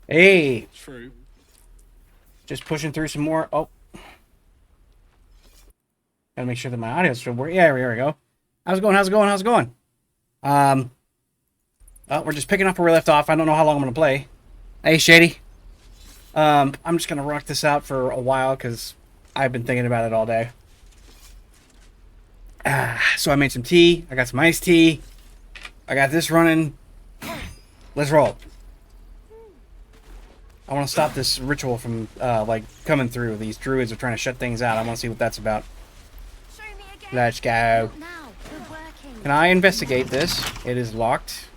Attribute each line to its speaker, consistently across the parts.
Speaker 1: Hey,
Speaker 2: True.
Speaker 1: just pushing through some more. Oh, gotta make sure that my audio's still working. Yeah, here we go. How's it going? How's it going? How's it going? Um, we're just picking up where we left off. I don't know how long I'm gonna play. Hey, Shady. I'm just gonna rock this out for a while because I've been thinking about it all day. So I made some tea. I got some iced tea. I got this running. Let's roll. I want to stop this ritual from like coming through. These druids are trying to shut things out. I want to see what that's about.
Speaker 3: Show me again.
Speaker 1: Let's go.
Speaker 3: Not now. We're working.
Speaker 1: Can I investigate this? It is locked.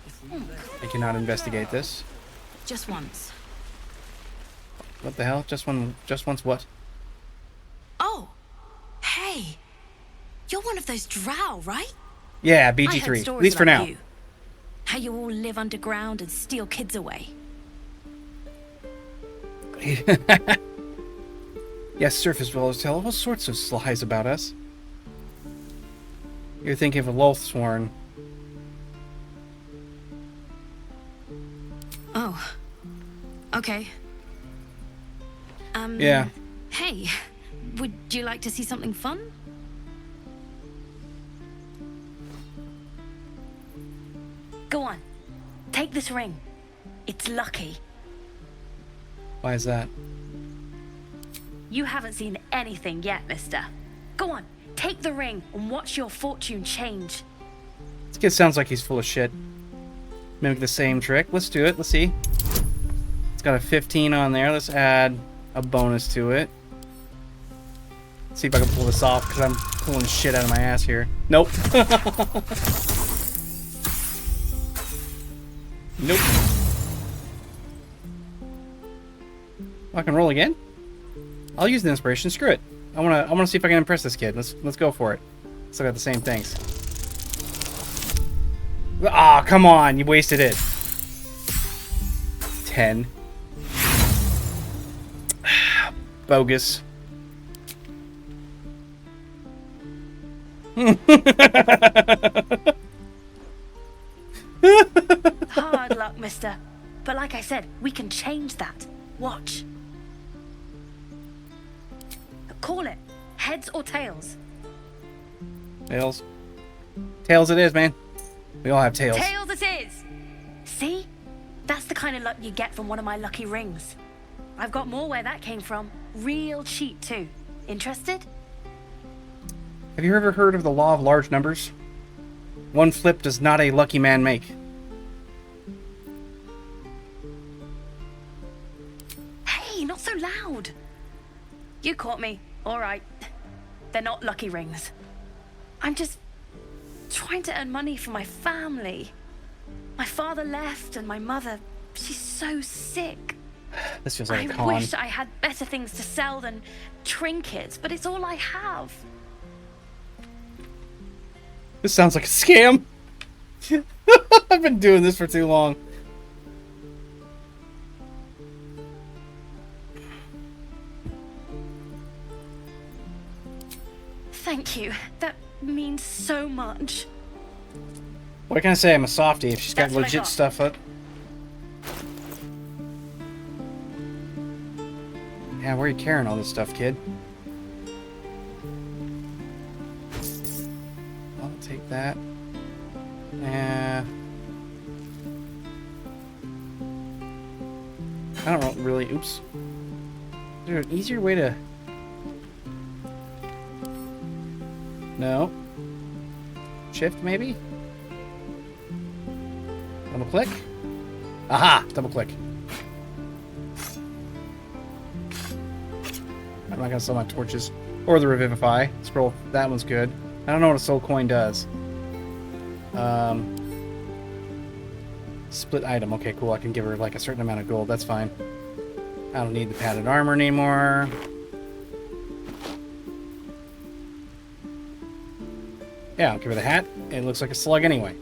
Speaker 1: I cannot investigate this.
Speaker 3: Just once.
Speaker 1: What the hell? Just one. Just once. What?
Speaker 3: Oh, hey. You're one of those drow, right?
Speaker 1: Yeah,
Speaker 3: I heard
Speaker 1: BG3. At
Speaker 3: stories
Speaker 1: least for
Speaker 3: about
Speaker 1: now.
Speaker 3: you. How you all live underground and steal kids away.
Speaker 1: Yes, surface dwellers tell all sorts of lies about us. You're thinking of a Lothsworn.
Speaker 3: Oh. Okay.
Speaker 1: Yeah.
Speaker 3: Hey. Would you like to see something fun? Go on. Take this ring. It's lucky.
Speaker 1: Why is that?
Speaker 3: You haven't seen anything yet, mister. Go on. Take the ring and watch your fortune change.
Speaker 1: This kid sounds like he's full of shit. Mimic the same trick. Let's do it. Let's see. It's got a 15 on there. Let's add a bonus to it. Let's see if I can pull this off, because I'm pulling shit out of my ass here. Nope. Nope. I can roll again? I'll use the inspiration. Screw it. I wanna see if I can impress this kid. Let's go for it. Still got the same things. Ah, come on, you wasted it. 10. Bogus.
Speaker 3: Hard luck, mister. But like I said, we can change that. Watch. Call it. Heads or tails?
Speaker 1: Tails. Tails it is, man. We all have tails.
Speaker 3: Tails it is! See? That's the kind of luck you get from one of my lucky rings. I've got more where that came from. Real cheap, too. Interested?
Speaker 1: Have you ever heard of the law of large numbers? One flip does not a lucky man make.
Speaker 3: Hey, not so loud. You caught me. All right. They're not lucky rings. I'm just trying to earn money for my family. My father left and my mother, she's so sick.
Speaker 1: This feels like a
Speaker 3: I
Speaker 1: con.
Speaker 3: wish I had better things to sell than trinkets, but it's all I have.
Speaker 1: This sounds like a scam. I've been doing this for too long.
Speaker 3: Thank you. That means so much.
Speaker 1: What can I say? I'm a softie if she's got
Speaker 3: That's what I
Speaker 1: legit
Speaker 3: got.
Speaker 1: stuff up. Yeah, where are you carrying all this stuff, kid? I'll take that. Yeah. I don't really. Oops. Is there an easier way to. No. Shift, maybe? Double click? Aha! Double click. I'm not gonna sell my torches. Or the Revivify. Scroll. That one's good. I don't know what a soul coin does. Split item. Okay, cool. I can give her like a certain amount of gold. That's fine. I don't need the padded armor anymore. Yeah, I'll give her the hat. It looks like a slug anyway.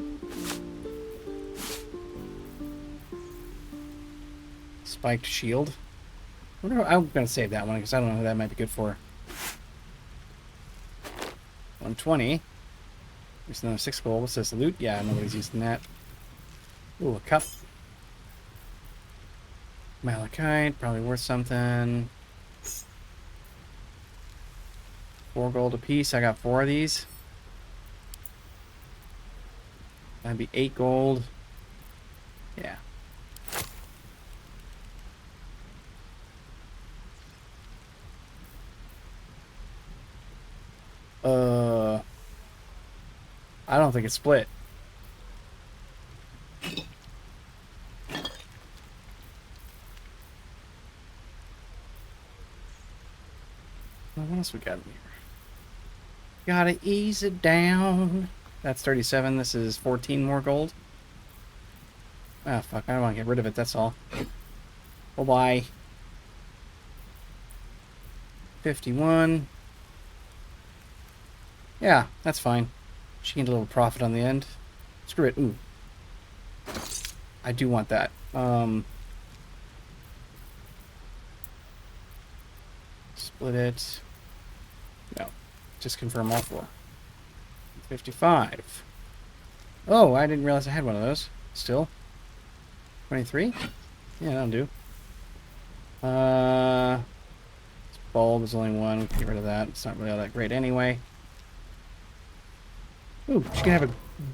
Speaker 1: Spiked shield. I'm gonna save that one because I don't know who that might be good for. 120. There's another 6 gold. What's this? Loot? Yeah, nobody's using that. Ooh, a cup. Malachite, probably worth something. 4 gold apiece. I got 4 of these. That'd be 8 gold. Yeah. I don't think it's split. What else we got in here? Gotta ease it down. That's 37. This is 14 more gold. Ah, fuck. I don't want to get rid of it. That's all. Oh, bye. 51. Yeah, that's fine. She gained a little profit on the end. Screw it. Ooh. I do want that. Split it. No. Just confirm all 4. 55. Oh, I didn't realize I had one of those. Still. 23? Yeah, that'll do. This bulb is only 1. We can get rid of that. It's not really all that great anyway. Ooh, she can have a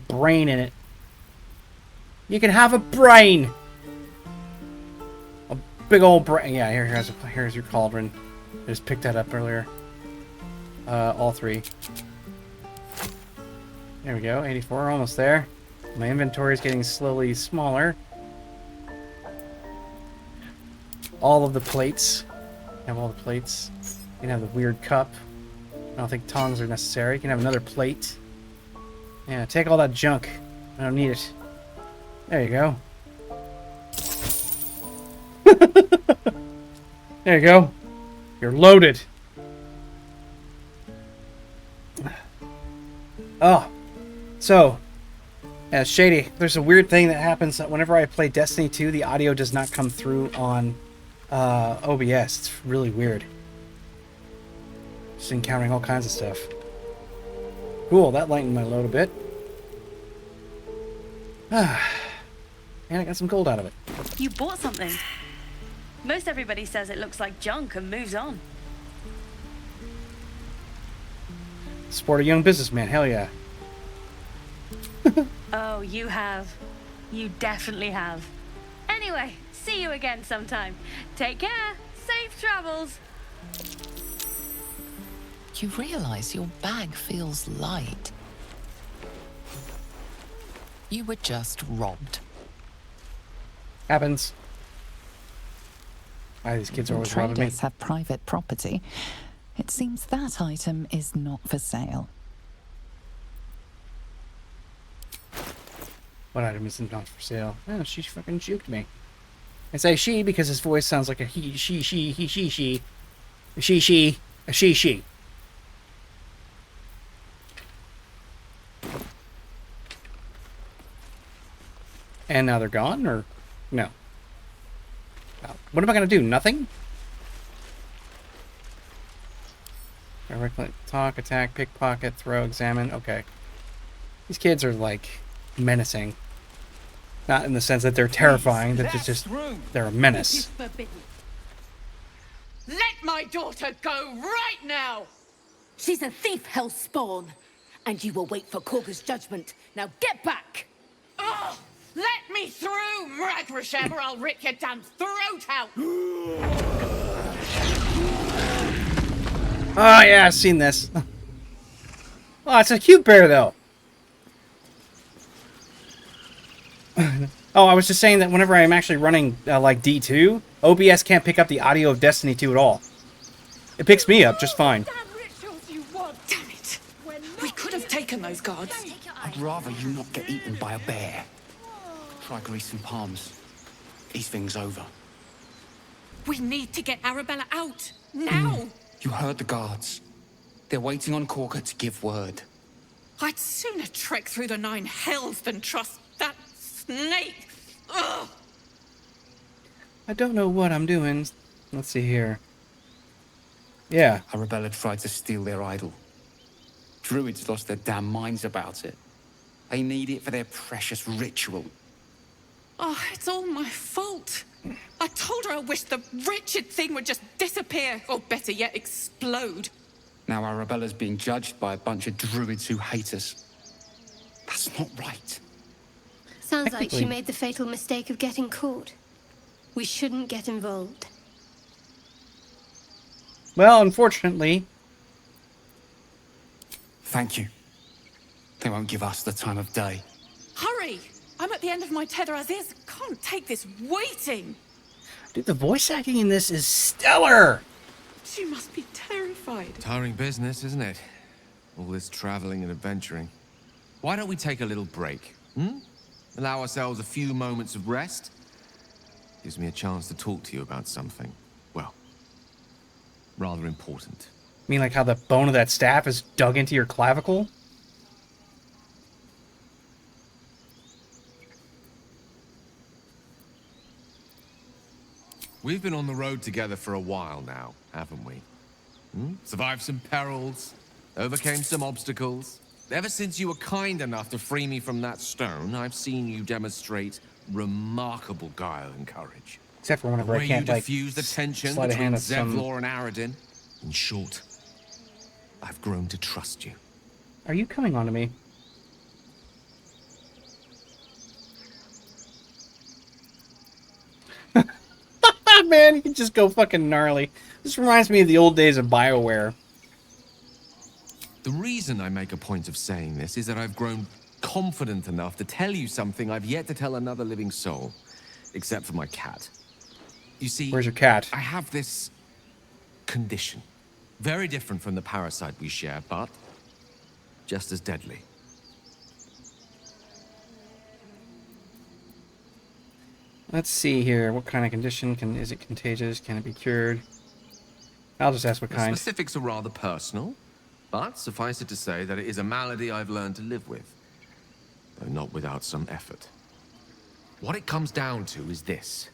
Speaker 1: brain in it. You can have a brain! A big old brain. Yeah, here's your cauldron. I just picked that up earlier. All 3. There we go, 84, almost there. My inventory is getting slowly smaller. All of the plates. Have all the plates. You can have the weird cup. I don't think tongs are necessary. You can have another plate. Yeah, take all that junk. I don't need it. There you go. There you go. You're loaded. Oh. So, Shady, there's a weird thing that happens that whenever I play Destiny 2, the audio does not come through on OBS. It's really weird. Just encountering all kinds of stuff. Cool, that lightened my load a bit. And I got some gold out of it.
Speaker 3: You bought something. Most everybody says it looks like junk and moves on.
Speaker 1: Support a young businessman, hell yeah.
Speaker 3: Oh, you have. You definitely have. Anyway, see you again sometime. Take care. Safe travels.
Speaker 2: You realize your bag feels light. You were just robbed.
Speaker 1: Happens. Why these kids are always robbing me.
Speaker 2: Traders have private property. It seems that item is not for sale.
Speaker 1: What item isn't not for sale? Oh, she fucking juked me. I say she because his voice sounds like a he, she, a she. And now they're gone, or no? What am I gonna do? Nothing? Right-click, talk, attack, pickpocket, throw, examine. Okay. These kids are like menacing. Not in the sense that they're terrifying, that just they're a menace.
Speaker 4: Let my daughter go right now!
Speaker 5: She's a thief, hellspawn, and you will wait for Korga's judgment. Now get back!
Speaker 4: Oh, let me through, Mragrasham, or I'll rip your damn throat out!
Speaker 1: Oh yeah, I've seen this. Oh, it's a cute bear though. Oh, I was just saying that whenever I'm actually running like D2, OBS can't pick up the audio of Destiny 2 at all. It picks me up just fine.
Speaker 4: Damn it! We could have taken those guards.
Speaker 6: I'd rather you not get eaten by a bear. Try greasing palms. Ease things over.
Speaker 4: We need to get Arabella out, now!
Speaker 6: You heard the guards. They're waiting on Korga to give word.
Speaker 4: I'd sooner trek through the 9 hells than trust that snake! Ugh!
Speaker 1: I don't know what I'm doing. Let's see here. Yeah.
Speaker 6: Arabella tried to steal their idol. Druids lost their damn minds about it. They need it for their precious ritual.
Speaker 4: Oh, it's all my fault. I told her I wished the wretched thing would just disappear, or better yet, explode.
Speaker 6: Now Arabella's being judged by a bunch of druids who hate us. That's not right.
Speaker 7: Sounds like she
Speaker 1: Technically-
Speaker 7: made the fatal mistake of getting caught. We shouldn't get involved.
Speaker 1: Well, unfortunately,
Speaker 6: Thank you. They won't give us the time of day.
Speaker 4: Hurry! I'm at the end of my tether as is. Can't take this waiting.
Speaker 1: dude, the voice acting in this is stellar.
Speaker 4: She must be terrified.
Speaker 8: Tiring business, isn't it? All this traveling and adventuring. Why don't we take a little break? Allow ourselves a few moments of rest? Gives me a chance to talk to you about something, well, rather important.
Speaker 1: I mean, like how the bone of that staff is dug into your clavicle?
Speaker 8: We've been on the road together for a while now, haven't we? Survived some perils, overcame some obstacles. Ever since you were kind enough to free me from that stone, I've seen you demonstrate remarkable guile and courage.
Speaker 1: Except for
Speaker 8: The
Speaker 1: whenever I
Speaker 8: way you
Speaker 1: can't, like,
Speaker 8: diffuse the tension
Speaker 1: slide a
Speaker 8: between
Speaker 1: hand at some...
Speaker 8: Zevlor and Aradin. In short, I've grown to trust you.
Speaker 1: Are you coming on to me? Man, you can just go fucking gnarly. This reminds me of the old days of BioWare.
Speaker 8: The reason I make a point of saying this is that I've grown confident enough to tell you something I've yet to tell another living soul, except for my cat. You see,
Speaker 1: Where's your cat?
Speaker 8: I have this condition. Very different from the parasite we share, but just as deadly.
Speaker 1: Let's see here. What kind of condition? Is it contagious? Can it be cured? I'll just ask what
Speaker 8: The
Speaker 1: kind.
Speaker 8: specifics are rather personal, but suffice it to say that it is a malady I've learned to live with, though not without some effort. What it comes down to is this.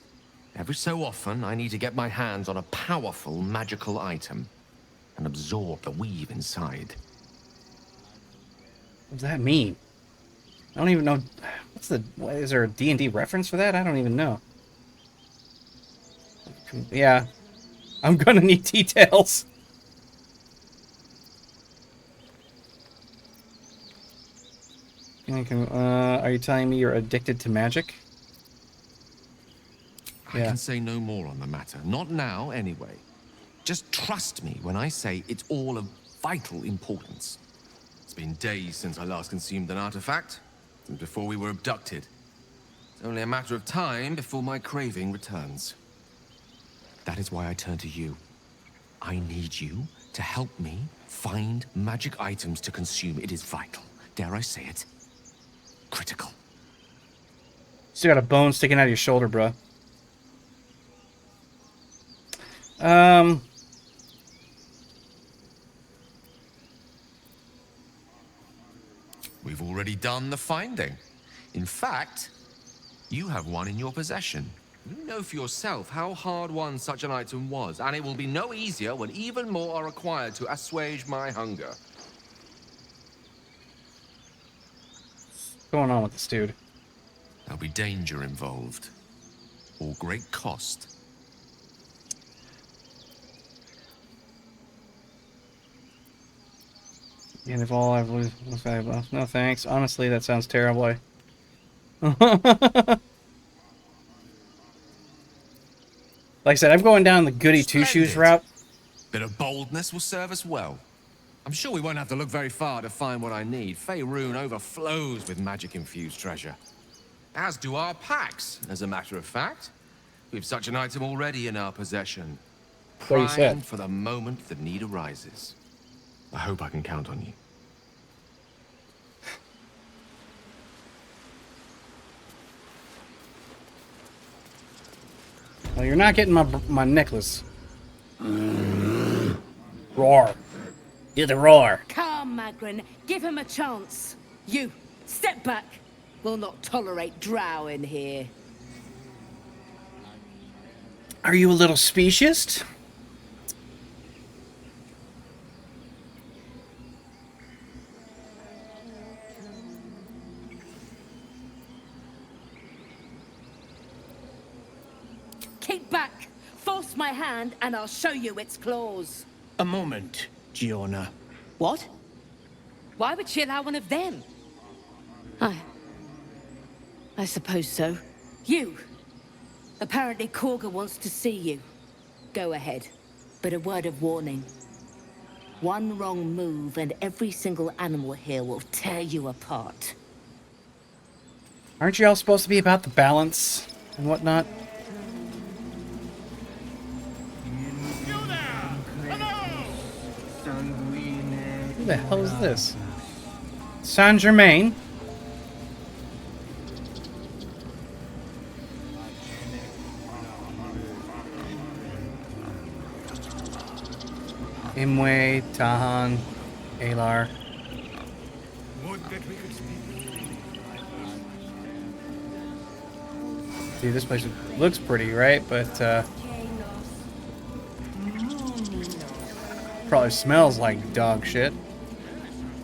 Speaker 8: Every so often, I need to get my hands on a powerful magical item and absorb the weave inside.
Speaker 1: What does that mean? I don't even know. Is there a D&D reference for that? I don't even know. Yeah. I'm gonna need details. Are you telling me you're addicted to magic?
Speaker 8: I
Speaker 1: Yeah.
Speaker 8: can say no more on the matter. Not now, anyway. Just trust me when I say it's all of vital importance. It's been days since I last consumed an artifact, since before we were abducted. It's only a matter of time before my craving returns. That is why I turn to you. I need you to help me find magic items to consume. It is vital. Dare I say it? Critical.
Speaker 1: Still got a bone sticking out of your shoulder, bro.
Speaker 8: We've already done the finding. In fact, you have one in your possession. You know for yourself how hard won such an item was, and it will be no easier when even more are required to assuage my hunger.
Speaker 1: What's going on with this dude?
Speaker 8: There'll be danger involved, or great cost.
Speaker 1: And if all I've was valuable. No thanks. Honestly, that sounds terrible. Like I said, I'm going down the goody two-shoes
Speaker 8: Splendid.
Speaker 1: route.
Speaker 8: Bit of boldness will serve us well. I'm sure we won't have to look very far to find what I need. Faerun overflows with magic-infused treasure. As do our packs, as a matter of fact. We've such an item already in our possession.
Speaker 1: What you said.
Speaker 8: Primed for the moment the need arises. I hope I can count on you.
Speaker 1: Well, you're not getting my necklace. Roar. Do the roar.
Speaker 5: Calm, Magrin. Give him a chance. You, step back. We'll not tolerate drow in here.
Speaker 1: Are you a little speciest?
Speaker 5: Keep back! Force my hand and I'll show you its claws.
Speaker 6: A moment, Giona.
Speaker 5: What? Why would she allow one of them? I suppose so. You! Apparently Korga wants to see you. Go ahead. But a word of warning. One wrong move and every single animal here will tear you apart.
Speaker 1: Aren't you all supposed to be about the balance and whatnot? Who the hell is this? Saint Germain? Imwe, Tahan, Alar. Dude, this place looks pretty, right? But, probably smells like dog shit.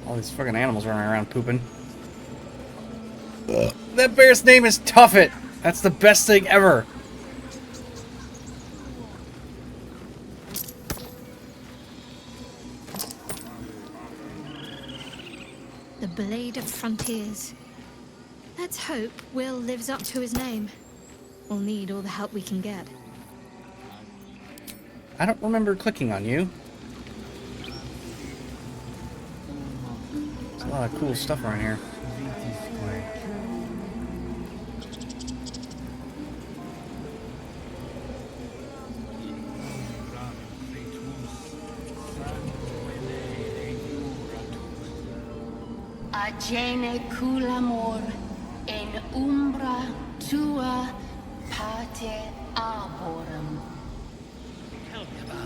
Speaker 1: All these fucking animals running around pooping. Ugh. That bear's name is Tuffet! That's the best thing ever!
Speaker 7: The Blade of Frontiers. Let's hope Will lives up to his name. We'll need all the help we can get.
Speaker 1: I don't remember clicking on you. There's a lot of cool stuff around here.
Speaker 9: Agene culamor in umbra tua pate arborum.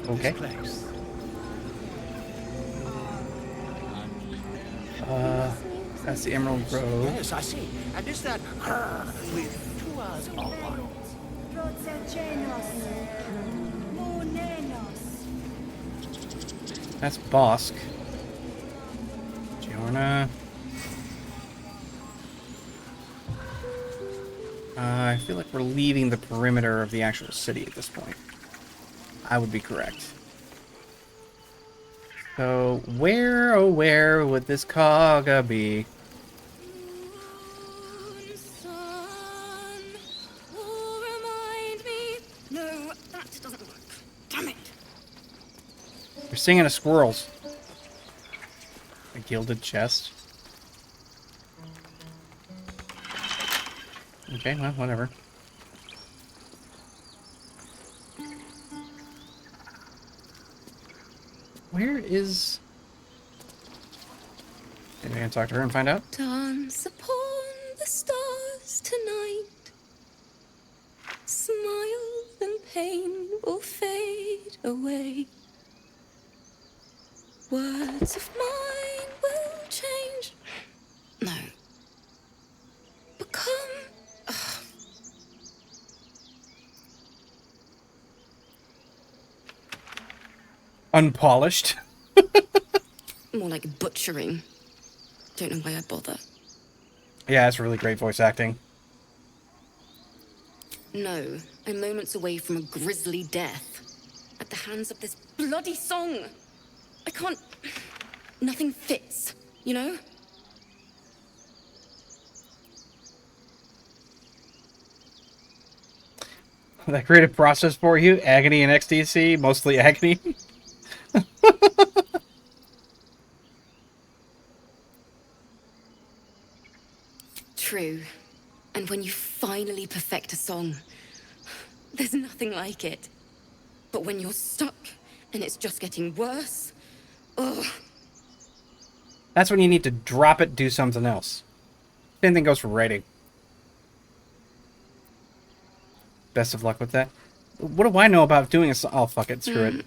Speaker 1: Okay. That's the Emerald Grove.
Speaker 6: Yes, I see. And is that with two R's or one?
Speaker 1: That's Bosk. Giorna. I feel like we're leaving the perimeter of the actual city at this point. I would be correct. So, where, oh where would this Kaga be?
Speaker 4: No, that doesn't work. Damn it.
Speaker 1: They're singing of squirrels. A gilded chest. Okay, well, whatever. Where is... Maybe I can talk to her and find out?
Speaker 3: Dance upon the stars tonight. Smile and pain will fade away. Words of mine will change. No. Become.
Speaker 1: Unpolished.
Speaker 3: More like butchering. Don't know why I bother.
Speaker 1: Yeah, it's really great voice acting.
Speaker 3: No, I'm moments away from a grisly death. At the hands of this bloody song. I can't... Nothing fits, you know?
Speaker 1: That creative process for you? Agony and XTC? Mostly agony?
Speaker 3: True. And when you finally perfect a song, there's nothing like it. But when you're stuck and it's just getting worse, ugh.
Speaker 1: That's when you need to drop it, do something else. Same thing goes for writing. Best of luck with that. What do I know about doing a song? Oh, fuck it. Screw it.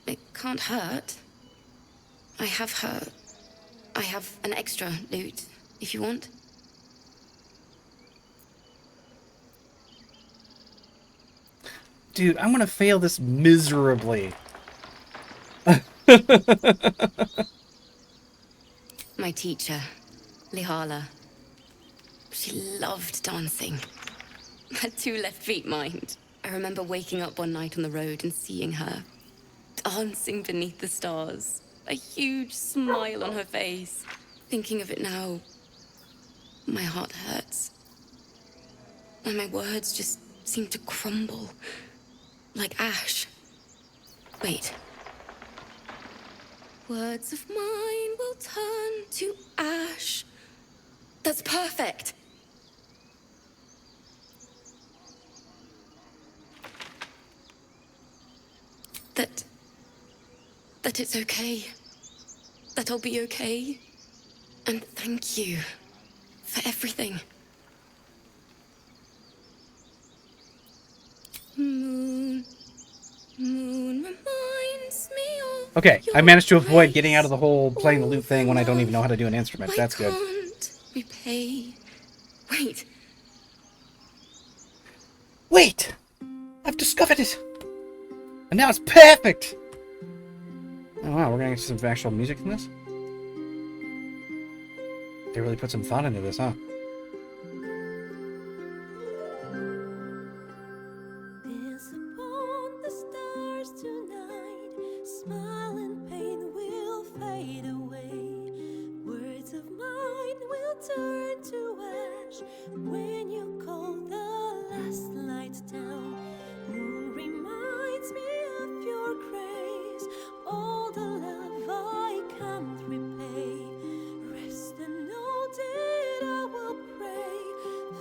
Speaker 3: It can't hurt. I have an extra lute, if you want.
Speaker 1: Dude, I'm gonna fail this miserably.
Speaker 3: My teacher, Lihala. She loved dancing. Had two left feet, mind. I remember waking up one night on the road and seeing her, dancing beneath the stars, a huge smile on her face. Thinking of it now, my heart hurts. And my words just seem to crumble, like ash. Wait. Words of mine will turn to ash. That's perfect. That it's okay. That I'll be okay. And thank you for everything. Moon reminds me of
Speaker 1: Okay, I managed to avoid
Speaker 3: your
Speaker 1: getting out of the whole playing the
Speaker 3: grace.
Speaker 1: lute thing when I don't even know how to do an instrument. That's good.
Speaker 3: Can't repay. Wait.
Speaker 1: Wait! I've discovered it! And now it's perfect! Oh wow, we're gonna get some actual music from this? They really put some thought into this, huh?
Speaker 10: Dance upon the stars tonight. Smile and pain will fade away. Words of mine will turn to ash when you call the last light down. Moon reminds me of your grace. All the love I can't repay. Rest and know that I will pray.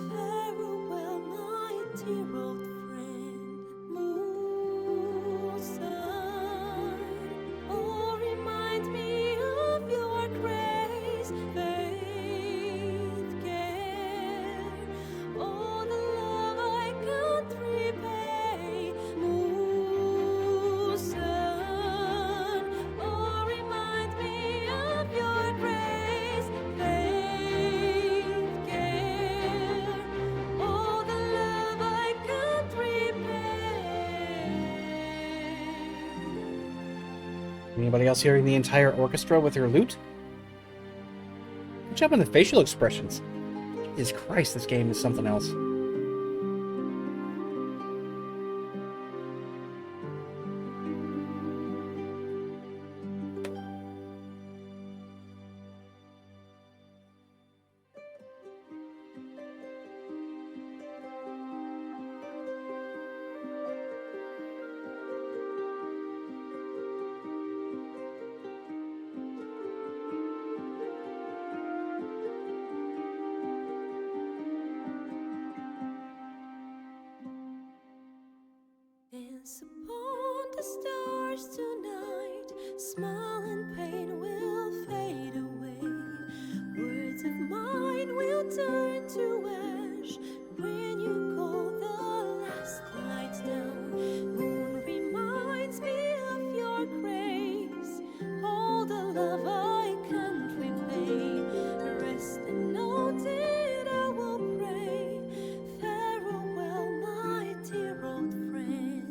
Speaker 10: Farewell, my dear old friend. Moon, sun, oh, remind me of your grace. Faith, care, all the love I can't repay. Moon, sun, oh, remind me of your grace. Faith, care, all the love I can't repay.
Speaker 1: Anybody else hearing the entire orchestra with their lute? Good job on the facial expressions. Jesus Christ, this game is something else.
Speaker 10: Dance upon the stars tonight. Smile and pain will fade away. Words of mine will turn to ash when you call the last light down. Moon reminds me of your grace. All the love I can't repay. Rest and know that I will pray. Farewell, my dear old friend.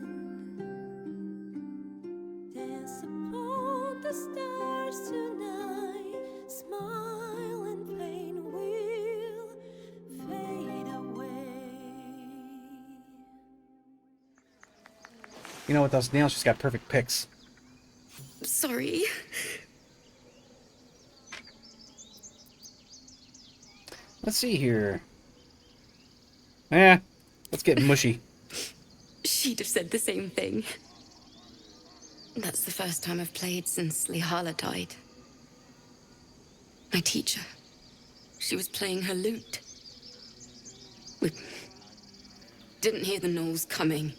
Speaker 10: Dance upon the stars tonight. Smile and pain will fade away.
Speaker 1: You know, with those nails, she's got perfect picks.
Speaker 3: Sorry.
Speaker 1: Let's see here. Let's get mushy.
Speaker 3: She'd have said the same thing. That's the first time I've played since Lihala died. My teacher. She was playing her lute. We didn't hear the gnolls coming.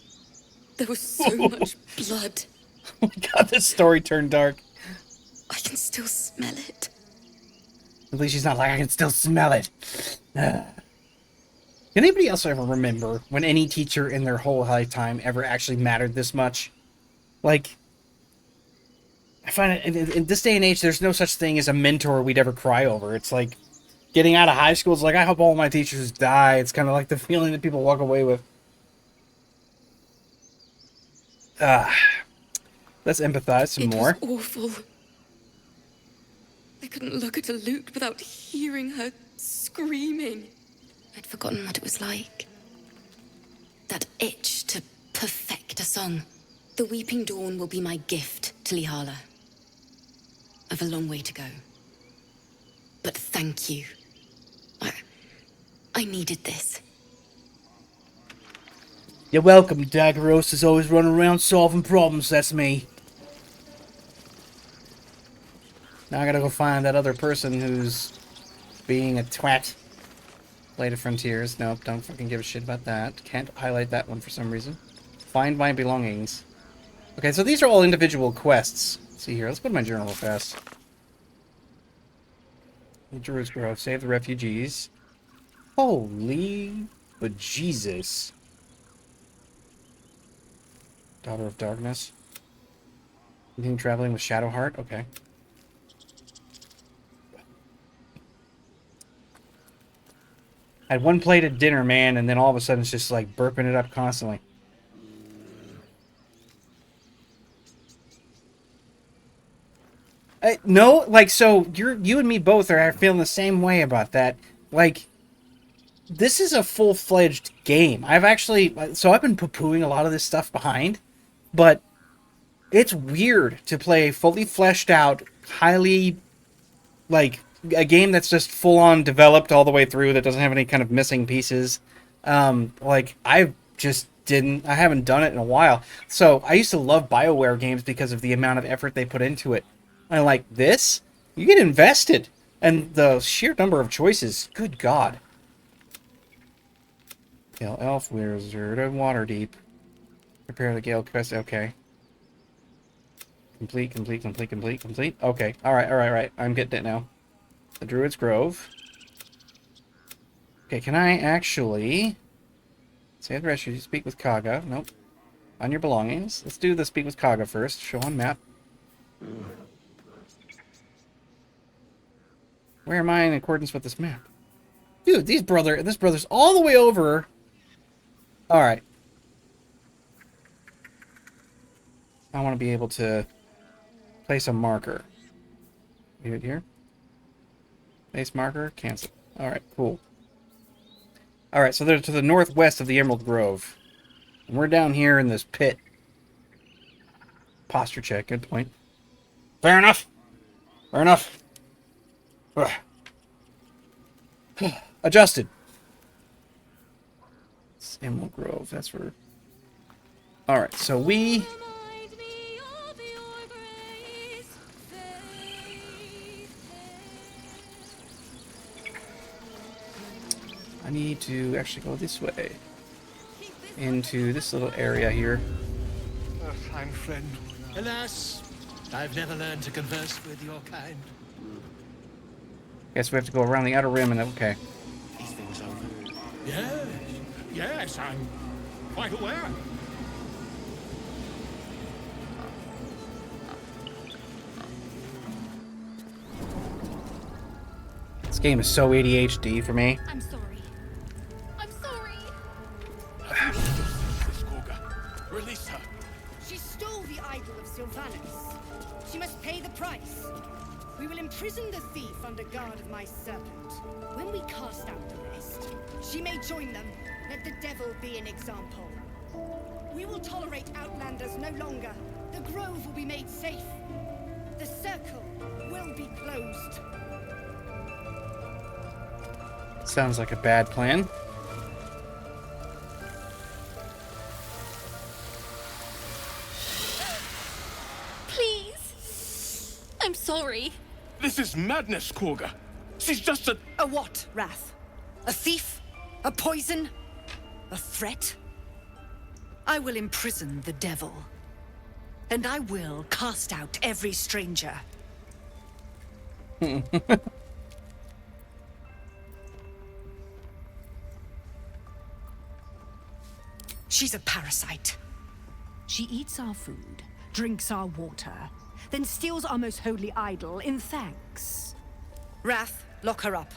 Speaker 3: There was so much blood.
Speaker 1: Oh my god, this story turned dark.
Speaker 3: I can still smell it.
Speaker 1: At least she's not like, I can still smell it. Can anybody else ever remember when any teacher in their whole lifetime ever actually mattered this much? Like, I find it, in this day and age, there's no such thing as a mentor we'd ever cry over. It's like, getting out of high school is like, I hope all my teachers die. It's kind of like the feeling that people walk away with. Let's empathize some more.
Speaker 3: It was awful. I couldn't look at a lute without hearing her screaming. I'd forgotten what it was like. That itch to
Speaker 11: Perfect, son. The Weeping Dawn will be my gift to Lihala. I've a long way to go. But thank you. I needed this.
Speaker 1: You're welcome. Daggeros is always running around solving problems. That's me. Now I gotta go find that other person who's being a twat. Blade of Frontiers. Nope, don't fucking give a shit about that. Can't highlight that one for some reason. Find my belongings. Okay, so these are all individual quests. Let's see here. Let's put my journal real fast. Druid's Grove. Save the refugees. Holy bejesus. Daughter of Darkness. Continue traveling with Shadowheart. Okay. I had one plate at dinner, man, and then all of a sudden it's just like burping it up constantly. No, like, so you and me both are feeling the same way about that. Like, this is a full-fledged game. I've been poo-pooing a lot of this stuff behind, but it's weird to play fully fleshed out, highly, like, a game that's just full-on developed all the way through, that doesn't have any kind of missing pieces. Like, I haven't done it in a while. So, I used to love BioWare games because of the amount of effort they put into it. And like this, you get invested. And the sheer number of choices, good God. Gale Elf, Wizard of Waterdeep. Prepare the Gale quest, okay. Complete. Okay, alright. I'm getting it now. The Druid's Grove. Okay, can I actually... Save the rest of you, speak with Kaga. Nope. On your belongings. Let's do the speak with Kaga first. Show on map. Where am I in accordance with this map? Dude, this brother's all the way over. Alright. I want to be able to place a marker. Do it here. Place marker, cancel. Alright, cool. Alright, so they're to the northwest of the Emerald Grove. And we're down here in this pit. Posture check, good point. Fair enough. Adjusted. It's Emerald Grove, that's where... Alright, so we... I need to actually go this way. Into this little area here.
Speaker 12: A fine friend. Alas, I've never learned to converse with your kind.
Speaker 1: Guess we have to go around the outer rim and okay.
Speaker 6: These things over.
Speaker 12: Yes, I'm quite aware.
Speaker 1: This game is so ADHD for me.
Speaker 3: I'm sorry.
Speaker 12: This Gorga. Release her.
Speaker 13: She stole the idol of Sylvanus. She must pay the price. We will imprison the thief under guard of my serpent. When we cast out the rest, she may join them. Let the devil be an example. We will tolerate outlanders no longer. The grove will be made safe. The circle will be closed.
Speaker 1: Sounds like a bad plan.
Speaker 3: Please. I'm sorry.
Speaker 12: This is madness, Korga. She's just a...
Speaker 13: A what, Wrath? A thief? A poison? A threat? I will imprison the devil. And I will cast out every stranger. She's a parasite. She eats our food, drinks our water, then steals our most holy idol in thanks. Wrath, lock her up.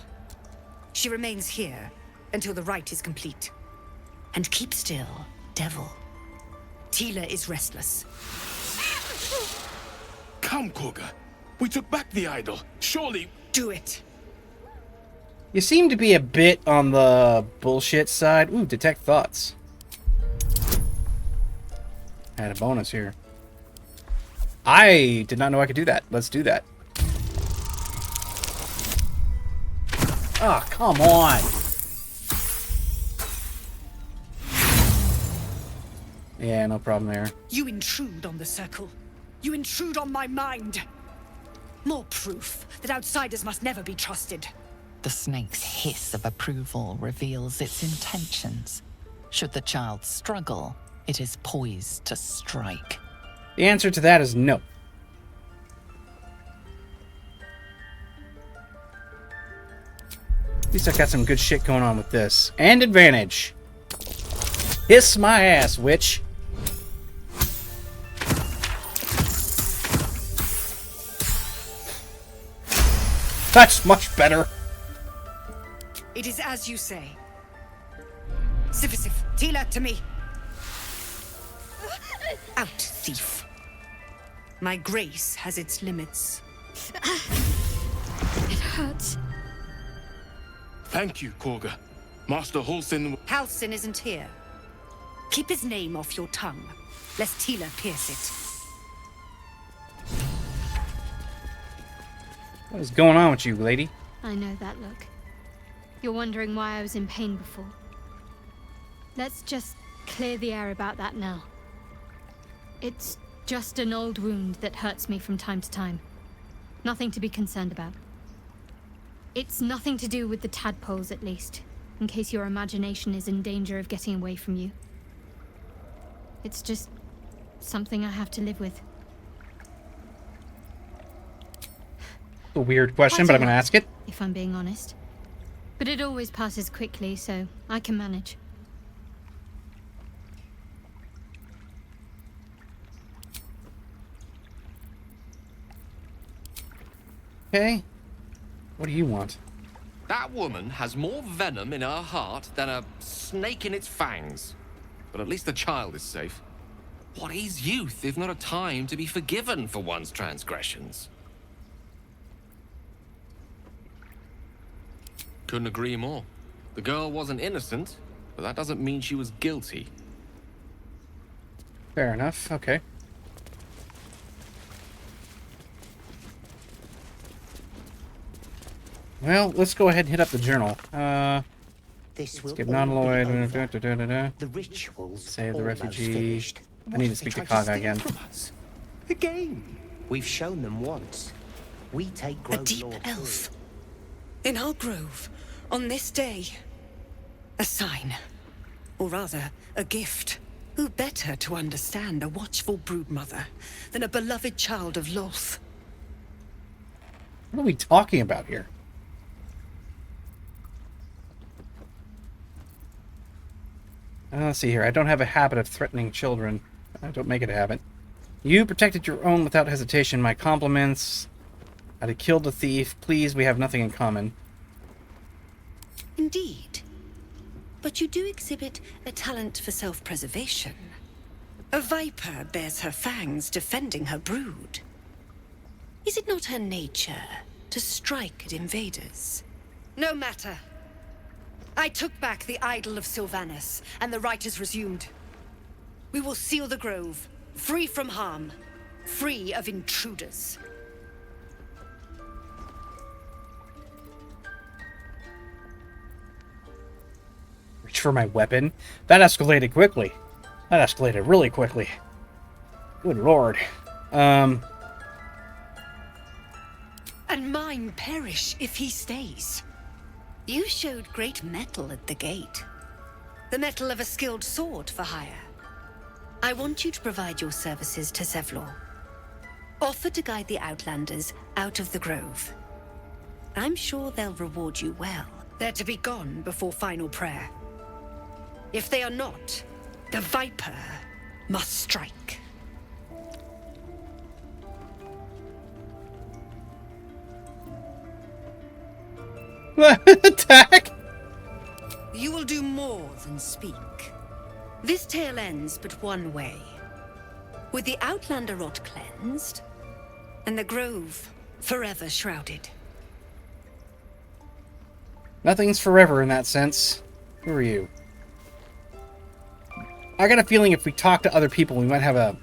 Speaker 13: She remains here until the rite is complete. And keep still, devil. Tila is restless.
Speaker 12: Come, Korga. We took back the idol. Surely...
Speaker 13: Do it.
Speaker 1: You seem to be a bit on the bullshit side. Ooh, detect thoughts. Add a bonus here. I did not know I could do that. Let's do that. Oh, come on. Yeah, no problem there.
Speaker 13: You intrude on the circle. You intrude on my mind. More proof that outsiders must never be trusted.
Speaker 2: The snake's hiss of approval reveals its intentions. Should the child struggle, it is poised to strike.
Speaker 1: The answer to that is no. At least I got some good shit going on with this. And advantage. Hiss my ass, witch. That's much better.
Speaker 13: It is as you say. Sifisif, Tila, to me. Out, thief. My grace has its limits.
Speaker 7: It hurts.
Speaker 6: Thank you, Korga. Master Halsin...
Speaker 13: Halsin isn't here. Keep his name off your tongue, lest Tila pierce it.
Speaker 1: What is going on with you, lady?
Speaker 7: I know that look. You're wondering why I was in pain before. Let's just clear the air about that now. It's just an old wound that hurts me from time to time. Nothing to be concerned about. It's nothing to do with the tadpoles, at least, in case your imagination is in danger of getting away from you. It's just something I have to live with.
Speaker 1: A weird question, but I'm going to ask it.
Speaker 7: If I'm being honest. But it always passes quickly, so I can manage.
Speaker 1: Okay. What do you want?
Speaker 8: That woman has more venom in her heart than a snake in its fangs. But at least the child is safe. What is youth if not a time to be forgiven for one's transgressions? Couldn't agree more. The girl wasn't innocent, but that doesn't mean she was guilty.
Speaker 1: Fair enough. Okay. Well, let's go ahead and hit up the journal.
Speaker 14: This will
Speaker 1: skip
Speaker 14: all
Speaker 1: non-Lloyd.
Speaker 14: be over. The rituals
Speaker 1: Save the
Speaker 14: almost
Speaker 1: refugee.
Speaker 14: finished.
Speaker 1: I need to speak to Kaga again.
Speaker 14: Again. We've shown them once. We take
Speaker 5: A
Speaker 14: Grove
Speaker 5: deep
Speaker 14: Law
Speaker 5: elf. In our grove. On this day. A sign. Or rather, a gift. Who better to understand a watchful broodmother than a beloved child of Loth?
Speaker 1: What are we talking about here? Let's see here. I don't have a habit of threatening children. I don't make it a habit. You protected your own without hesitation. My compliments. I'd have killed the thief. Please, we have nothing in common.
Speaker 5: Indeed. But you do exhibit a talent for self-preservation. A viper bears her fangs defending her brood. Is it not her nature to strike at invaders? No matter. I took back the idol of Sylvanus, and the rite is resumed. We will seal the grove, free from harm, free of intruders.
Speaker 1: Reach for my weapon. That escalated quickly. That escalated really quickly. Good lord.
Speaker 5: And mine perish if he stays. You showed great mettle at the gate. The mettle of a skilled sword for hire. I want you to provide your services to Zevlor. Offer to guide the Outlanders out of the grove. I'm sure they'll reward you well. They're to be gone before final prayer. If they are not, the Viper must strike.
Speaker 1: Attack!
Speaker 5: You will do more than speak. This tale ends but one way. With the Outlander rot cleansed, and the grove forever shrouded.
Speaker 1: Nothing's forever in that sense. Who are you? I got a feeling if we talk to other people, we might have a...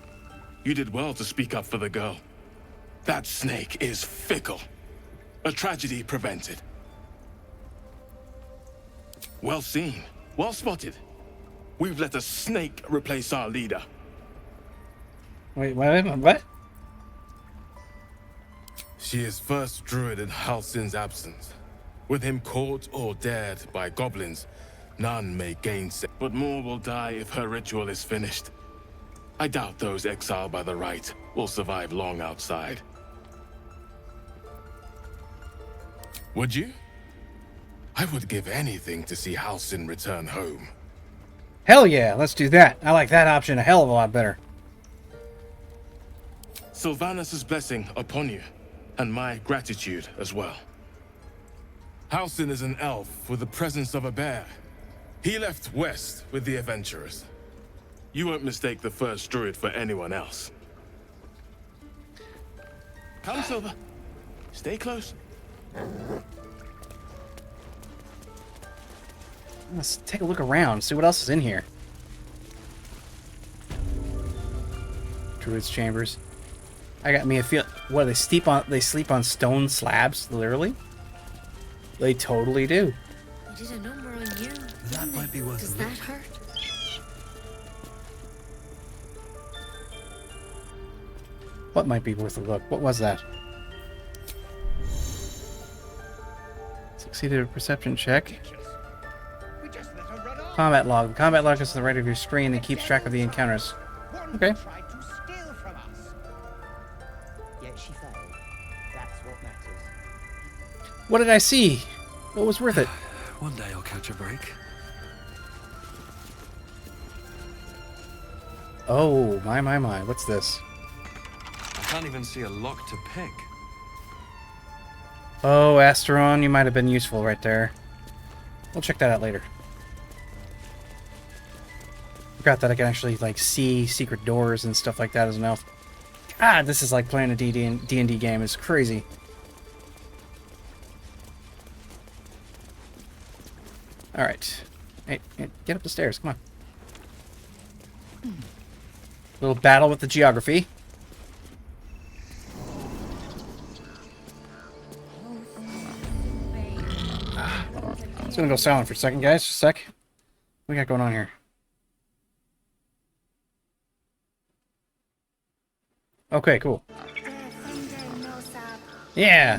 Speaker 15: You did well to speak up for the girl. That snake is fickle. A tragedy prevented. Well seen. Well spotted. We've let a snake replace our leader.
Speaker 1: Wait, what?
Speaker 15: She is first druid in Halsin's absence. With him caught or dared by goblins, none may gainsay. But more will die if her ritual is finished. I doubt those exiled by the right will survive long outside. Would you? I would give anything to see Halsin return home.
Speaker 1: Hell yeah, let's do that. I like that option a hell of a lot better.
Speaker 15: Sylvanus' blessing upon you, and my gratitude as well. Halsin is an elf with the presence of a bear. He left west with the adventurers. You won't mistake the first druid for anyone else. Come, Silver. Stay close.
Speaker 1: Let's take a look around, see what else is in here. Druid's chambers. I got me a feel. What, they sleep on stone slabs, literally? They totally do.
Speaker 10: We did a number on you.
Speaker 12: That might be worth
Speaker 10: Does
Speaker 12: a
Speaker 10: that
Speaker 12: look.
Speaker 10: hurt?
Speaker 1: What might be worth a look? What was that? Succeeded a perception check. Combat log. The combat log is to the right of your screen and keeps track of the encounters. Okay.
Speaker 14: Yet she failed. That's what matters.
Speaker 1: What did I see? What was worth it?
Speaker 12: One day I'll catch a break.
Speaker 1: Oh, my. What's this?
Speaker 12: I can't even see a lock to pick.
Speaker 1: Oh, Asteron, you might have been useful right there. We'll check that out later. Forgot that I can actually, like, see secret doors and stuff like that as an elf. Ah, this is like playing a D&D game. It's crazy. Alright. Hey, get up the stairs. Come on. Little battle with the geography. It's gonna go silent for a second, guys. Just a sec. What we got going on here? Okay, cool. Yeah.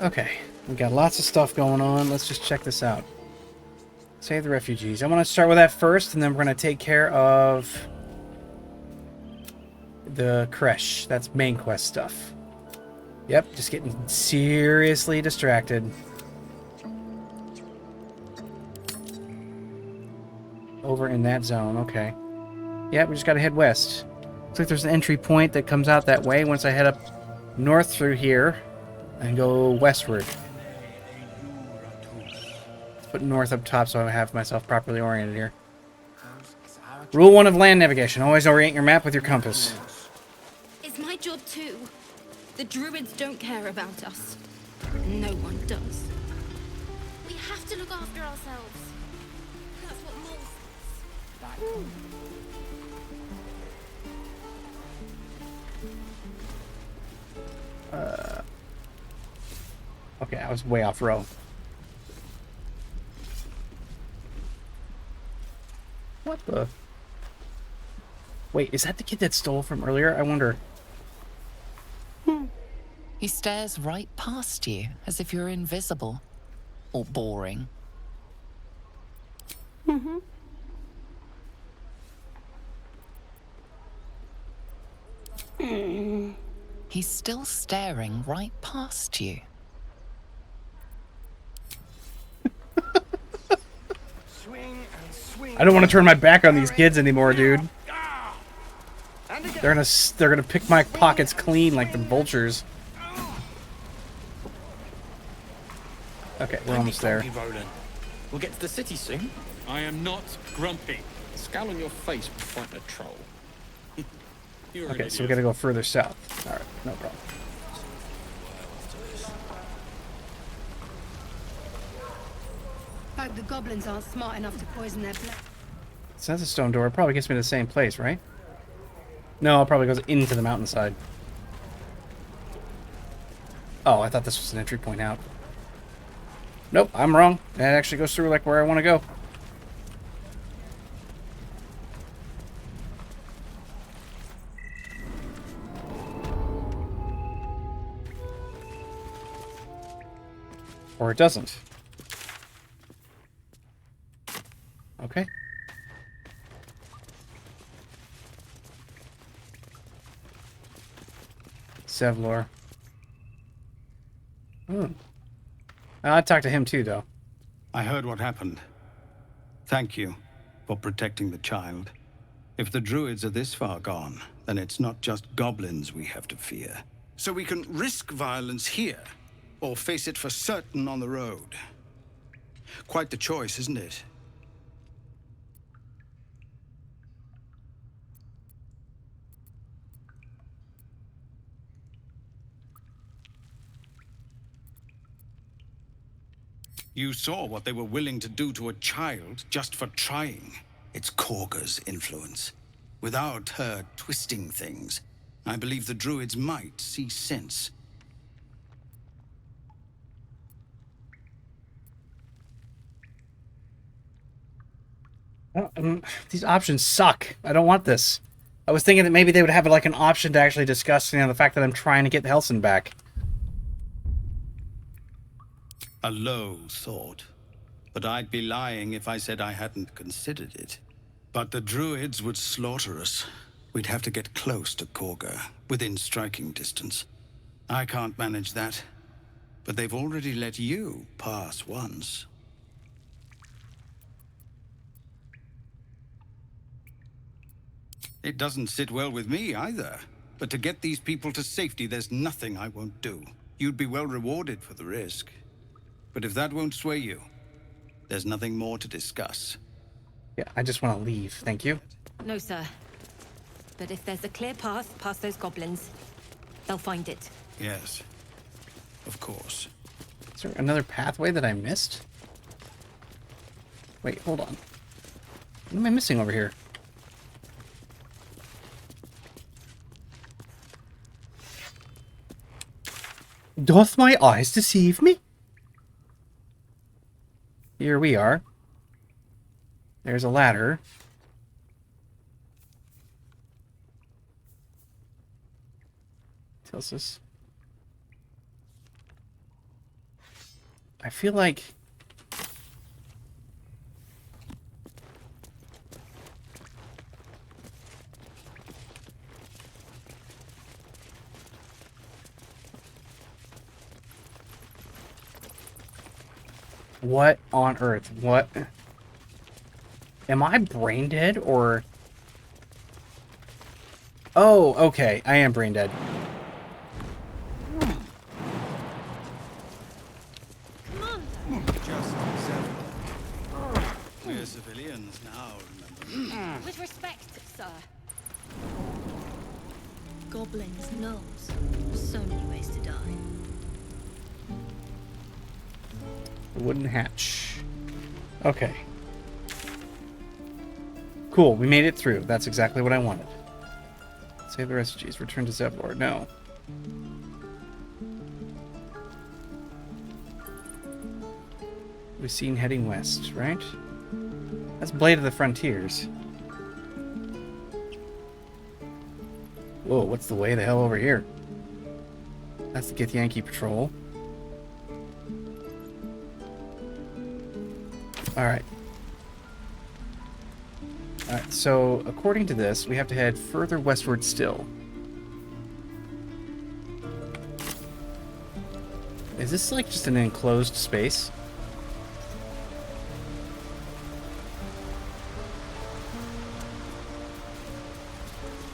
Speaker 1: Okay, we got lots of stuff going on. Let's just check this out. Save the refugees. I want to start with that first, and then we're going to take care of the creche. That's main quest stuff. Yep, just getting seriously distracted. Over in that zone, okay. Yeah, we just gotta head west. Looks like there's an entry point that comes out that way once I head up north through here and go westward. Put north up top so I have myself properly oriented here. Rule 1 of land navigation. Always orient your map with your compass.
Speaker 10: It's my job too. The druids don't care about us. No one does. We have to look after ourselves. That's what Mole says.
Speaker 1: Okay, I was way off row. What the? Wait, is that the kid that stole from earlier? I wonder.
Speaker 2: He stares right past you, as if you're invisible. Or boring.
Speaker 10: Mm-hmm.
Speaker 2: He's still staring right past you.
Speaker 1: I don't want to turn my back on these kids anymore, dude. They're gonna pick my pockets clean like the vultures. Okay, we're almost there.
Speaker 6: We'll get to the city soon.
Speaker 16: I am not grumpy. The scowl on your face will frighten a troll. You're an
Speaker 1: Okay, so we
Speaker 16: idiot.
Speaker 1: gotta go further south. Alright, no problem.
Speaker 13: Hope the goblins aren't smart enough to poison their blood.
Speaker 1: So that's a stone door. It probably gets me to the same place, right? No, it probably goes into the mountainside. Oh, I thought this was an entry point out. Nope, I'm wrong. It actually goes through like where I want to go. Or it doesn't. Okay. Zevlor. I'd talk to him too, though.
Speaker 17: I heard what happened. Thank you for protecting the child. If the druids are this far gone, then it's not just goblins we have to fear. So we can risk violence here, or face it for certain on the road. Quite the choice, isn't it? You saw what they were willing to do to a child just for trying. It's Korga's influence. Without her twisting things, I believe the druids might see sense.
Speaker 1: These options suck. I don't want this. I was thinking that maybe they would have like an option to actually discuss, you know, the fact that I'm trying to get Helson back.
Speaker 17: A low thought. But I'd be lying if I said I hadn't considered it. But the druids would slaughter us. We'd have to get close to Korga, within striking distance. I can't manage that. But they've already let you pass once. It doesn't sit well with me either. But to get these people to safety, there's nothing I won't do. You'd be well rewarded for the risk. But if that won't sway you, there's nothing more to discuss.
Speaker 1: Yeah, I just want to leave. Thank you.
Speaker 18: No, sir. But if there's a clear path past those goblins, they'll find it.
Speaker 17: Yes, of course.
Speaker 1: Is there another pathway that I missed? Wait, hold on. What am I missing over here? Doth my eyes deceive me? Here we are. There's a ladder. Tells us. I feel like... What on earth? What? Am I brain dead or... Oh, okay. I am brain dead.
Speaker 17: We're civilians now, remember?
Speaker 18: With respect, sir.
Speaker 10: Goblins knows. So many ways to die.
Speaker 1: Wooden hatch. Okay. Cool, we made it through. That's exactly what I wanted. Save the refugees. Return to Zevlor. No. We've seen heading west, right? That's Blade of the Frontiers. Whoa, what's the way the hell over here? That's the Githyanki Patrol. Alright. Alright, so according to this, we have to head further westward still. Is this like just an enclosed space?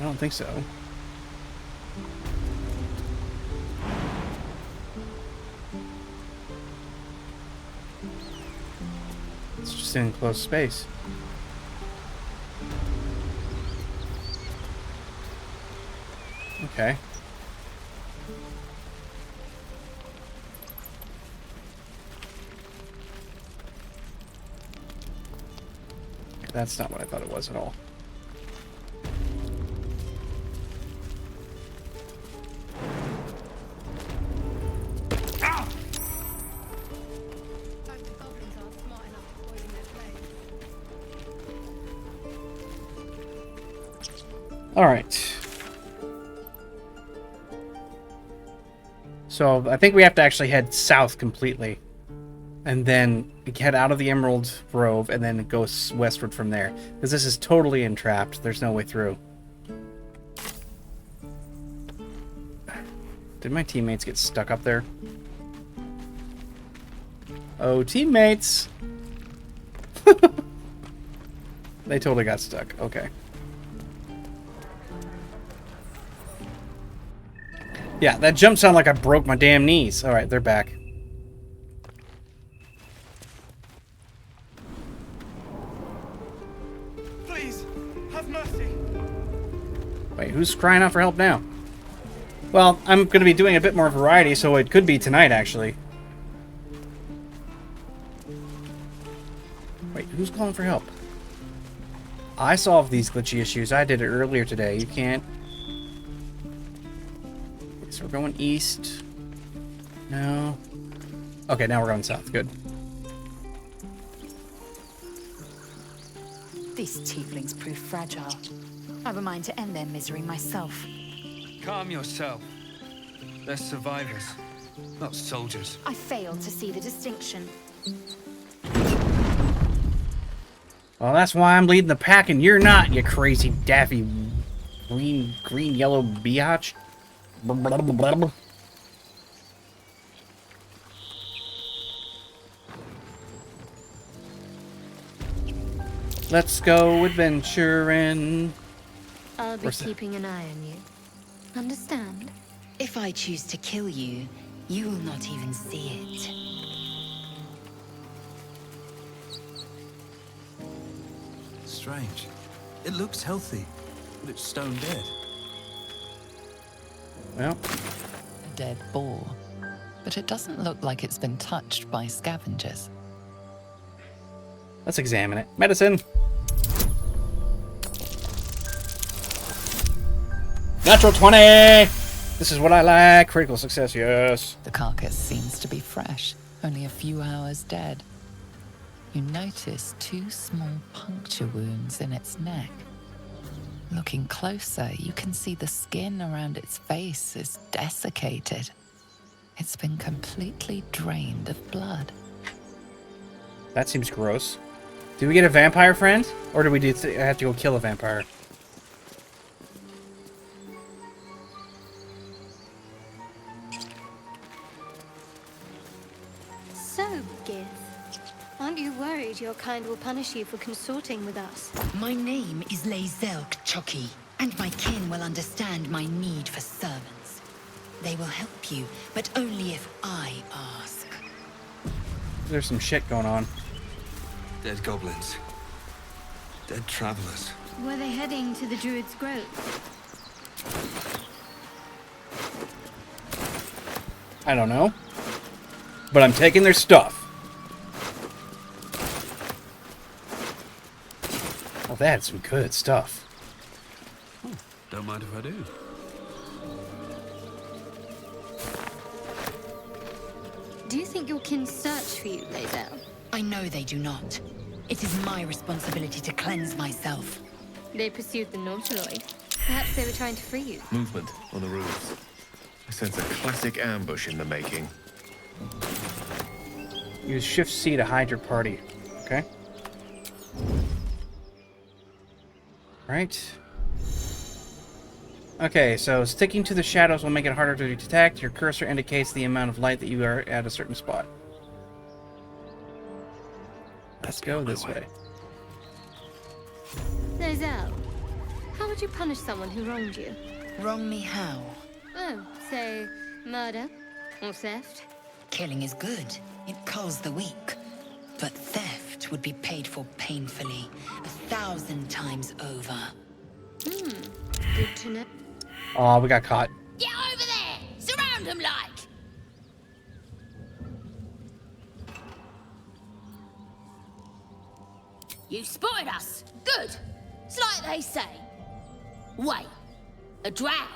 Speaker 1: I don't think so. It's just an enclosed space. Okay. that's not what I thought it was at all. All right. So I think we have to actually head south completely. And then head out of the Emerald Grove and then go westward from there. Because this is totally entrapped. There's no way through. Did my teammates get stuck up there? Oh, teammates! They totally got stuck. Okay. Yeah, that jump sounded like I broke my damn knees. Alright, they're back.
Speaker 12: Please, have mercy.
Speaker 1: Wait, who's crying out for help now? Well, I'm going to be doing a bit more variety, so it could be tonight, actually. Wait, who's calling for help? I solved these glitchy issues. I did it earlier today. You can't... So we're going east. No. Okay, now we're going south. Good.
Speaker 19: These tieflings prove fragile. I have a mind to end their misery myself.
Speaker 20: Calm yourself. They're survivors, not soldiers.
Speaker 19: I fail to see the distinction.
Speaker 1: Well, that's why I'm leading the pack and you're not, you crazy daffy green yellow biatch. Let's go adventuring.
Speaker 7: I'll be keeping an eye on you. Understand?
Speaker 11: If I choose to kill you, you will not even see it.
Speaker 21: Strange. It looks healthy, but it's stone dead.
Speaker 1: Well.
Speaker 2: A dead boar. But it doesn't look like it's been touched by scavengers.
Speaker 1: Let's examine it. Medicine! Natural 20! This is what I like. Critical success, yes.
Speaker 2: The carcass seems to be fresh, only a few hours dead. You notice 2 small puncture wounds in its neck. Looking closer, you can see the skin around its face is desiccated. It's been completely drained of blood.
Speaker 1: That seems gross. Do we get a vampire friend? Or do we have to go kill a vampire?
Speaker 7: So, Gith, aren't you worried your kind will punish you for consorting with us?
Speaker 11: My name is Lae'zel K'Choki, and my kin will understand my need for servants. They will help you, but only if I ask.
Speaker 1: There's some shit going on.
Speaker 21: Dead goblins. Dead travelers.
Speaker 7: Were they heading to the Druid's Grove?
Speaker 1: I don't know. But I'm taking their stuff. Well, they had some good stuff.
Speaker 21: Oh, don't mind if I do.
Speaker 7: Do you think your kin search for you, Lae'zel?
Speaker 11: I know they do not. It is my responsibility to cleanse myself.
Speaker 7: They pursued the Nautiloid. Perhaps they were trying to free you.
Speaker 8: Movement on the roofs. I sense a classic ambush in the making.
Speaker 1: Use Shift C to hide your party. Okay. Right. Okay, so sticking to the shadows will make it harder to detect. Your cursor indicates the amount of light that you are at a certain spot. Let's go this way.
Speaker 7: Lae'zel, how would you punish someone who wronged you?
Speaker 11: Wrong me how?
Speaker 7: Oh, say, murder or theft?
Speaker 11: Killing is good. It culls the weak. But theft would be paid for painfully, 1,000 times over.
Speaker 7: Good to know.
Speaker 1: Oh, we got caught.
Speaker 9: Get over there! Surround him like! You spotted us. Good. It's like they say. Wait. A drow.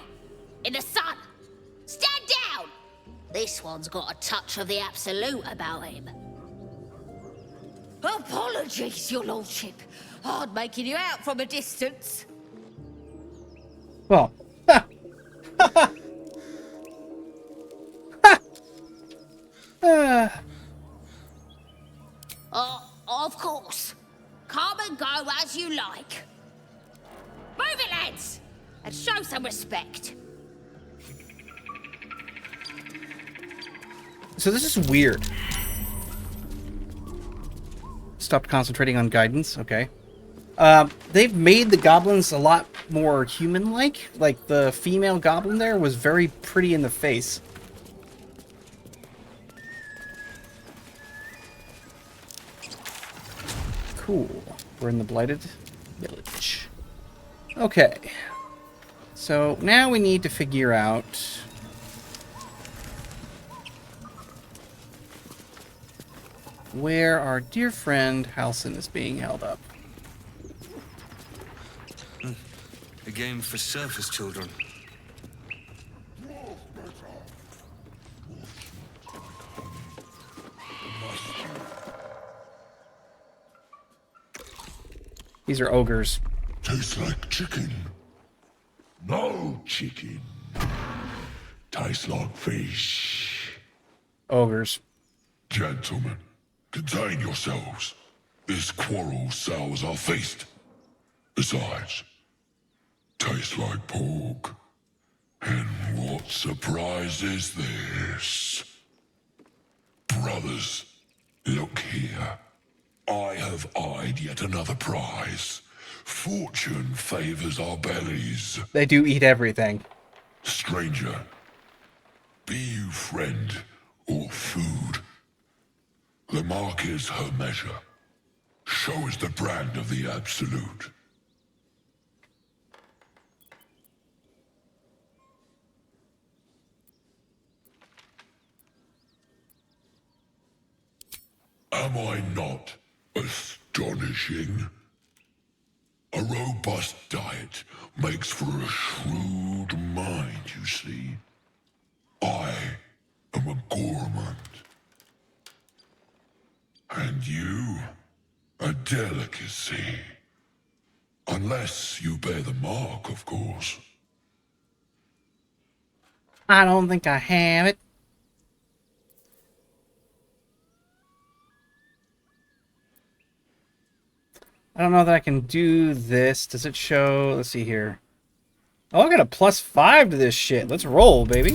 Speaker 9: In the sun. Stand down! This one's got a touch of the absolute about him. Apologies, your lordship. Hard making you out from a distance.
Speaker 1: Well.
Speaker 9: Of course. Come and go as you like. Move it, lads! And show some respect.
Speaker 1: So this is weird. Stopped concentrating on guidance. Okay. They've made the goblins a lot more human-like. Like, the female goblin there was very pretty in the face. Cool. We're in the Blighted Village. Okay. So, now we need to figure out... where our dear friend Halsin is being held up.
Speaker 20: A game for surface children.
Speaker 1: These are ogres.
Speaker 4: Tastes like chicken. No chicken. Tastes like fish.
Speaker 1: Ogres.
Speaker 4: Gentlemen, contain yourselves. This quarrel sours our feast. Besides, tastes like pork. And what surprise is this? Brothers, look here. I have eyed yet another prize. Fortune favors our bellies.
Speaker 1: They do eat everything.
Speaker 4: Stranger, be you friend or food. The mark is her measure. Show us the brand of the absolute. Am I not astonishing? A robust diet makes for a shrewd mind, you see. I am a gourmand. And you, a delicacy. Unless you bear the mark, of course.
Speaker 1: I don't think I have it. I don't know that I can do this. Does it show? Let's see here. Oh, I got a +5 to this shit. Let's roll, baby.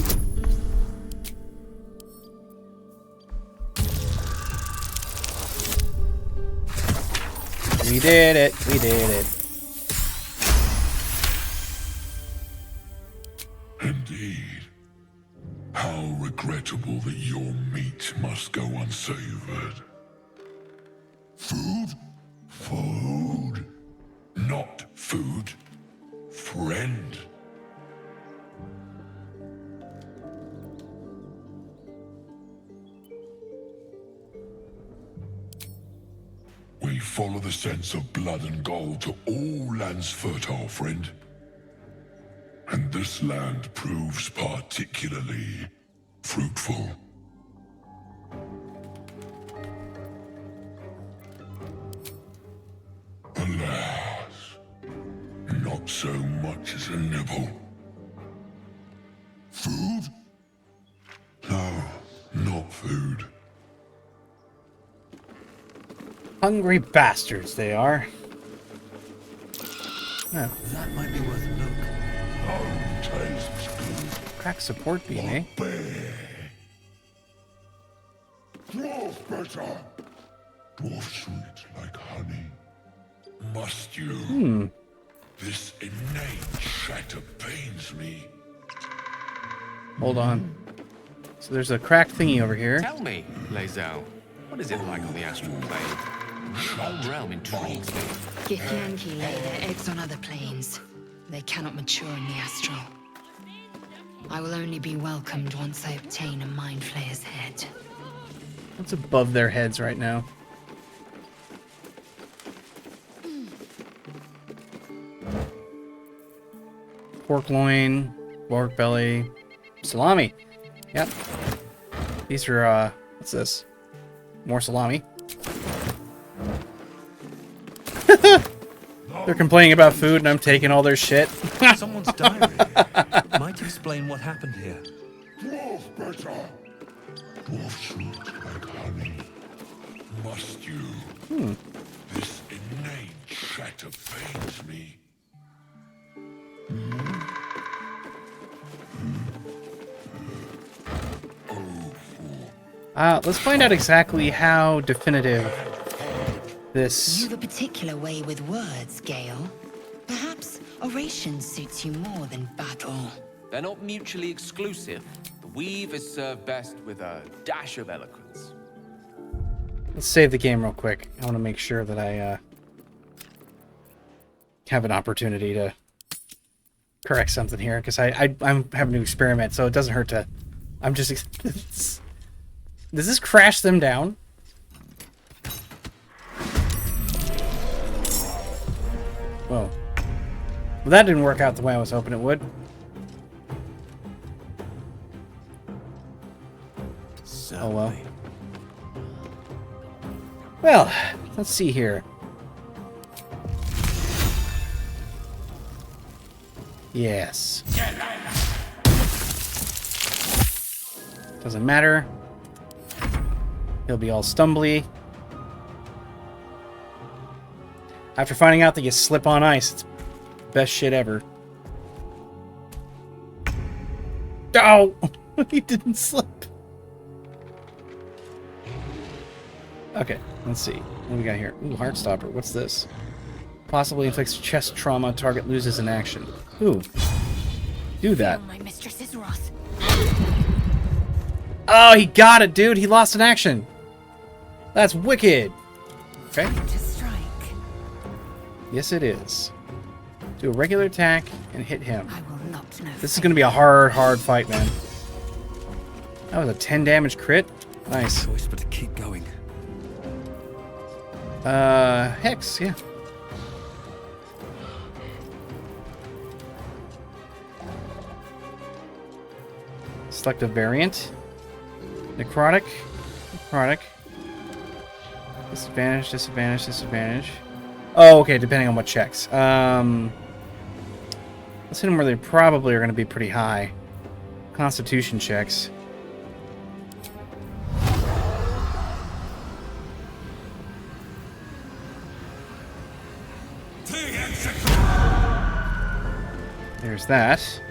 Speaker 1: We did it. We did it.
Speaker 4: Indeed. How regrettable that your meat must go unsavored. Food? Food. Not food. Friend. We follow the sense of blood and gold to all lands fertile, friend. And this land proves particularly fruitful. Alas, not so much as a nibble. Food? No, not food.
Speaker 1: Hungry bastards they are. Oh.
Speaker 21: That might be worth a look.
Speaker 1: Crack support beam, eh?
Speaker 4: Dwarf better. Dwarf sweet like honey. Must you? This innate shatter pains me.
Speaker 1: Hold on. So there's a crack thingy over here.
Speaker 8: Tell me, Lae'zel, what is it like on the astral plane? The whole realm intrigues me.
Speaker 11: Githyanki lay their eggs on other planes. They cannot mature in the astral. I will only be welcomed once I obtain a Mind Flayer's head.
Speaker 1: What's above their heads right now? pork loin, pork belly, salami. Yep. These are, what's this? More salami. They're complaining about food and I'm taking all their shit.
Speaker 21: Someone's diary. Might explain what happened here.
Speaker 4: Dwarf better. Dwarfs look like honey. Must you? This inane chatter pains me.
Speaker 1: Let's find out exactly how definitive this...
Speaker 11: You've a particular way with words, Gale. Perhaps oration suits you more than battle.
Speaker 8: They're not mutually exclusive. The weave is served best with a dash of eloquence.
Speaker 1: Let's save the game real quick. I want to make sure that I have an opportunity to correct something here, because I'm having to experiment, so it doesn't hurt to... I'm just... Does this crash them down? Whoa. Well, that didn't work out the way I was hoping it would. Oh well. Well, let's see here. Yes. Doesn't matter. He'll be all stumbly. After finding out that you slip on ice, it's best shit ever. Oh! He didn't slip. Okay, let's see. What do we got here? Ooh, Heartstopper. What's this? Possibly inflicts chest trauma. Target loses an action. Ooh. Do that.
Speaker 11: My mistress's wrath.
Speaker 1: Oh, he got it, dude. He lost an action. That's wicked. Okay.
Speaker 11: To strike.
Speaker 1: Yes, it is. Do a regular attack and hit him.
Speaker 11: I will not know.
Speaker 1: This is going to be a hard fight, man. That was a 10 damage crit. Nice.
Speaker 21: Choice but to keep going.
Speaker 1: Hex, yeah. Select a variant. Necrotic. Necrotic. Disadvantage, disadvantage, disadvantage. Oh, okay, depending on what checks. Let's hit them where they probably are going to be pretty high. Constitution checks. There's that.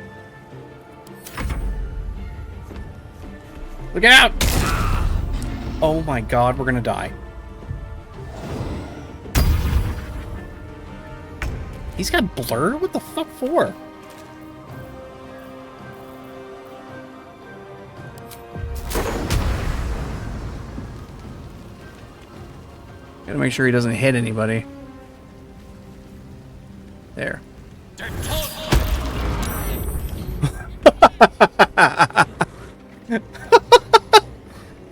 Speaker 1: Look out! Oh my god, we're gonna die. He's got blur? What the fuck for? Gotta make sure he doesn't hit anybody. There.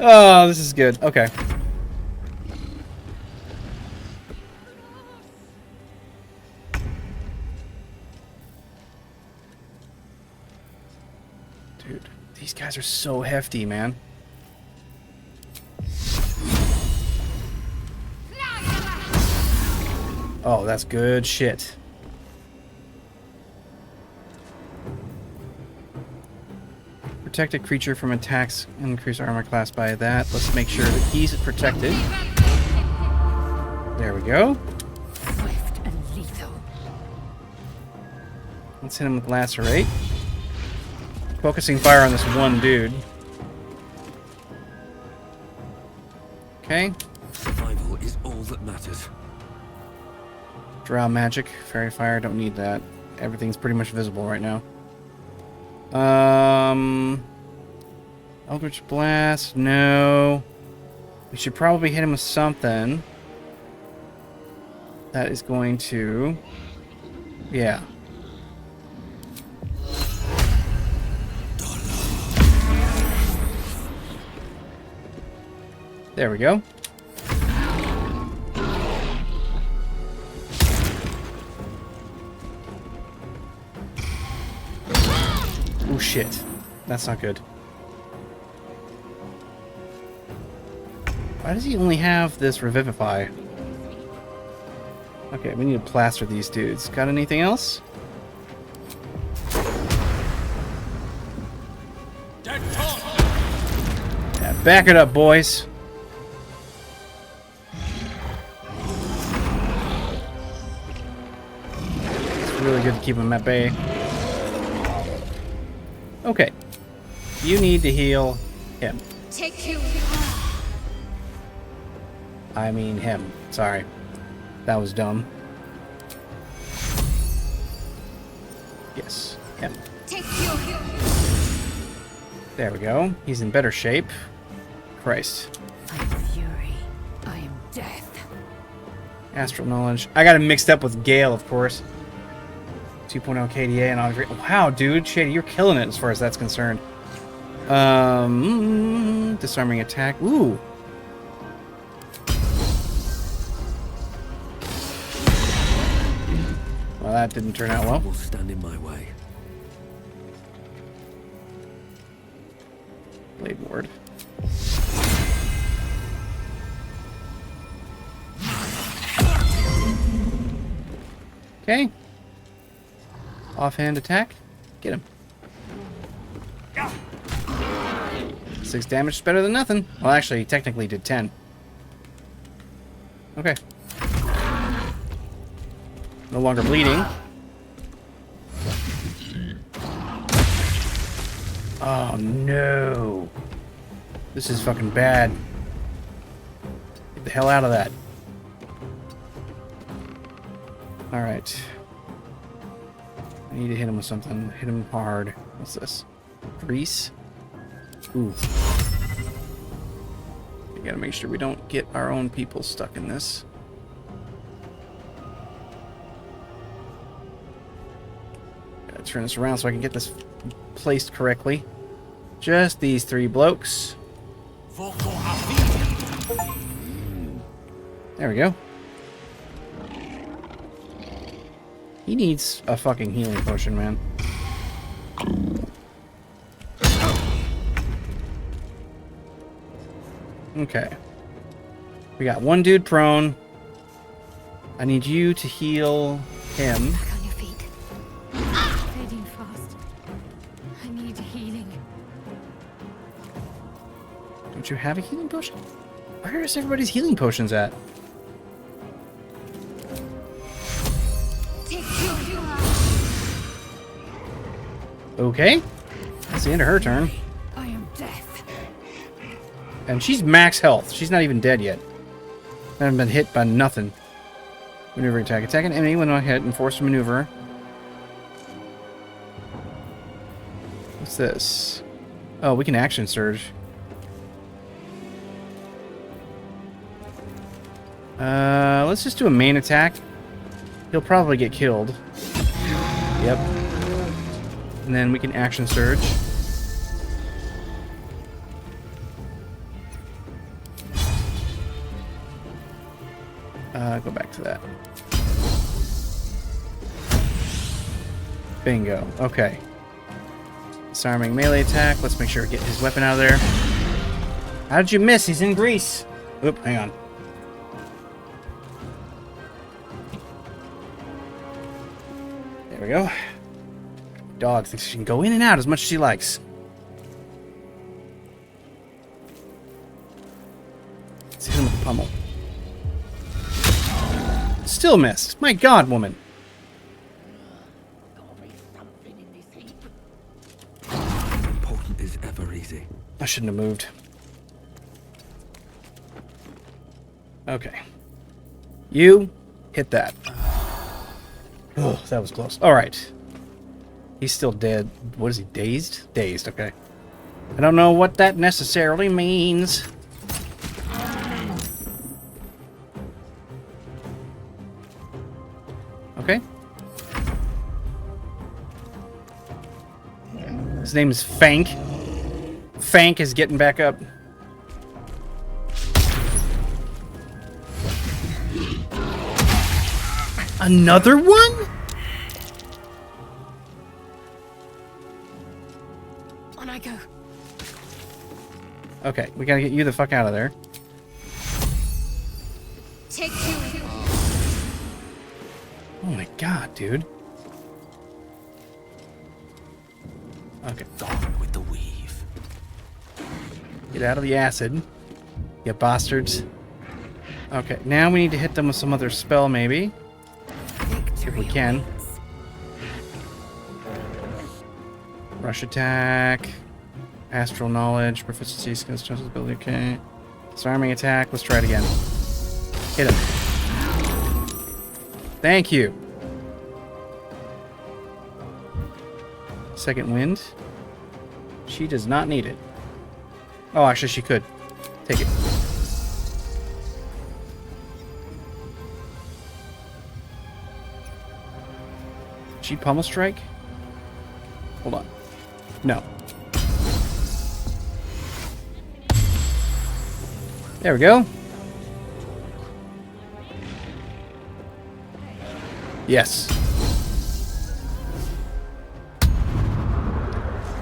Speaker 1: Oh, this is good. Okay. Dude, these guys are so hefty, man. Oh, that's good shit. Protect a creature from attacks, increase armor class by that. Let's make sure that he's protected. There we go.
Speaker 11: Swift and lethal.
Speaker 1: Let's hit him with Lacerate. Focusing fire on this one dude. Okay.
Speaker 21: Survival is all that matters.
Speaker 1: Drow magic, fairy fire, don't need that. Everything's pretty much visible right now. Eldritch Blast, no. We should probably hit him with something that is going to... Yeah. There we go. Oh shit. That's not good. Why does he only have this Revivify? Okay, we need to plaster these dudes. Got anything else? Yeah, back it up, boys. It's really good to keep them at bay. Okay. You need to heal him.
Speaker 9: Take you.
Speaker 1: I mean him. Sorry. That was dumb. Yes, him.
Speaker 9: Take you.
Speaker 1: There we go. He's in better shape. Christ.
Speaker 19: I am fury. I am death.
Speaker 1: Astral knowledge. I got him mixed up with Gale, of course. 2.0 KDA and all. Wow, dude, Shady, you're killing it as far as that's concerned. Disarming attack. Ooh. Well, that didn't turn out well.
Speaker 3: Will stand in my way.
Speaker 1: Blade ward. Okay. Offhand attack. Get him. 6 damage is better than nothing. Well, actually, he technically did 10. Okay. No longer bleeding. Oh, no. This is fucking bad. Get the hell out of that. Alright. I need to hit him with something. Hit him hard. What's this? Grease? Ooh. We gotta make sure we don't get our own people stuck in this. Gotta turn this around so I can get this placed correctly. Just these 3 blokes. There we go. He needs a fucking healing potion, man. Okay. We got 1 dude prone. I need you to heal him.
Speaker 7: Back on your feet. Fading fast. I need healing.
Speaker 1: Don't you have a healing potion? Where is everybody's healing potions at? Okay. That's the end of her turn.
Speaker 19: I am death.
Speaker 1: And she's max health. She's not even dead yet. I haven't been hit by nothing. Maneuver attack. Attack an enemy when not hit and force to maneuver. What's this? Oh, we can action surge. Let's just do a main attack. He'll probably get killed. Yep. And then we can action surge. Go back to that. Bingo. Okay. Disarming melee attack. Let's make sure we get his weapon out of there. How did you miss? He's in grease. Oop, hang on. There we go. Dog thinks she can go in and out as much as she likes. Let's hit him with the pummel. Still missed. My god, woman.
Speaker 3: Important is ever easy.
Speaker 1: I shouldn't have moved. Okay. You hit that. Oh, that was close. Alright. He's still dead. What is he, dazed? Dazed, okay. I don't know what that necessarily means. Okay. His name is Fank. Fank is getting back up. Another one? Okay, we gotta get you the fuck out of there.
Speaker 9: Take two.
Speaker 1: Oh my god, dude. Okay.
Speaker 3: Gone with the weave.
Speaker 1: Get out of the acid. You bastards. Okay, now we need to hit them with some other spell, maybe. If we can. Rush attack. Astral knowledge. Proficiency, skills, strength, ability. Okay. Disarming attack. Let's try it again. Hit him. Thank you. Second wind. She does not need it. Oh, actually, she could. Take it. She pummel strike? Hold on. No. There we go. Yes.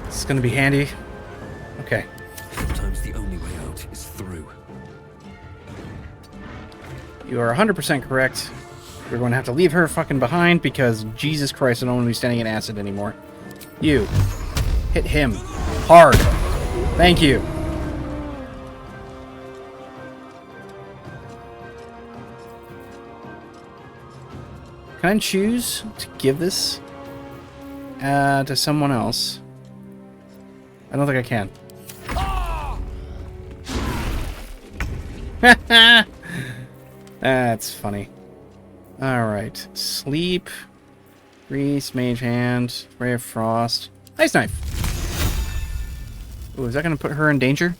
Speaker 1: This is going to be handy. Okay.
Speaker 3: Sometimes the only way out is through.
Speaker 1: You are 100% correct. We're going to have to leave her fucking behind because, Jesus Christ, I don't want to be standing in acid anymore. You. Hit him. Hard. Thank you. Can I choose to give this to someone else? I don't think I can. That's funny. Alright. Sleep. Grease, Mage Hand, Ray of Frost. Ice Knife! Ooh, is that going to put her in danger?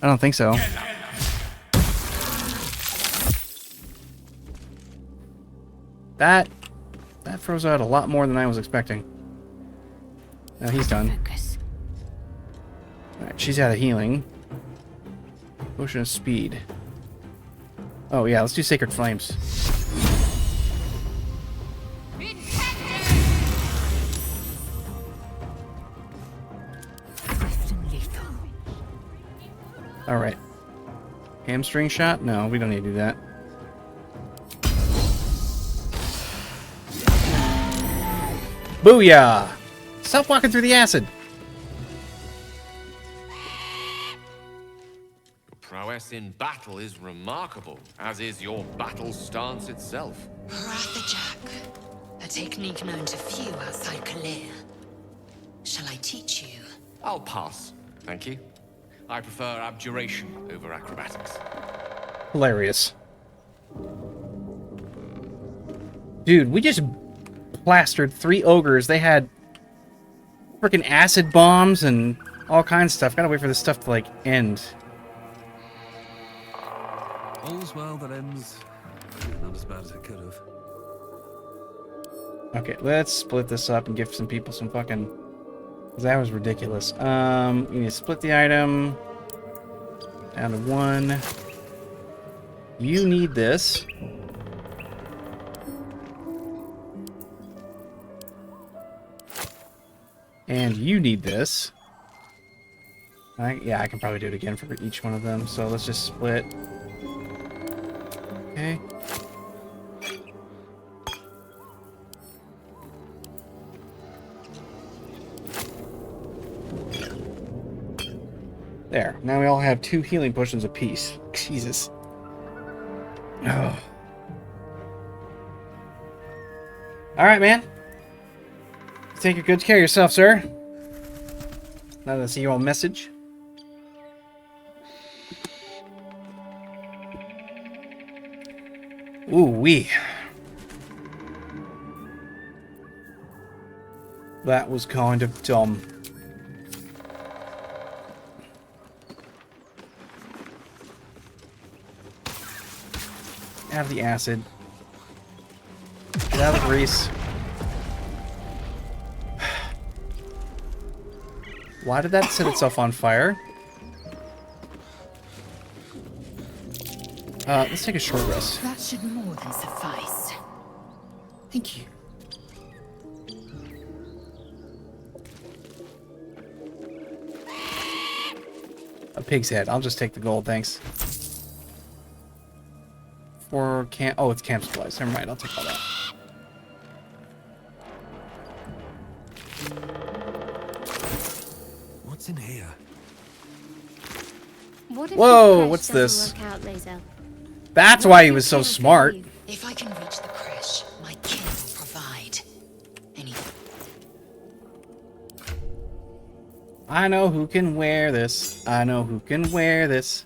Speaker 1: I don't think so. That froze out a lot more than I was expecting. Now he's done. Alright, she's out of healing. Potion of Speed. Oh yeah, let's do Sacred Flames. Alright. Hamstring shot? No, we don't need to do that. Booyah! Stop walking through the acid!
Speaker 8: Your prowess in battle is remarkable, as is your battle stance itself.
Speaker 11: Jack, a technique known to few outside Kalir. Shall I teach you?
Speaker 8: I'll pass, thank you. I prefer abjuration over acrobatics.
Speaker 1: Hilarious. Dude, we just plastered 3 ogres. They had freaking acid bombs and all kinds of stuff. Gotta wait for this stuff to, like, end.
Speaker 3: All's well that ends. Not as bad as it could have.
Speaker 1: Okay, let's split this up and give some people some fucking... Because that was ridiculous. You need to split the item down to 1. You need this. And you need this. Yeah, I can probably do it again for each one of them. So let's just split. Okay. There. Now we all have 2 healing potions apiece. Jesus. Oh. Alright, man. Take good care of yourself, sir. Now that I see your old message. Ooh wee. That was kind of dumb. Out of the acid. Get out of the grease. Why did that set itself on fire? Let's take a short rest.
Speaker 11: That should more than suffice.
Speaker 1: Thank you. A pig's head. I'll just take the gold, thanks. For camp. Oh, it's camp supplies. Never mind. I'll take all that.
Speaker 21: What's in here?
Speaker 7: What if
Speaker 1: Whoa,
Speaker 7: this
Speaker 1: what's
Speaker 7: crash doesn't
Speaker 1: this?
Speaker 7: work out, Lae'zel?
Speaker 1: That's
Speaker 7: What
Speaker 1: why
Speaker 7: if
Speaker 1: he
Speaker 7: your
Speaker 1: was so
Speaker 7: king
Speaker 1: smart.
Speaker 7: failed you?
Speaker 11: If I can reach the crash, my kin will provide.
Speaker 1: I know who can wear this. I know who can wear this.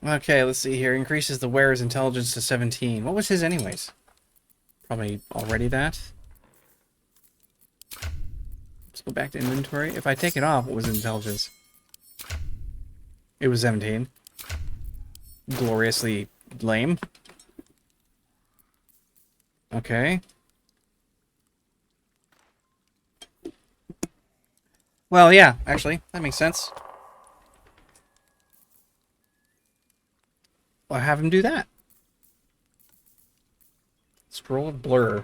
Speaker 1: Okay, let's see here. Increases the wearer's intelligence to 17. What was his anyways? Probably already that. Let's go back to inventory. If I take it off, what was intelligence? It was 17. Gloriously lame. Okay. Well, yeah, actually, that makes sense. I'll have him do that. Scroll of blur.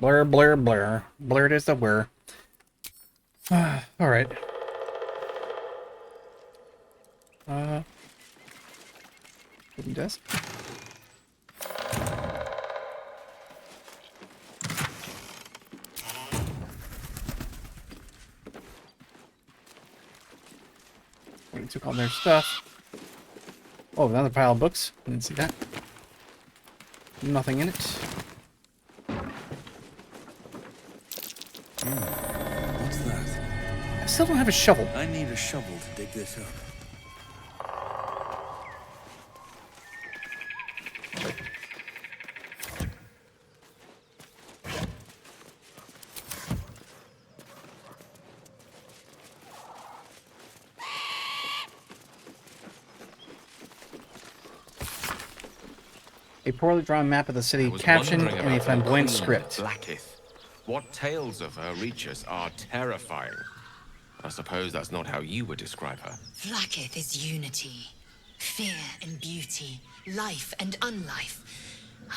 Speaker 1: Blur, blur, blur. Blurred is the blur. Alright. Hidden desk. We took all their stuff. Oh, another pile of books. Didn't see that. Nothing in it.
Speaker 21: What's that?
Speaker 1: I still don't have a shovel.
Speaker 21: I need a shovel to dig this up.
Speaker 1: A poorly drawn map of the city,
Speaker 8: I was
Speaker 1: captioned
Speaker 8: wondering
Speaker 1: in a
Speaker 8: about
Speaker 1: flamboyant
Speaker 8: Queen
Speaker 1: script.
Speaker 8: Blackith. What tales of her reach us are terrifying. I suppose that's not how you would describe her.
Speaker 11: Vlaakith is unity. Fear and beauty. Life and unlife.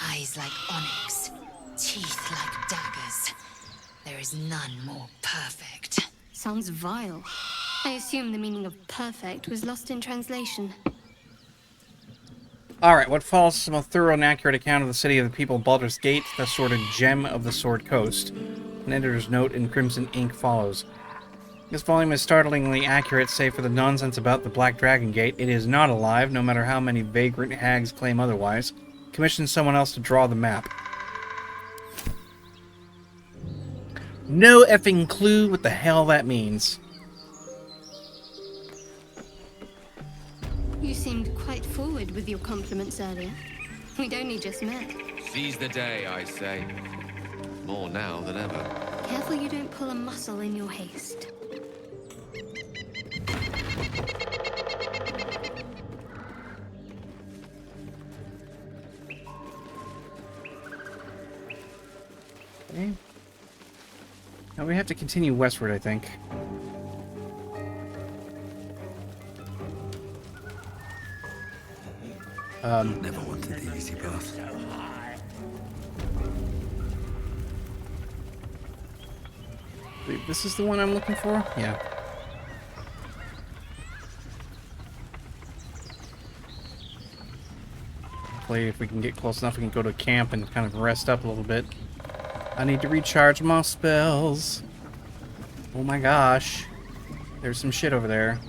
Speaker 11: Eyes like onyx. Teeth like daggers. There is none more perfect.
Speaker 7: Sounds vile. I assume the meaning of perfect was lost in translation.
Speaker 1: Alright, what follows is a thorough and accurate account of the city of the people Baldur's Gate, the sordid gem of the Sword Coast. An editor's note in crimson ink follows. This volume is startlingly accurate, save for the nonsense about the Black Dragon Gate. It is not alive, no matter how many vagrant hags claim otherwise. Commission someone else to draw the map. No effing clue what the hell that means.
Speaker 7: You seemed quite forward with your compliments earlier. We'd only just met.
Speaker 8: Seize the day, I say. More now than ever.
Speaker 7: Careful you don't pull a muscle in your haste.
Speaker 1: Okay. Now we have to continue westward, I think.
Speaker 21: Never wanted the easy path.
Speaker 1: Wait, this is the one I'm looking for? Yeah. Hopefully, if we can get close enough, we can go to camp and kind of rest up a little bit. I need to recharge my spells. Oh my gosh. There's some shit over there.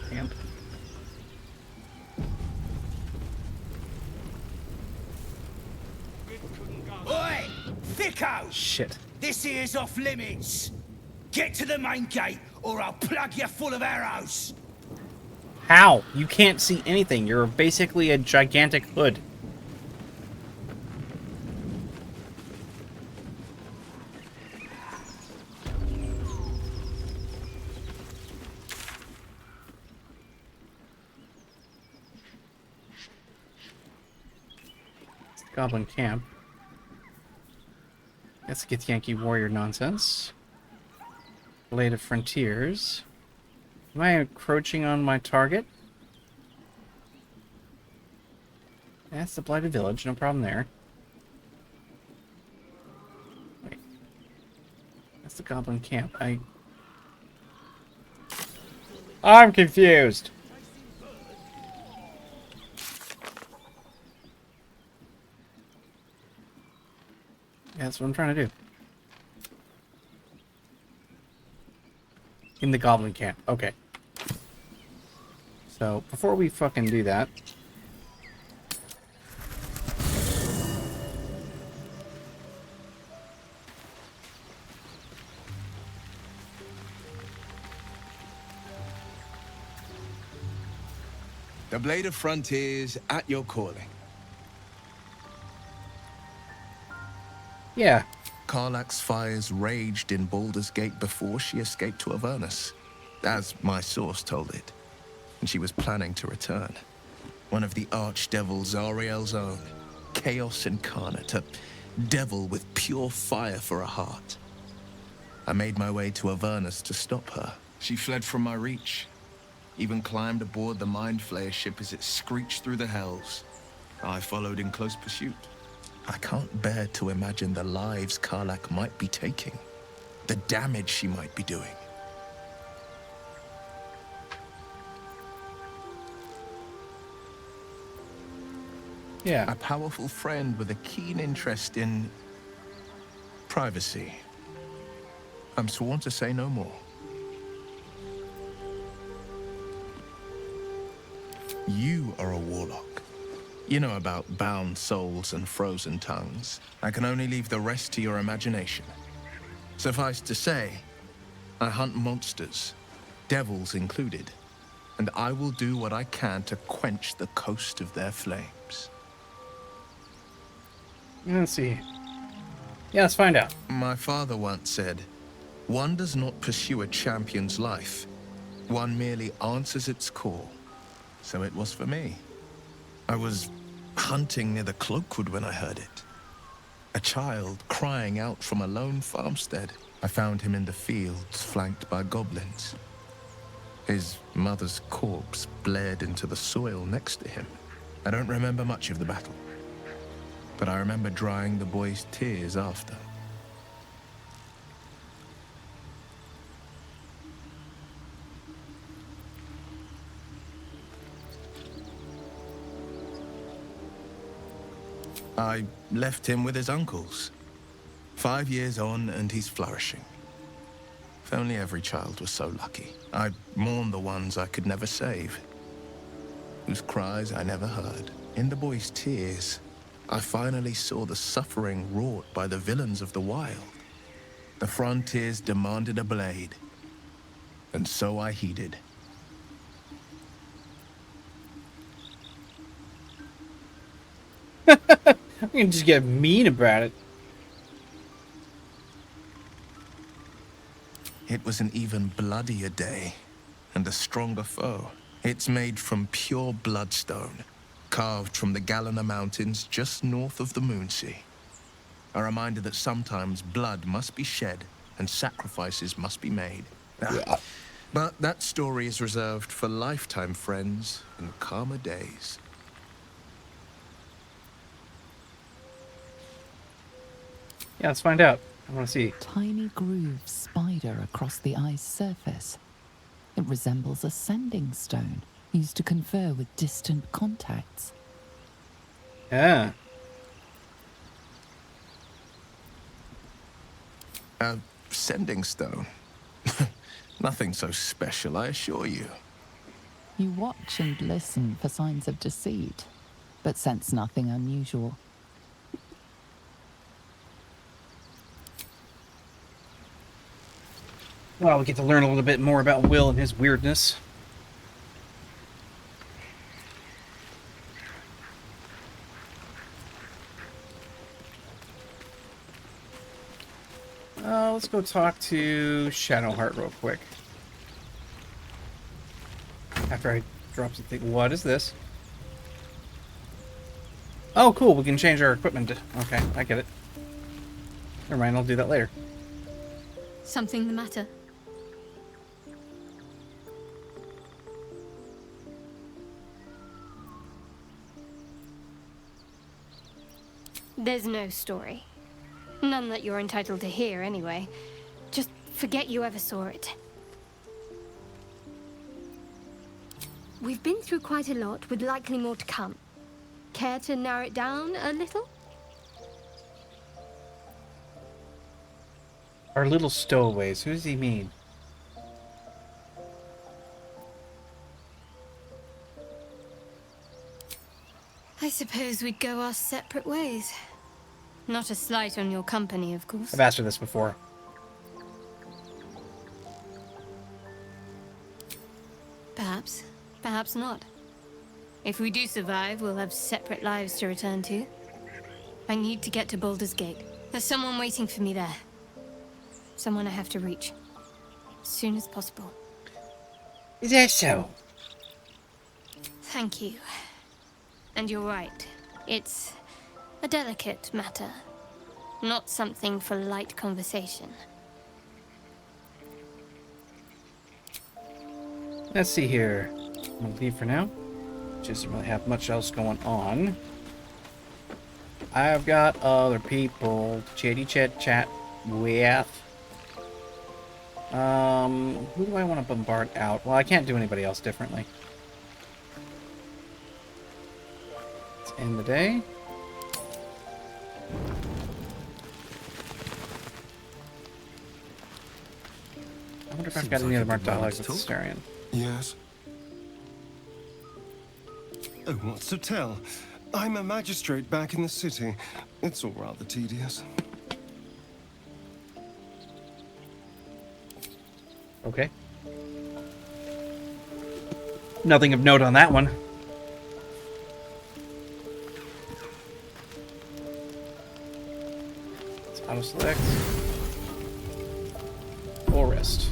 Speaker 1: Camp.
Speaker 12: Oi! Thicko!
Speaker 1: Shit.
Speaker 12: This here's off limits. Get to the main gate, or I'll plug you full of arrows.
Speaker 1: How? You can't see anything. You're basically a gigantic hood. Goblin camp. Let's get Yankee Warrior nonsense. Blade of Frontiers. Am I encroaching on my target? That's the Blighted Village, no problem there. Wait. That's the Goblin Camp. I'm confused! Yeah, that's what I'm trying to do. In the Goblin Camp. Okay. So, before we fucking do that...
Speaker 8: The Blade of Frontiers at your calling.
Speaker 1: Yeah.
Speaker 8: Karlach's fires raged in Baldur's Gate before she escaped to Avernus, as my source told it. And she was planning to return. One of the archdevil Zariel's own, Chaos Incarnate, a devil with pure fire for a heart. I made my way to Avernus to stop her. She fled from my reach, even climbed aboard the Mind Flayer ship as it screeched through the hells. I followed in close pursuit. I can't bear to imagine the lives Karlach might be taking, the damage she might be doing.
Speaker 1: Yeah.
Speaker 8: A powerful friend with a keen interest in privacy. I'm sworn to say no more. You are a warlock. You know about bound souls and frozen tongues. I can only leave the rest to your imagination. Suffice to say, I hunt monsters, devils included, and I will do what I can to quench the coast of their flames.
Speaker 1: Let's see. Yeah, let's find out.
Speaker 8: My father once said, one does not pursue a champion's life. One merely answers its call. So it was for me. I was hunting near the Cloakwood when I heard it. A child crying out from a lone farmstead. I found him in the fields, flanked by goblins. His mother's corpse blared into the soil next to him. I don't remember much of the battle, but I remember drying the boy's tears after. I left him with his uncles. 5 years on, and he's flourishing. If only every child was so lucky. I mourn the ones I could never save, whose cries I never heard. In the boy's tears, I finally saw the suffering wrought by the villains of the wild. The frontiers demanded a blade, and so I heeded.
Speaker 1: I can just get mean about it.
Speaker 8: It was an even bloodier day, and a stronger foe. It's made from pure bloodstone, carved from the Galena Mountains just north of the Moonsea. A reminder that sometimes blood must be shed and sacrifices must be made. But that story is reserved for lifetime friends and calmer days.
Speaker 1: Yeah, let's find out. I want to see.
Speaker 2: Tiny grooves spider across the ice surface. It resembles a sending stone used to confer with distant contacts.
Speaker 1: Yeah.
Speaker 8: A sending stone? Nothing so special, I assure you.
Speaker 2: You watch and listen for signs of deceit, but sense nothing unusual.
Speaker 1: Well, we get to learn a little bit more about Will and his weirdness. Let's go talk to Shadowheart real quick. After I drop something. What is this? Oh, cool. We can change our equipment. Okay, I get it. Never mind, I'll do that later.
Speaker 7: Something the matter? There's no story. None that you're entitled to hear, anyway. Just forget you ever saw it. We've been through quite a lot, with likely more to come. Care to narrow it down a little?
Speaker 1: Our little stowaways. Who does he mean?
Speaker 7: I suppose we'd go our separate ways. Not a slight on your company, of course.
Speaker 1: I've asked her this before.
Speaker 7: Perhaps. Perhaps not. If we do survive, we'll have separate lives to return to. I need to get to Baldur's Gate. There's someone waiting for me there. Someone I have to reach. As soon as possible.
Speaker 1: Is that so?
Speaker 7: Thank you. And you're right. It's a delicate matter. Not something for light conversation.
Speaker 1: Let's see here. I'm gonna leave for now. Just doesn't really have much else going on. I've got other people to chitty chat with. Who do I want to bombard out? Well, I can't do anybody else differently. Let's end the day. I wonder if I've got any other more dialogues with Starion.
Speaker 5: Yes. Oh, what's to tell? I'm a magistrate back in the city. It's all rather tedious.
Speaker 1: Okay. Nothing of note on that one. Let's auto select. Full rest.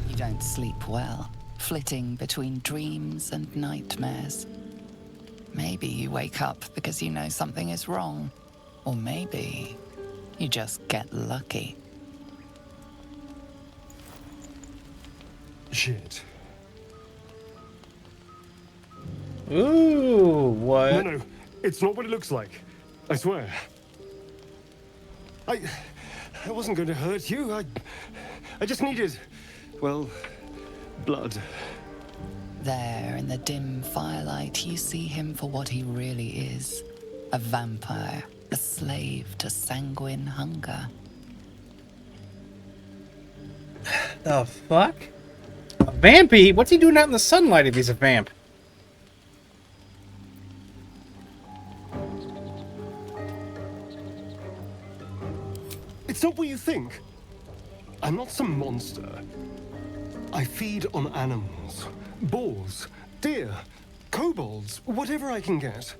Speaker 2: You don't sleep well, flitting between dreams and nightmares. Maybe you wake up because you know something is wrong. Or maybe you just get lucky.
Speaker 5: Shit.
Speaker 1: Ooh, what?
Speaker 5: No, it's not what it looks like. I swear. I wasn't going to hurt you. I just needed, well, blood.
Speaker 2: There, in the dim firelight, you see him for what he really is. A vampire, a slave to sanguine hunger.
Speaker 1: The fuck? A vampy? What's he doing out in the sunlight if he's a vamp?
Speaker 5: It's not what you think. I'm not some monster. I feed on animals. Boars, deer, kobolds, whatever I can get.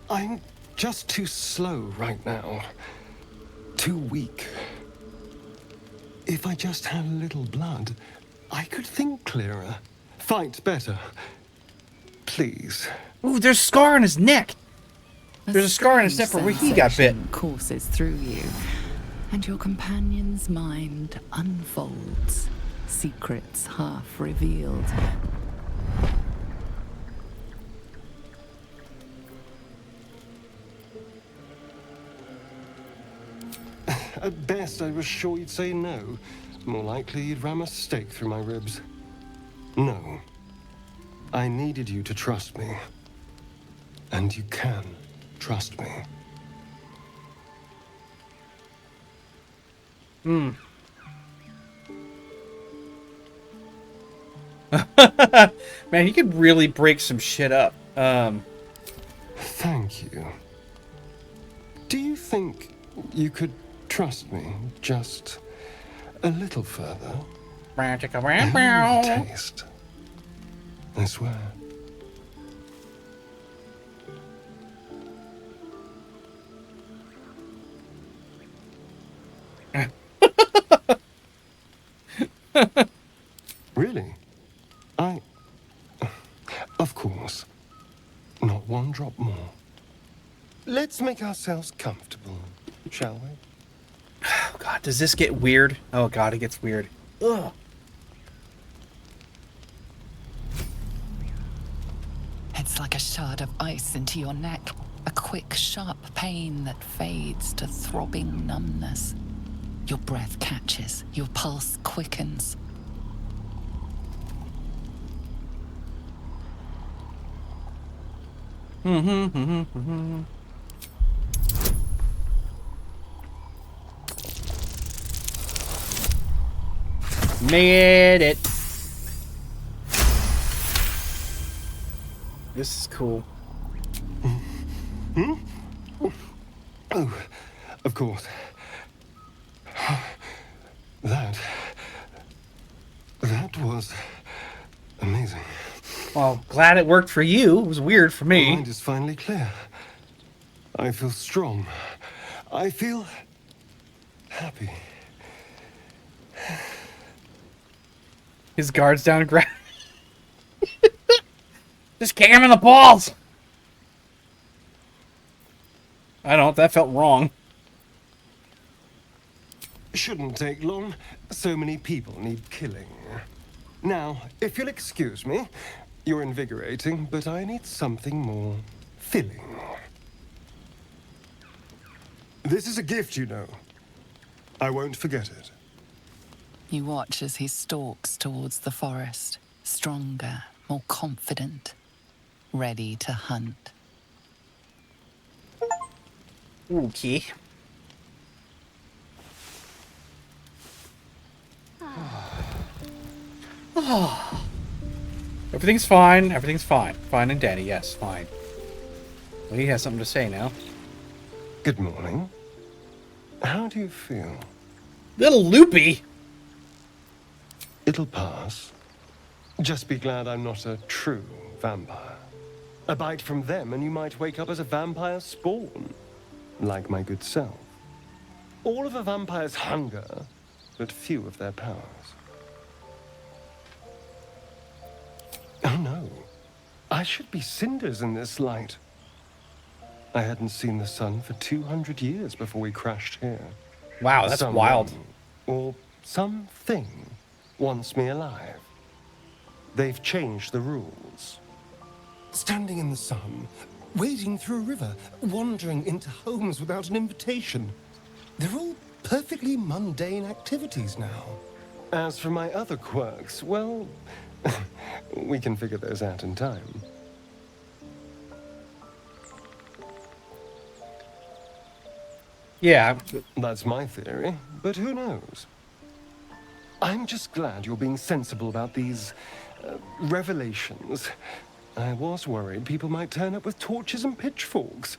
Speaker 5: I'm just too slow right now. Too weak. If I just had a little blood, I could think clearer, fight better. Please.
Speaker 1: Ooh, there's a scar on his neck. There's a scar on his neck where he got bit.
Speaker 2: Courses through you, and your companion's mind unfolds, secrets half revealed.
Speaker 5: At best, I was sure you'd say no. More likely, you'd ram a stake through my ribs. No. I needed you to trust me. And you can trust me.
Speaker 1: Hmm. Man, he could really break some shit up.
Speaker 5: Thank you. Do you think you could trust me just a little further? Every taste. I swear. Really? Of course. Not one drop more. Let's make ourselves comfortable, shall we?
Speaker 1: Does this get weird? Oh god, it gets weird. Ugh.
Speaker 2: It's like a shard of ice into your neck. A quick, sharp pain that fades to throbbing numbness. Your breath catches, your pulse quickens.
Speaker 1: Made it. This is cool.
Speaker 5: Hmm? Oh, of course. That was amazing.
Speaker 1: Well, glad it worked for you. It was weird for me.
Speaker 5: My mind is finally clear. I feel strong. I feel happy.
Speaker 1: His guard's down and grab. Just kick him in the balls. I don't. That felt wrong.
Speaker 5: Shouldn't take long. So many people need killing. Now, if you'll excuse me, you're invigorating, but I need something more filling. This is a gift, you know. I won't forget it.
Speaker 2: You watch as he stalks towards the forest, stronger, more confident, ready to hunt.
Speaker 1: Okay. Everything's fine. Everything's fine. Fine and dandy. Yes, fine. Well, he has something to say now.
Speaker 5: Good morning. How do you feel?
Speaker 1: Little loopy.
Speaker 5: It'll pass. Just be glad I'm not a true vampire. A bite from them and you might wake up as a vampire spawn. Like my good self. All of a vampire's hunger, but few of their powers. Oh no. I should be cinders in this light. I hadn't seen the sun for 200 years before we crashed here.
Speaker 1: Wow, that's wild.
Speaker 5: Or something wants me alive. They've changed the rules. Standing in the sun, wading through a river, wandering into homes without an invitation. They're all perfectly mundane activities now. As for my other quirks, well, we can figure those out in time.
Speaker 1: Yeah.
Speaker 5: That's my theory, but who knows? I'm just glad you're being sensible about these revelations. I was worried people might turn up with torches and pitchforks.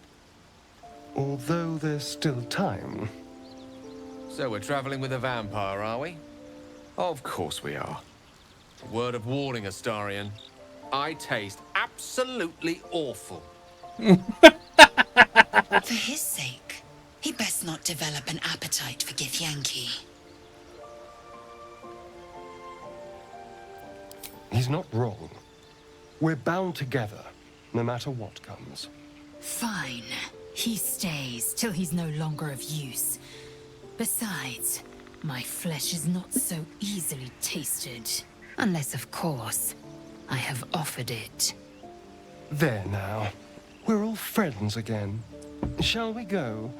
Speaker 5: Although there's still time.
Speaker 8: So we're traveling with a vampire, are we? Of course we are. Word of warning, Astarion. I taste absolutely awful.
Speaker 11: For his sake, he best not develop an appetite for Githyanki.
Speaker 5: He's not wrong. We're bound together, no matter what comes.
Speaker 11: Fine. He stays till he's no longer of use. Besides, my flesh is not so easily tasted. Unless, of course, I have offered it.
Speaker 5: There now. We're all friends again. Shall we go?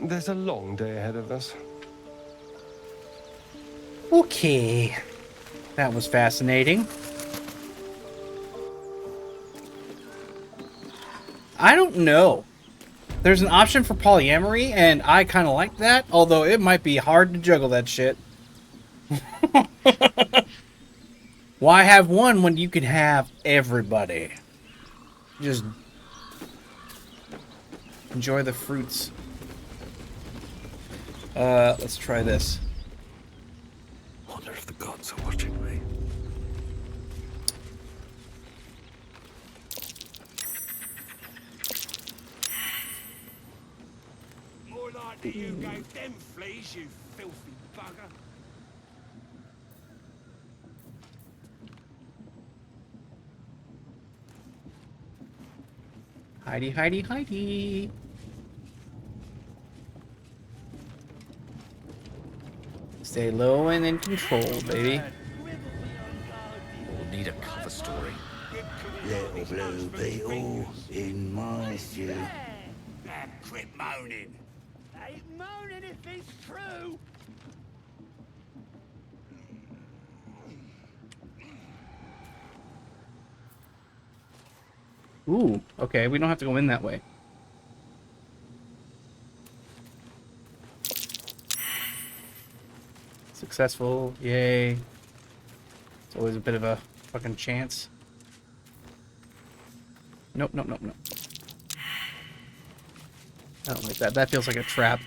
Speaker 5: There's a long day ahead of us.
Speaker 1: Okay. That was fascinating. I don't know. There's an option for polyamory, and I kind of like that, although it might be hard to juggle that shit. Why have one when you can have everybody? Just enjoy the fruits. Let's try this.
Speaker 21: Wonder if the gods are watching me.
Speaker 12: More likely you gave them fleas, you filthy bugger.
Speaker 1: Heidi, Heidi, Heidi. Stay low and in control, baby.
Speaker 8: We'll need a cover story.
Speaker 15: Little blue beetle in my stew.
Speaker 12: Quit moaning. Ain't moaning if it's true.
Speaker 1: Ooh, okay, we don't have to go in that way. Successful, yay. It's always a bit of a fucking chance. Nope, nope, nope, nope. I don't like that. That feels like a trap.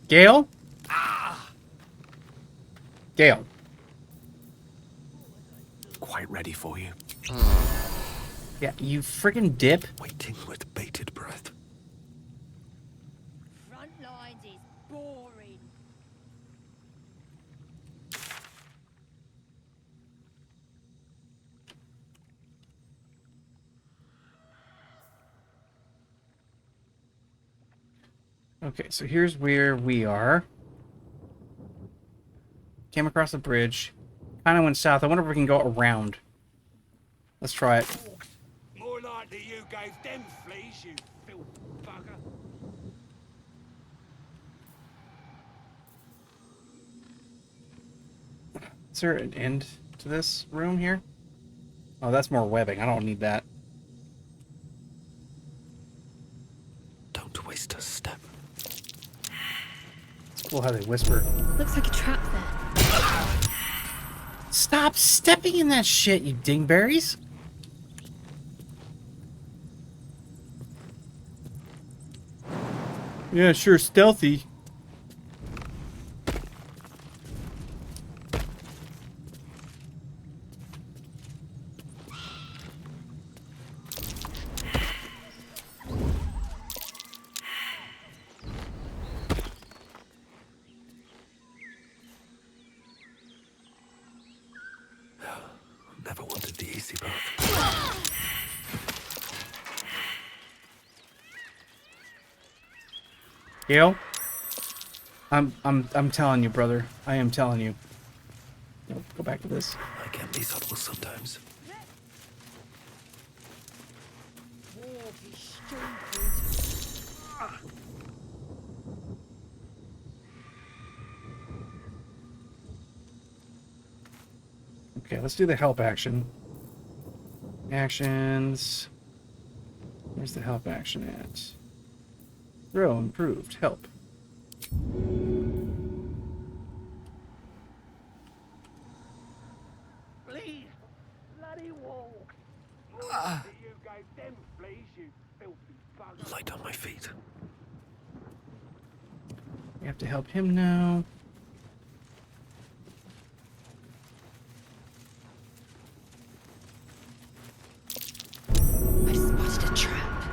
Speaker 1: Gale? Gale.
Speaker 8: Quite ready for you.
Speaker 1: Yeah, you friggin' dip.
Speaker 8: Waiting with bated breath.
Speaker 9: Front lines is boring.
Speaker 1: Okay, so here's where we are. Came across the bridge. Kind of went south. I wonder if we can go around. Let's try it.
Speaker 12: More likely you gave them fleas, you filth bugger.
Speaker 1: Is there an end to this room here? Oh, that's more webbing. I don't need that.
Speaker 8: Don't waste a step.
Speaker 1: It's cool how they whisper.
Speaker 7: Looks like a trap there.
Speaker 1: Stop stepping in that shit, you dingberries! Yeah, sure, stealthy.
Speaker 8: Never wanted the easy path.
Speaker 1: Gale? I'm telling you, brother. I am telling you. Nope, go back to this.
Speaker 8: I can be subtle sometimes.
Speaker 1: Okay, let's do the help action. Actions. Where's the help action at? Throw, improved, help.
Speaker 12: Please, bloody walk. More likely you gave them fleas, you filthy bugger.
Speaker 8: Light on my feet.
Speaker 1: We have to help him now.
Speaker 11: I spotted a trap.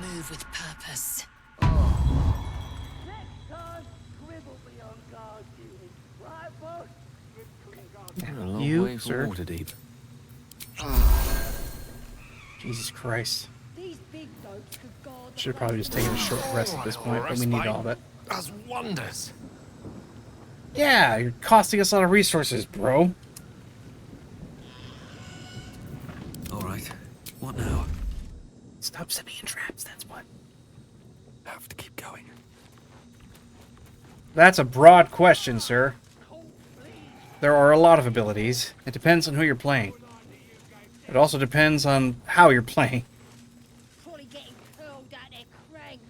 Speaker 11: Move with purpose.
Speaker 12: Next time, scribble me on guard duty. Right, boss?
Speaker 8: You're a long
Speaker 1: You,
Speaker 8: way from
Speaker 1: sir.
Speaker 8: Waterdeep.
Speaker 1: Jesus Christ.
Speaker 13: These big dopes could guard the
Speaker 1: Should have probably just taken a short rest at this point, but we need all of it.
Speaker 8: Does wonders.
Speaker 1: Yeah, you're costing us a lot of resources, bro.
Speaker 8: All right. What now?
Speaker 1: Stop setting me in traps, that's what.
Speaker 8: Have to keep going.
Speaker 1: That's a broad question, sir. There are a lot of abilities. It depends on who you're playing. It also depends on how you're playing.
Speaker 9: Probably getting curled at their cranks.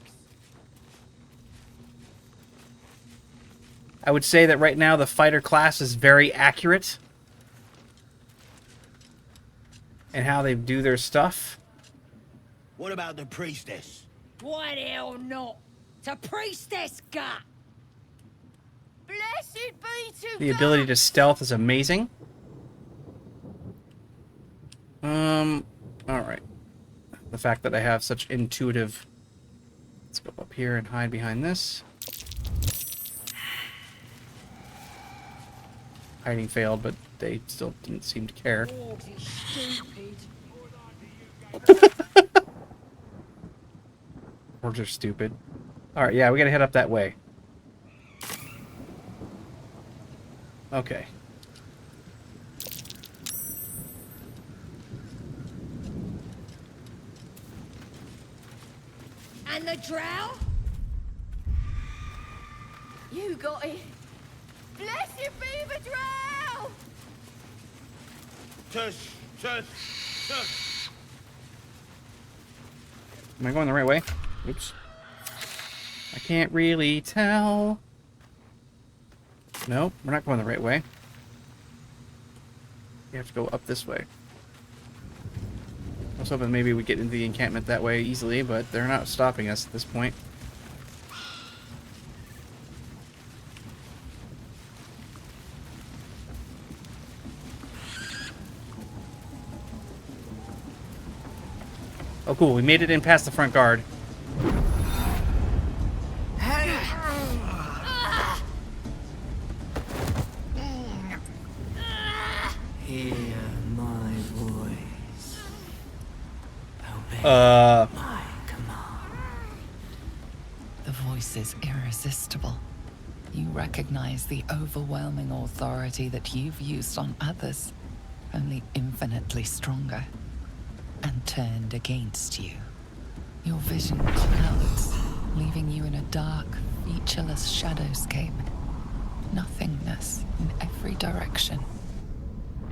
Speaker 1: I would say that right now the fighter class is very accurate in how they do their stuff.
Speaker 14: What about the priestess?
Speaker 9: Why the hell not? It's a priestess gut. Blessed be to
Speaker 1: The
Speaker 9: God.
Speaker 1: ability to stealth is amazing. Alright. The fact that I have such intuitive... Let's go up here and hide behind this. Hiding failed, but they still didn't seem to care.
Speaker 13: Stupid.
Speaker 1: We're just stupid. Alright, yeah, we gotta head up that way. Okay.
Speaker 9: And the drow? You got it. Bless you be the drow!
Speaker 15: Tush, tush, tush.
Speaker 1: Am I going the right way? Oops. I can't really tell. Nope, we're not going the right way. We have to go up this way. I was hoping maybe we get into the encampment that way easily, but they're not stopping us at this point. Oh cool, we made it in past the front guard.
Speaker 15: Hear my voice. Obey
Speaker 2: The voice is irresistible. You recognize the overwhelming authority that you've used on others, only infinitely stronger, and turned against you. Your vision clouds, leaving you in a dark, featureless shadowscape. Nothingness in every direction.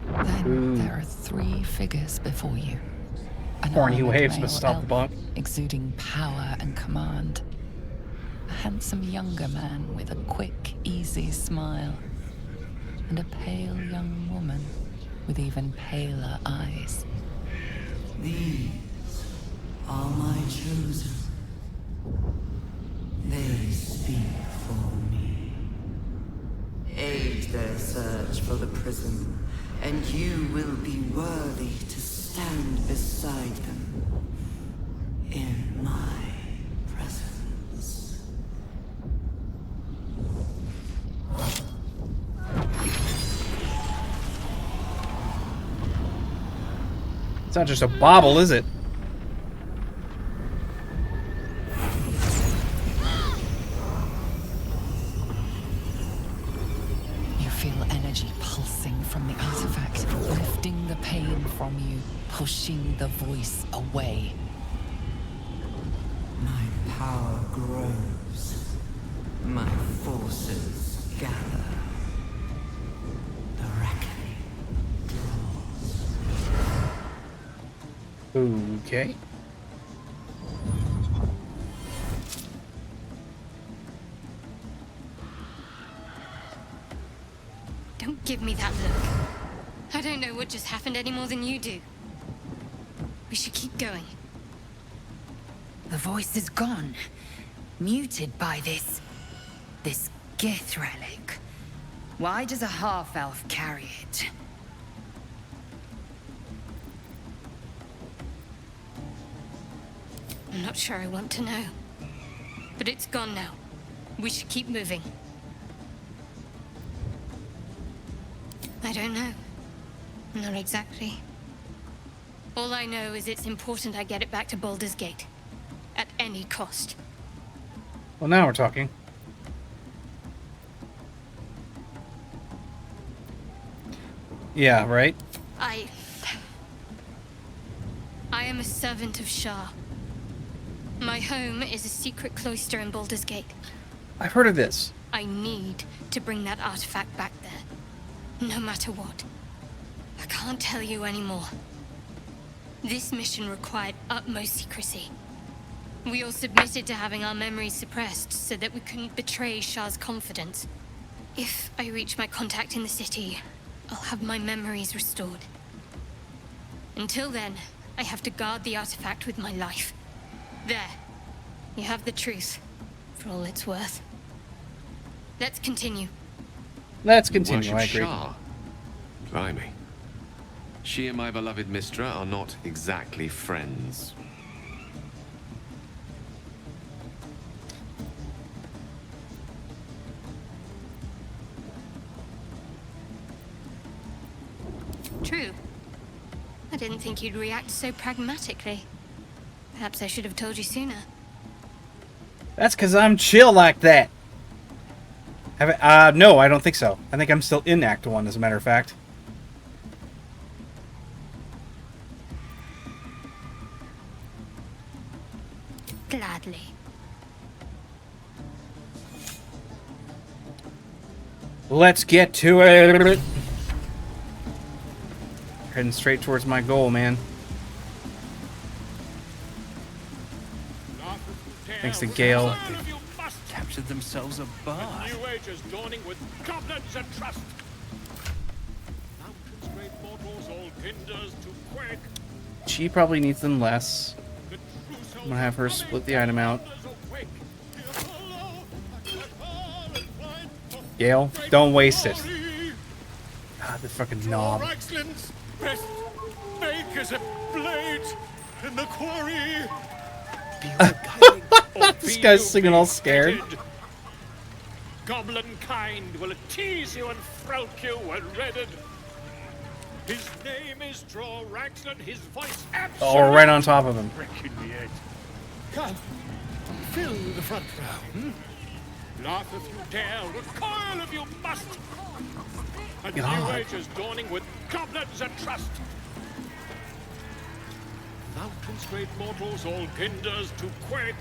Speaker 2: Then there are 3 figures before you. An
Speaker 1: Horny
Speaker 2: armored
Speaker 1: waves
Speaker 2: male
Speaker 1: must stop the
Speaker 2: elf,
Speaker 1: bunk.
Speaker 2: exuding power and command. A handsome younger man with a quick, easy smile. And a pale young woman with even paler eyes.
Speaker 15: These are my chosen. They speak for me. Aid their search for the prison, and you will be worthy to stand beside them in my presence.
Speaker 1: It's not just a bauble, is it?
Speaker 2: You feel energy pulsing from the artifact, lifting the pain from you, pushing the voice away.
Speaker 15: My power grows. My forces gather. The reckoning draws.
Speaker 1: Okay.
Speaker 7: Don't give me that look. I don't know what just happened any more than you do. We should keep going.
Speaker 11: The voice is gone. Muted by this Gith relic. Why does a half-elf carry it?
Speaker 7: I'm not sure I want to know. But it's gone now. We should keep moving. I don't know. Not exactly. All I know is it's important I get it back to Baldur's Gate. At any cost.
Speaker 1: Well, now we're talking. Yeah, right?
Speaker 7: I am a servant of Shah. My home is a secret cloister in Baldur's Gate.
Speaker 1: I've heard of this.
Speaker 7: I need to bring that artifact back there. No matter what. I can't tell you anymore. This mission required utmost secrecy. We all submitted to having our memories suppressed so that we couldn't betray Shah's confidence. If I reach my contact in the city, I'll have my memories restored. Until then, I have to guard the artifact with my life. There. You have the truth, for all it's worth. Let's continue.
Speaker 1: Let's continue,
Speaker 8: Worship
Speaker 1: I agree.
Speaker 8: Shah. Blimey. She and my beloved Mistra are not exactly friends.
Speaker 7: True. I didn't think you'd react so pragmatically. Perhaps I should have told you sooner.
Speaker 1: That's because I'm chill like that. No, I don't think so. I think I'm still in Act 1, as a matter of fact.
Speaker 7: Gladly.
Speaker 1: Let's get to it. Heading straight towards my goal, man. Thanks to Gale.
Speaker 21: Captured themselves a bar.
Speaker 12: New age is dawning with goblins and trust. Mountains, great mortals, all hinders to quake.
Speaker 1: She probably needs them less. I'm gonna have her split the item out. Gale, don't waste it. God, the fucking knob.
Speaker 12: Rexland's best make is a blade in the quarry.
Speaker 1: This guy's singing all scared.
Speaker 12: Goblin kind will tease you and throat you when redded. His name is Draw Rexland, his voice absolute.
Speaker 1: Oh, right on top of him.
Speaker 12: Come, fill the front row. Laugh if you dare, recoil if you must. A new age is dawning with goblins and trust. Mountains, great mortals, all hinders to quake.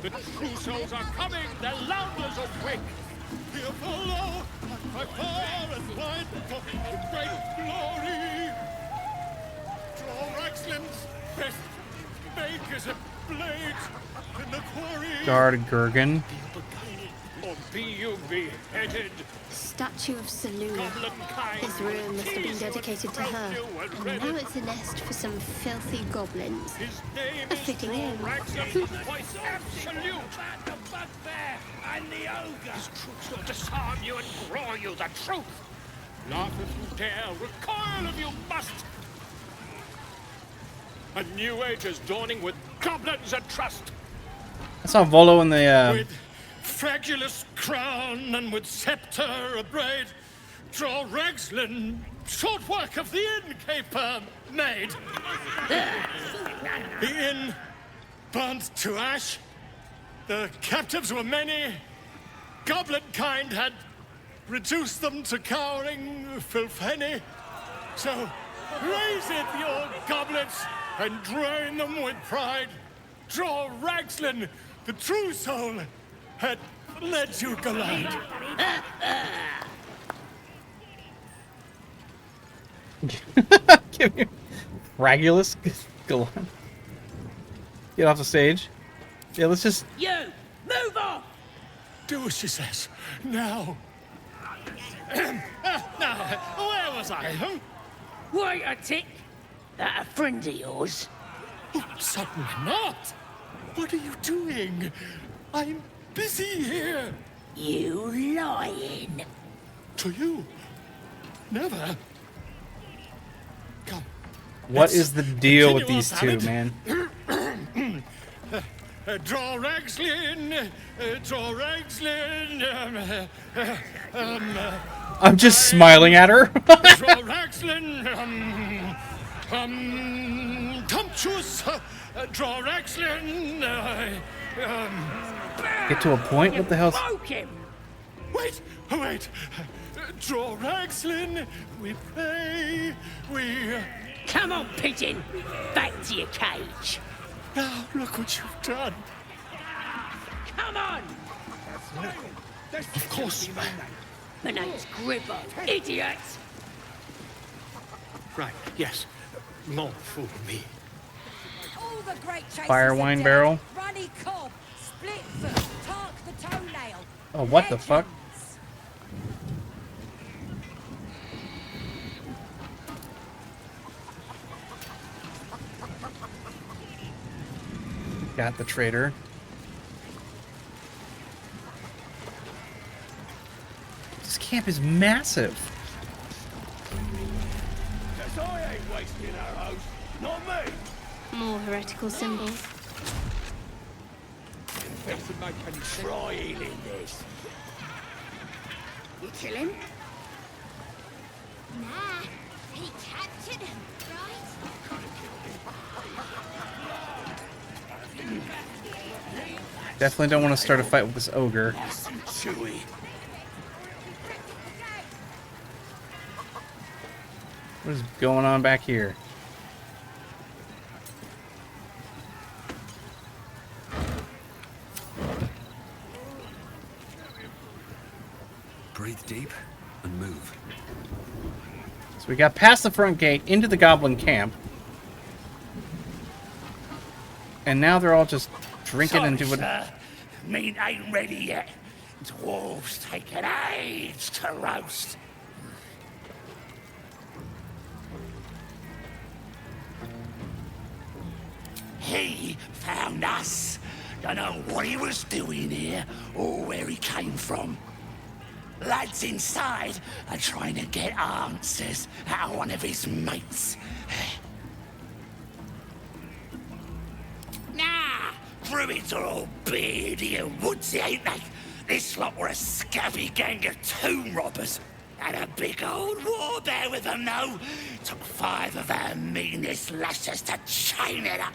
Speaker 12: The true souls are coming, their loungers awake. Here follow, by far and wide, for great glory. Draw Rexland's best make is a blade in the quarry.
Speaker 1: Guard Gurgen.
Speaker 12: Or be you beheaded.
Speaker 6: Statue of Saluna. His ruin must have been dedicated to her. And now it's a nest for some filthy goblins. A fitting end.
Speaker 12: Voice absolute. The bugbear and the ogre. His troops will disarm you and grow you the truth. Laugh if you dare, recoil if you must. A new age is dawning with goblins and trust.
Speaker 1: I saw Volo in the
Speaker 12: With fragulous crown and with scepter abraid, Draw Rexland, short work of the innkeeper made. The inn burnt to ash. The captives were many. Goblin kind had reduced them to cowering filthenny. So raise it, your goblets, and drain them with pride. Draw Rexland, the true soul, had led you glide.
Speaker 1: Give me Regulus. Go on. Get off the stage. Yeah, let's just.
Speaker 12: You move on. Do as she says now. Now, where was I? Huh?
Speaker 22: Wait a tick. That a friend of yours?
Speaker 12: Oh, certainly not. What are you doing? I'm busy here.
Speaker 22: You lying.
Speaker 12: To you? Never. Come.
Speaker 1: What is the deal with these two, man?
Speaker 12: Draw Rexland. Draw Rexland.
Speaker 1: I'm just smiling at her.
Speaker 12: Draw Rexland. Tumptuous. Draw Rexland.
Speaker 1: Get to a point? What the hell's...
Speaker 12: Wait, wait. Draw Rexland. We pray. We...
Speaker 22: Come on, pigeon. Back to your cage.
Speaker 12: Now, look what you've done.
Speaker 22: Come on.
Speaker 12: Of course.
Speaker 22: My name's Gribber. Idiot.
Speaker 12: Right, yes. Not fool me.
Speaker 23: All the great
Speaker 1: Fire wine barrel.
Speaker 23: Runny cob, split foot, tark the toenail.
Speaker 1: Oh, what the fuck? Got the traitor. This camp is massive.
Speaker 12: Yes, I ain't wasting arrows. Not me.
Speaker 7: More heretical symbols.
Speaker 12: Trying in this.
Speaker 23: You kill him?
Speaker 9: Nah, He captured him, right?
Speaker 1: Definitely don't want to start a fight with this ogre.
Speaker 15: Chewy.
Speaker 1: What is going on back here?
Speaker 20: Breathe deep and move.
Speaker 1: So we got past the front gate into the goblin camp. And now they're all just drinking and doing...
Speaker 15: Meat ain't ready yet. Dwarves take an age to roast. He found us. Don't know what he was doing here or where he came from. Lads inside are trying to get answers out of one of his mates. Nah, druids are all beardy and woodsy, ain't they? This lot were a scabby gang of tomb robbers. Had a big old war there with them, though. Took 5 of our meanest lashes to chain it up.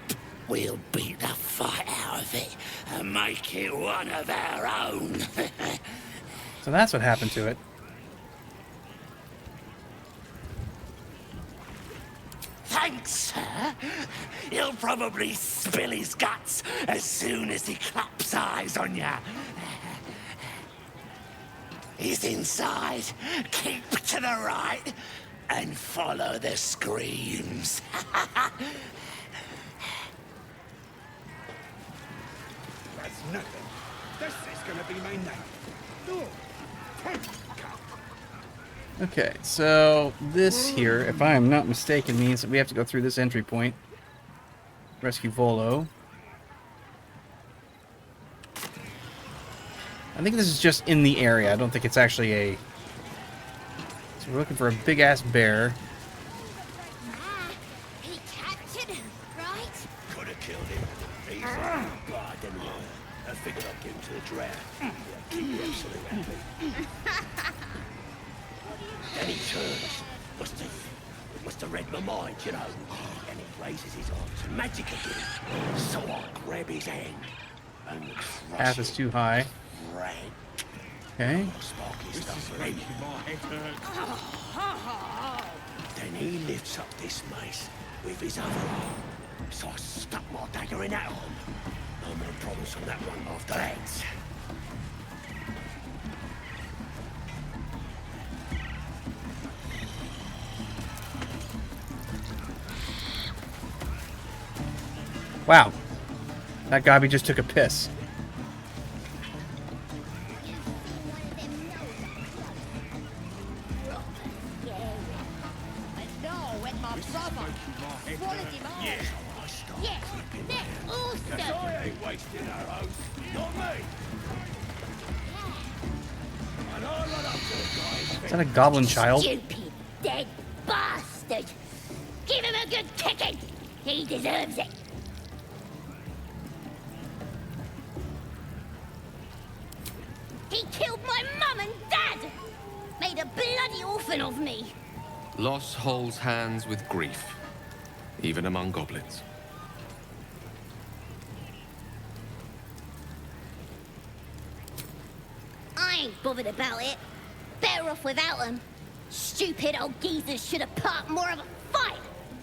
Speaker 15: We'll beat the fight out of it and make it one of our own.
Speaker 1: So that's what happened to it.
Speaker 15: Thanks, sir. He'll probably spill his guts as soon as he claps eyes on ya. He's inside. Keep to the right and follow the screams.
Speaker 16: That's nothing. This is gonna be my night.
Speaker 1: Okay, so this here, if I am not mistaken, means that we have to go through this entry point. Rescue Volo. I think this is just in the area. I don't think it's actually a... So we're looking for a big-ass bear.
Speaker 9: He captured him, right?
Speaker 15: Could have killed him. He's bad anyway. I figured I'd give him to the draft. Yeah, keep you absolutely happy. Then he turns. Must have read my mind, you know. And he raises his arms and magic again. So I grab his hand and crush
Speaker 1: Path is too high.
Speaker 15: Right.
Speaker 1: Okay.
Speaker 15: Sparky stuff for him. Then he lifts up this mace with his other arm. So I stuck my dagger in that arm. No more problems from that one after that.
Speaker 1: Wow. That gobby just took a piss. Is that a goblin child?
Speaker 9: Stupid, dead bastard! Give him a good kicking! He deserves it! He killed my mum and dad! Made a bloody orphan of me!
Speaker 8: Loss holds hands with grief, even among goblins.
Speaker 9: I ain't bothered about it. Better off without them. Stupid old geezers should have put up more of a fight.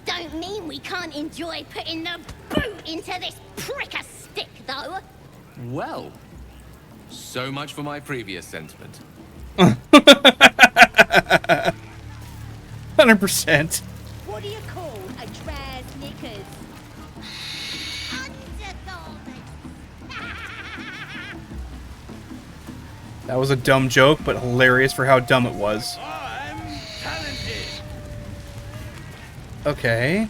Speaker 9: Don't mean we can't enjoy putting the boot into this prick a stick, though.
Speaker 8: Well, so much for my previous sentiment.
Speaker 1: 100%.
Speaker 23: What do you call a dress knickers?
Speaker 1: That was a dumb joke, but hilarious for how dumb it was.
Speaker 16: I'm talented.
Speaker 1: Okay.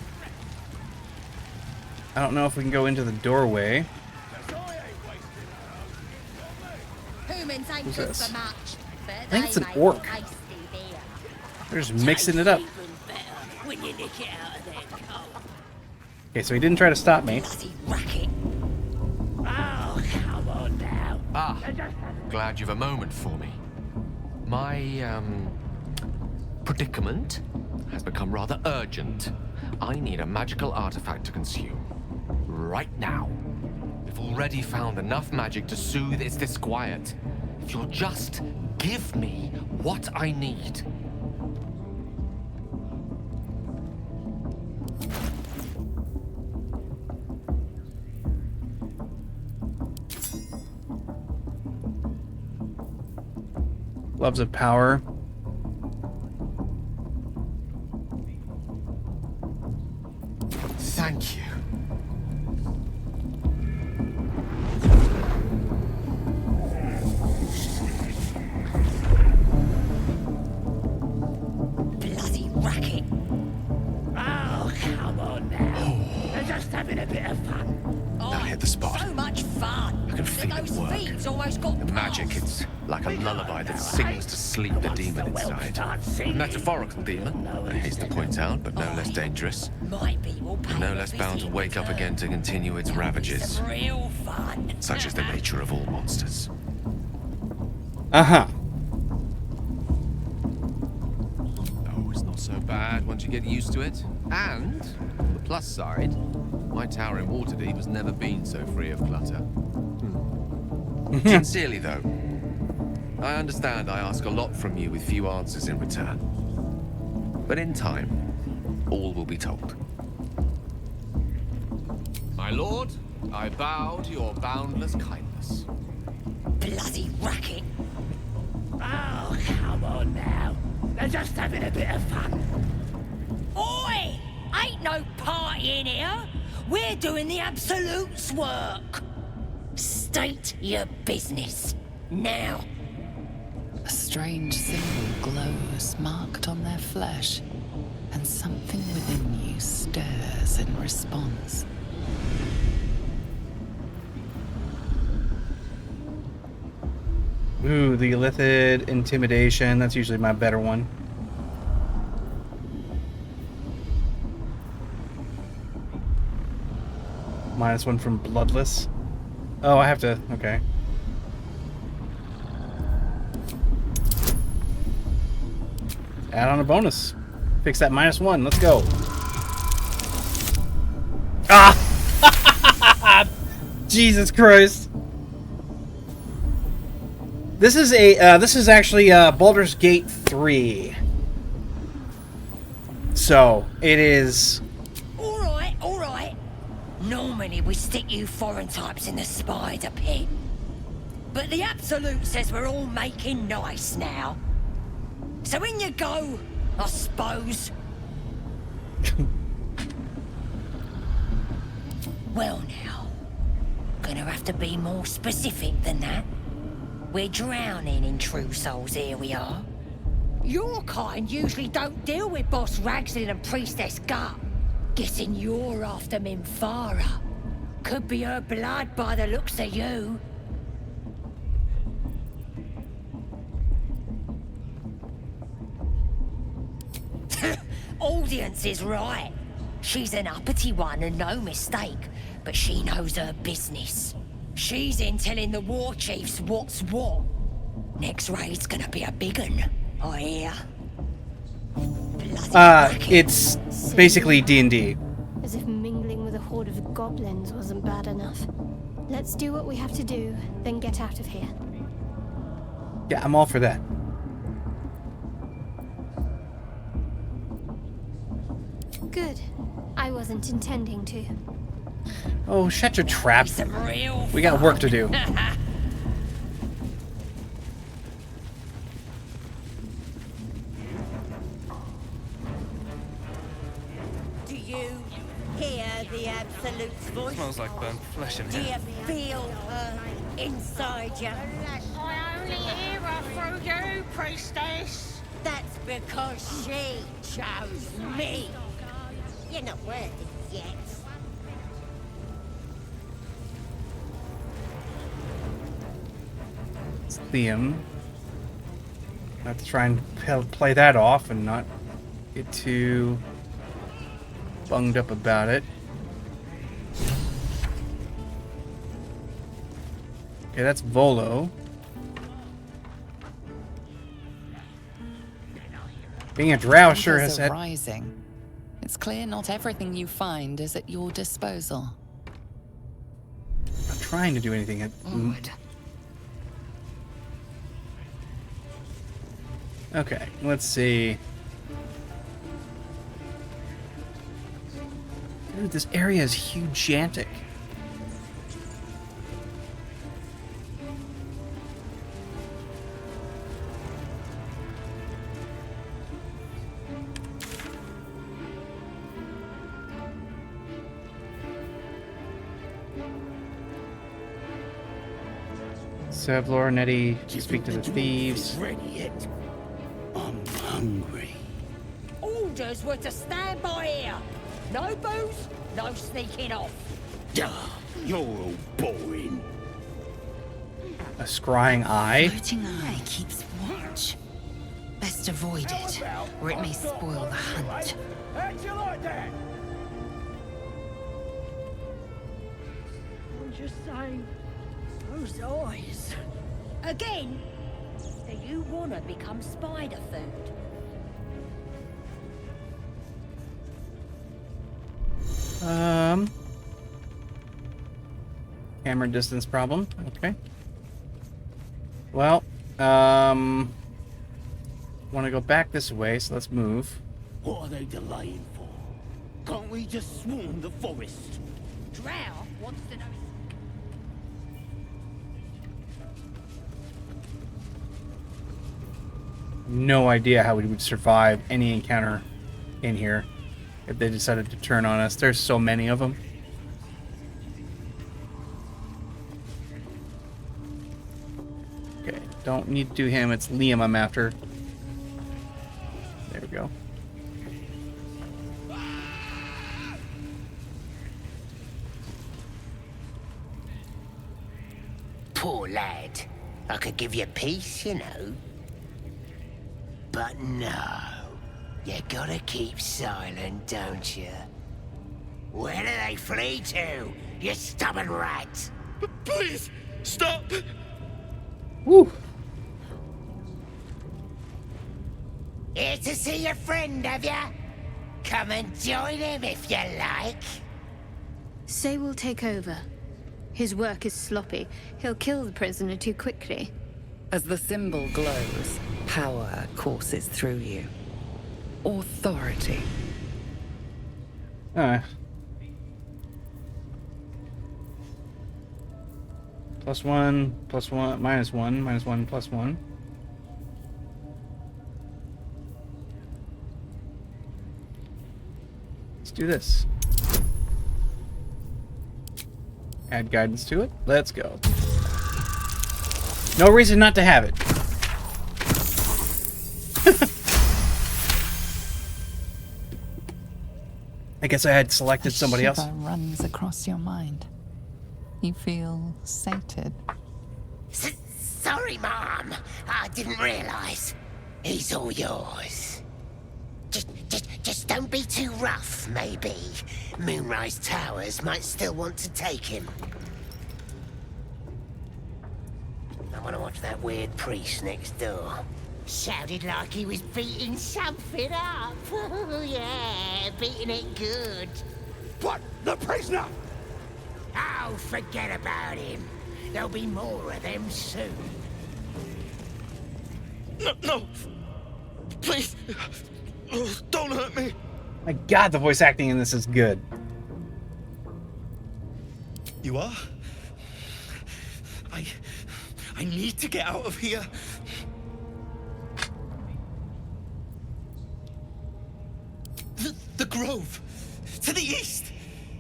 Speaker 1: I don't know if we can go into the doorway.
Speaker 9: Humans ain't
Speaker 1: Who's
Speaker 9: good
Speaker 1: this?
Speaker 9: for much, but
Speaker 1: I think it's an
Speaker 9: they make
Speaker 1: orc.
Speaker 9: tasty beer.
Speaker 1: They're just mixing it up.
Speaker 9: When you nick it out of their coat.
Speaker 1: Okay, so he didn't try to stop me.
Speaker 9: Racket.
Speaker 15: Oh, come on now.
Speaker 8: Ah, glad you've a moment for me. My, predicament has become rather urgent. I need a magical artifact to consume. Right now. We've already found enough magic to soothe its disquiet. If you'll just give me what I need.
Speaker 1: Gloves of power.
Speaker 8: Thank you.
Speaker 22: Bloody racket. Oh, come on now. They're just having a bit of fun.
Speaker 8: Now hit the spot.
Speaker 22: So much fun.
Speaker 8: I can feel it
Speaker 22: Those
Speaker 8: work.
Speaker 22: thieves almost got
Speaker 8: The magic, it's like a lullaby that sings to sleep the demon inside. A metaphorical demon, I hasten to point out, but no less dangerous.
Speaker 22: Might be we'll pay
Speaker 8: No
Speaker 22: a
Speaker 8: less bound to
Speaker 22: visit
Speaker 8: wake up
Speaker 22: return.
Speaker 8: again to continue its ravages.
Speaker 22: Some real fun.
Speaker 8: Such is the nature of all monsters.
Speaker 1: Uh-huh.
Speaker 8: Oh, it's not so bad once you get used to it. And, on the plus side, my tower in Waterdeep has never been so free of clutter. Sincerely, though, I understand I ask a lot from you with few answers in return. But in time, all will be told. My lord, I bow to your boundless kindness.
Speaker 22: Bloody racket. Oh, come on now. They're just having a bit of fun. Oi! Ain't no party in here. We're doing the Absolute's work. State your business. Now.
Speaker 2: A strange symbol glows marked on their flesh, and something within you stirs in response.
Speaker 1: Ooh, the Illithid Intimidation. That's usually my better one. -1 from Bloodless. Oh, I have to... Okay. Add on a bonus. Fix that -1. Let's go. Ah! Jesus Christ. This is a this is actually Baldur's Gate 3. So, it is...
Speaker 22: All right. Normally we stick you foreign types in the spider pit. But the Absolute says we're all making nice now. So in you go, I suppose. Well now, gonna have to be more specific than that. We're drowning in true souls, here we are. Your kind usually don't deal with Boss Ragslin and Priestess Gut. Guessing you're after Minfara. Could be her blood by the looks of you. Audience is right. She's an uppity one and no mistake, but she knows her business. She's in telling the war chiefs what's what. Next raid's gonna be a big un, I hear.
Speaker 1: It's basically D&D.
Speaker 6: As if mingling with a horde of goblins wasn't bad enough. Let's do what we have to do, then get out of here.
Speaker 1: Yeah, I'm all for that.
Speaker 6: Good. I wasn't intending to.
Speaker 1: Oh, shut your trap. We got work to do.
Speaker 22: Do you hear the Absolute's voice?
Speaker 10: Smells like burnt flesh in
Speaker 22: Do
Speaker 10: here.
Speaker 22: you feel her inside you?
Speaker 23: I only hear her through you, priestess.
Speaker 22: That's because she chose me. You're not worth it yet.
Speaker 1: It's Liam. I have to try and play that off and not get too bunged up about it. Okay, that's Volo. Being a drow sure
Speaker 2: Tempers
Speaker 1: has
Speaker 2: are
Speaker 1: had...
Speaker 2: rising. It's clear not everything you find is at your disposal.
Speaker 1: I'm not trying to do anything.
Speaker 2: Onward.
Speaker 1: Okay, let's see. Dude, this area is hugigantic. Sevlor, Nettie, speak to the thieves.
Speaker 15: Ready yet? I'm hungry.
Speaker 22: Orders were to stand by here. No booze, no sneaking off.
Speaker 15: Duh, you're all boring.
Speaker 1: A scrying eye?
Speaker 11: Floating eye keeps watch. Best avoid it, or it may spoil the hunt.
Speaker 15: How'd you like that?
Speaker 22: I'm just saying, those eyes. Again? Do you want to become spider food?
Speaker 1: Camera distance problem. Okay. Well, want to go back this way, so let's move.
Speaker 15: What are they delaying for? Can't we just swarm the forest?
Speaker 22: Drow wants to know.
Speaker 1: No idea how we would survive any encounter in here if they decided to turn on us. There's so many of them. Okay, don't need to do him. It's Liam I'm after. There we go.
Speaker 14: Poor lad. I could give you peace, you know. But no. You gotta keep silent, don't you? Where do they flee to, you stubborn rat?
Speaker 15: Please, stop!
Speaker 1: Woo!
Speaker 14: Here to see your friend, have ya? Come and join him if you like.
Speaker 7: Say will take over. His work is sloppy. He'll kill the prisoner too quickly.
Speaker 2: As the symbol glows, power courses through you. Authority.
Speaker 1: Alright. +1, +1, -1, -1, +1. Let's do this. Add guidance to it. Let's go. No reason not to have it. I guess I had selected somebody else.
Speaker 2: Shiver runs across your mind. You feel sated.
Speaker 14: Sorry, Mom. I didn't realize. He's all yours. Just don't be too rough, maybe. Moonrise Towers might still want to take him. I want to watch that weird priest next door. Sounded like he was beating something up. Yeah, beating it good.
Speaker 15: What? The prisoner?
Speaker 14: Oh, forget about him. There'll be more of them soon.
Speaker 15: No. Please. Don't hurt me.
Speaker 1: My God, the voice acting in this is good.
Speaker 15: You are? I need to get out of here. The grove. To the east.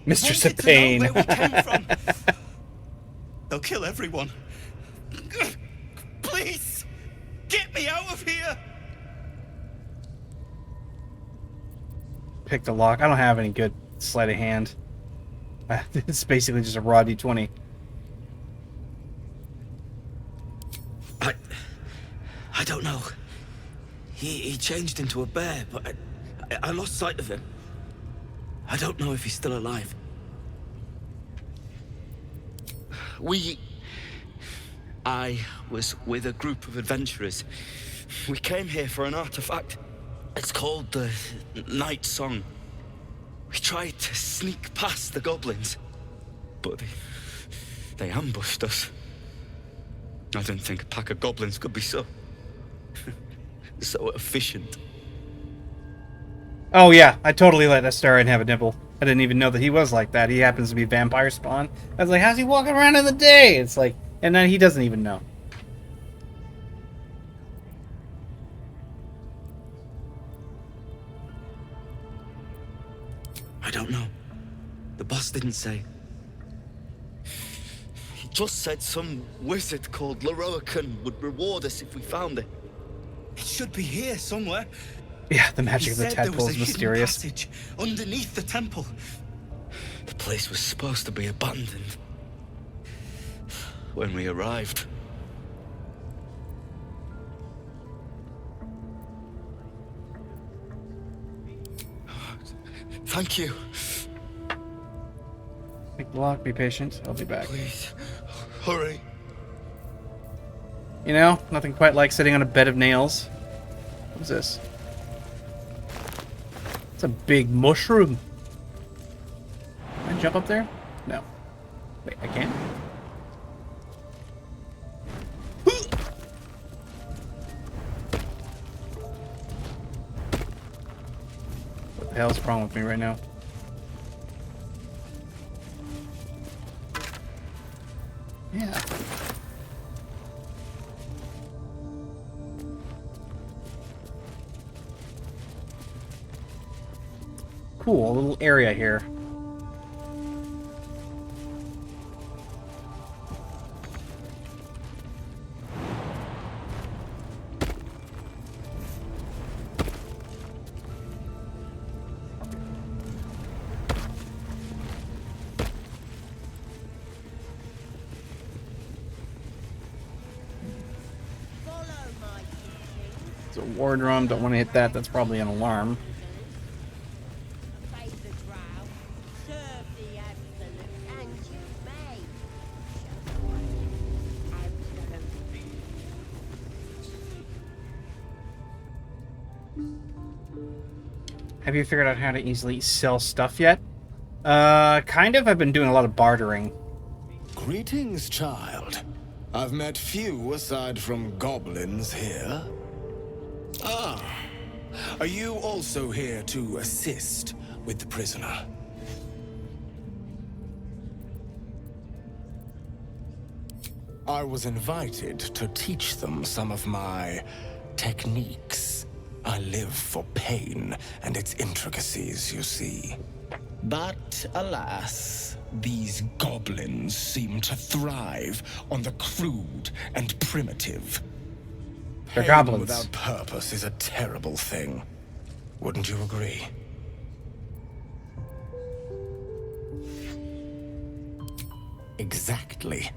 Speaker 1: Mistress of Pain.
Speaker 15: Where we came from. They'll kill everyone. Please. Get me out of here.
Speaker 1: Pick the lock. I don't have any good sleight of hand. It's basically just a raw D20.
Speaker 10: I don't know. He changed into a bear, but I lost sight of him. I don't know if he's still alive. I was with a group of adventurers. We came here for an artifact. It's called the Night Song. We tried to sneak past the goblins, but they ambushed us. I didn't think a pack of goblins could be so efficient.
Speaker 1: Oh yeah, I totally let Astarion have a nibble. I didn't even know that he was like that. He happens to be vampire spawn. I was like, how's he walking around in the day? It's like, and then he doesn't even know.
Speaker 10: I don't know. The boss didn't say. He just said some wizard called Leroican would reward us if we found it. It should be here somewhere.
Speaker 1: Yeah, the magic of the tadpole is mysterious.
Speaker 10: Passage underneath the temple. The place was supposed to be abandoned when we arrived. Thank you.
Speaker 1: Pick the lock, be patient. I'll be back.
Speaker 10: Please, hurry.
Speaker 1: You know, nothing quite like sitting on a bed of nails. What's this? It's a big mushroom. Can I jump up there? No. Wait, I can't? What the hell's wrong with me right now? Yeah. Cool, a little area here. It's a war drum, don't want to hit that, that's probably an alarm. Have you figured out how to easily sell stuff yet? Kind of. I've been doing a lot of bartering.
Speaker 4: Greetings, child. I've met few aside from goblins here. Ah, are you also here to assist with the prisoner? I was invited to teach them some of my techniques. I live for pain and its intricacies, you see. But alas, these goblins seem to thrive on the crude and primitive.
Speaker 1: They're
Speaker 4: Pain
Speaker 1: goblins.
Speaker 4: without purpose is a terrible thing. Wouldn't you agree? Exactly.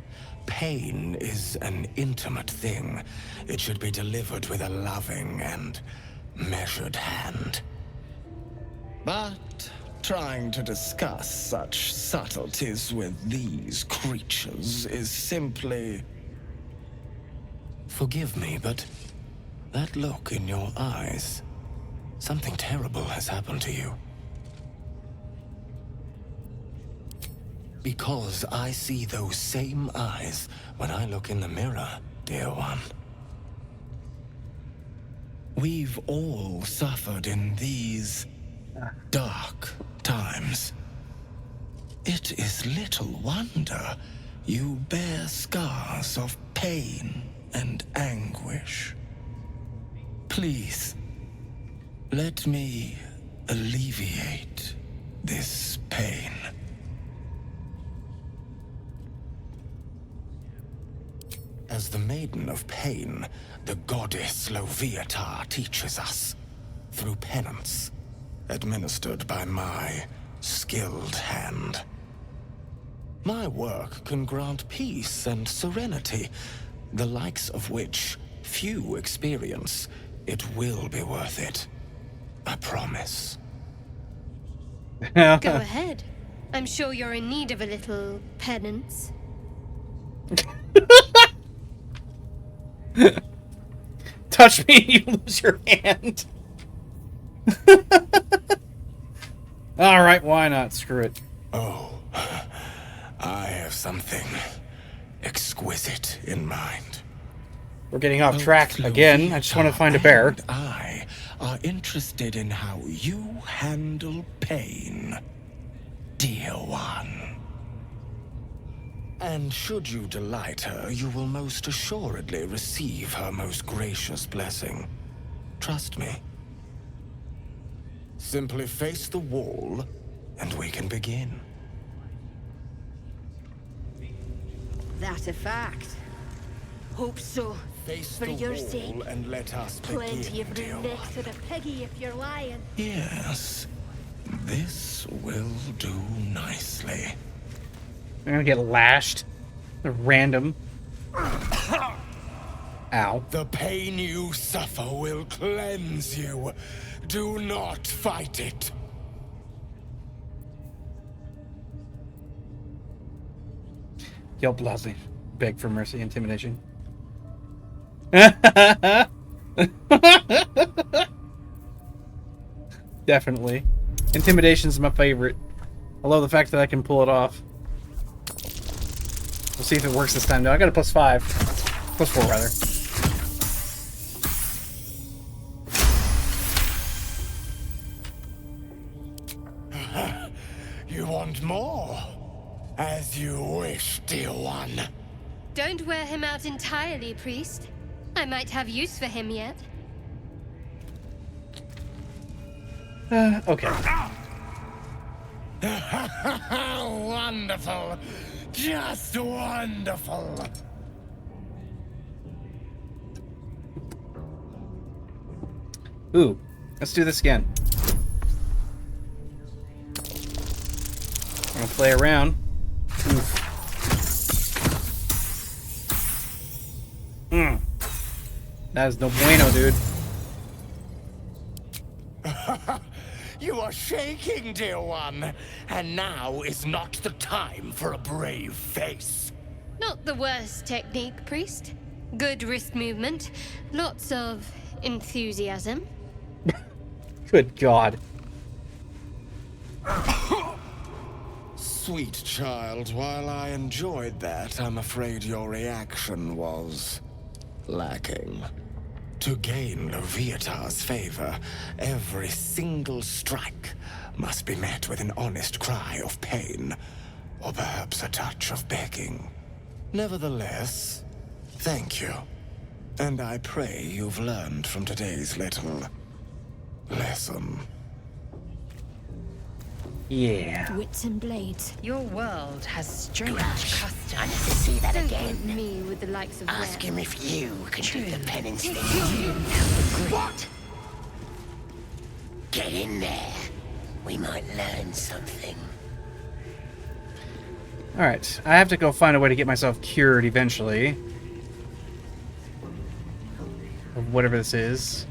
Speaker 4: Pain is an intimate thing. It should be delivered with a loving and measured hand. But trying to discuss such subtleties with these creatures is simply... Forgive me, but that look in your eyes, something terrible has happened to you. Because I see those same eyes when I look in the mirror, dear one. We've all suffered in these dark times. It is little wonder you bear scars of pain and anguish. Please, let me alleviate this pain. As the Maiden of Pain, the goddess Loviatar teaches us, through penance, administered by my skilled hand. My work can grant peace and serenity, the likes of which few experience. It will be worth it. I promise.
Speaker 6: Go ahead. I'm sure you're in need of a little penance.
Speaker 1: Touch me, you lose your hand. Alright, why not? Screw it.
Speaker 4: Oh, I have something exquisite in mind.
Speaker 1: We're getting off track again. I just want to find a bear.
Speaker 4: And I are interested in how you handle pain, dear one. And should you delight her, you will most assuredly receive her most gracious blessing. Trust me. Simply face the wall, and we can begin.
Speaker 13: That a fact. Hope so.
Speaker 4: Face
Speaker 13: For
Speaker 4: the
Speaker 13: your
Speaker 4: wall
Speaker 13: sake.
Speaker 4: and let us
Speaker 13: Plenty
Speaker 4: begin,
Speaker 13: of
Speaker 4: dear
Speaker 13: room next to the piggy if you're lying.
Speaker 4: Yes, this will do nicely.
Speaker 1: I'm gonna get lashed. Random. Ow.
Speaker 4: The pain you suffer will cleanse you. Do not fight it.
Speaker 1: Yelp loudly. Beg for mercy. Intimidation. Definitely. Intimidation's my favorite. I love the fact that I can pull it off. We'll see if it works this time. No, I got a +5. +4, rather.
Speaker 4: You want more? As you wish, dear one.
Speaker 7: Don't wear him out entirely, priest. I might have use for him yet.
Speaker 1: Okay.
Speaker 4: Wonderful. Just wonderful.
Speaker 1: Ooh, let's do this again. I'm gonna play around. Oof. That is no bueno, dude.
Speaker 4: You are shaking, dear one. And now is not the time for a brave face.
Speaker 7: Not the worst technique, priest. Good wrist movement. Lots of enthusiasm.
Speaker 1: Good God.
Speaker 4: Sweet child, while I enjoyed that, I'm afraid your reaction was lacking. To gain Loviatar's favor, every single strike must be met with an honest cry of pain, or perhaps a touch of begging. Nevertheless, thank you. And I pray you've learned from today's little lesson.
Speaker 1: Yeah.
Speaker 7: Wits and blades.
Speaker 2: Your world has strange customs.
Speaker 14: I need to see that
Speaker 7: Don't
Speaker 14: again.
Speaker 7: tempt me with the likes of
Speaker 14: Ask him if you can do the penance thing.
Speaker 2: What?
Speaker 14: Get in there. We might learn something.
Speaker 1: Alright, I have to go find a way to get myself cured eventually. Of whatever this is.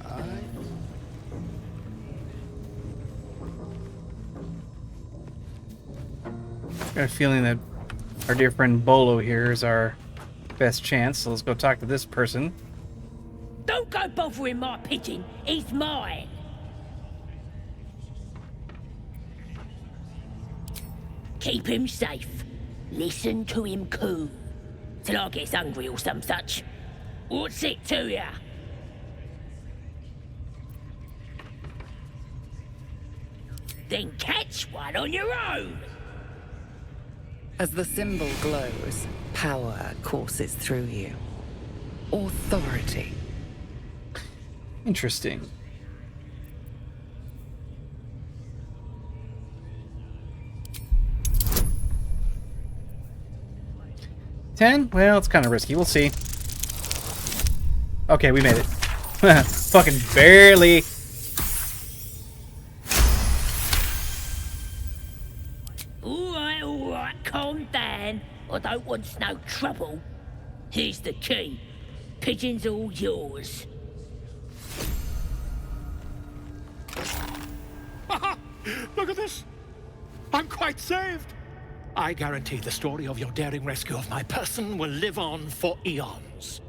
Speaker 1: Got a feeling that our dear friend Bolo here is our best chance, so let's go talk to this person.
Speaker 9: Don't go bothering my pigeon. He's mine. Keep him safe. Listen to him coo. Till I gets hungry or some such. What's it to ya? Then catch one on your own.
Speaker 2: As the symbol glows, power courses through you. Authority.
Speaker 1: Interesting. $10? Well, it's kind of risky. We'll see. Okay, we made it. Fucking barely.
Speaker 9: All right, calm down. I don't want no trouble. Here's the key. Pigeon's all yours.
Speaker 12: Look at this. I'm quite saved. I guarantee the story of your daring rescue of my person will live on for eons.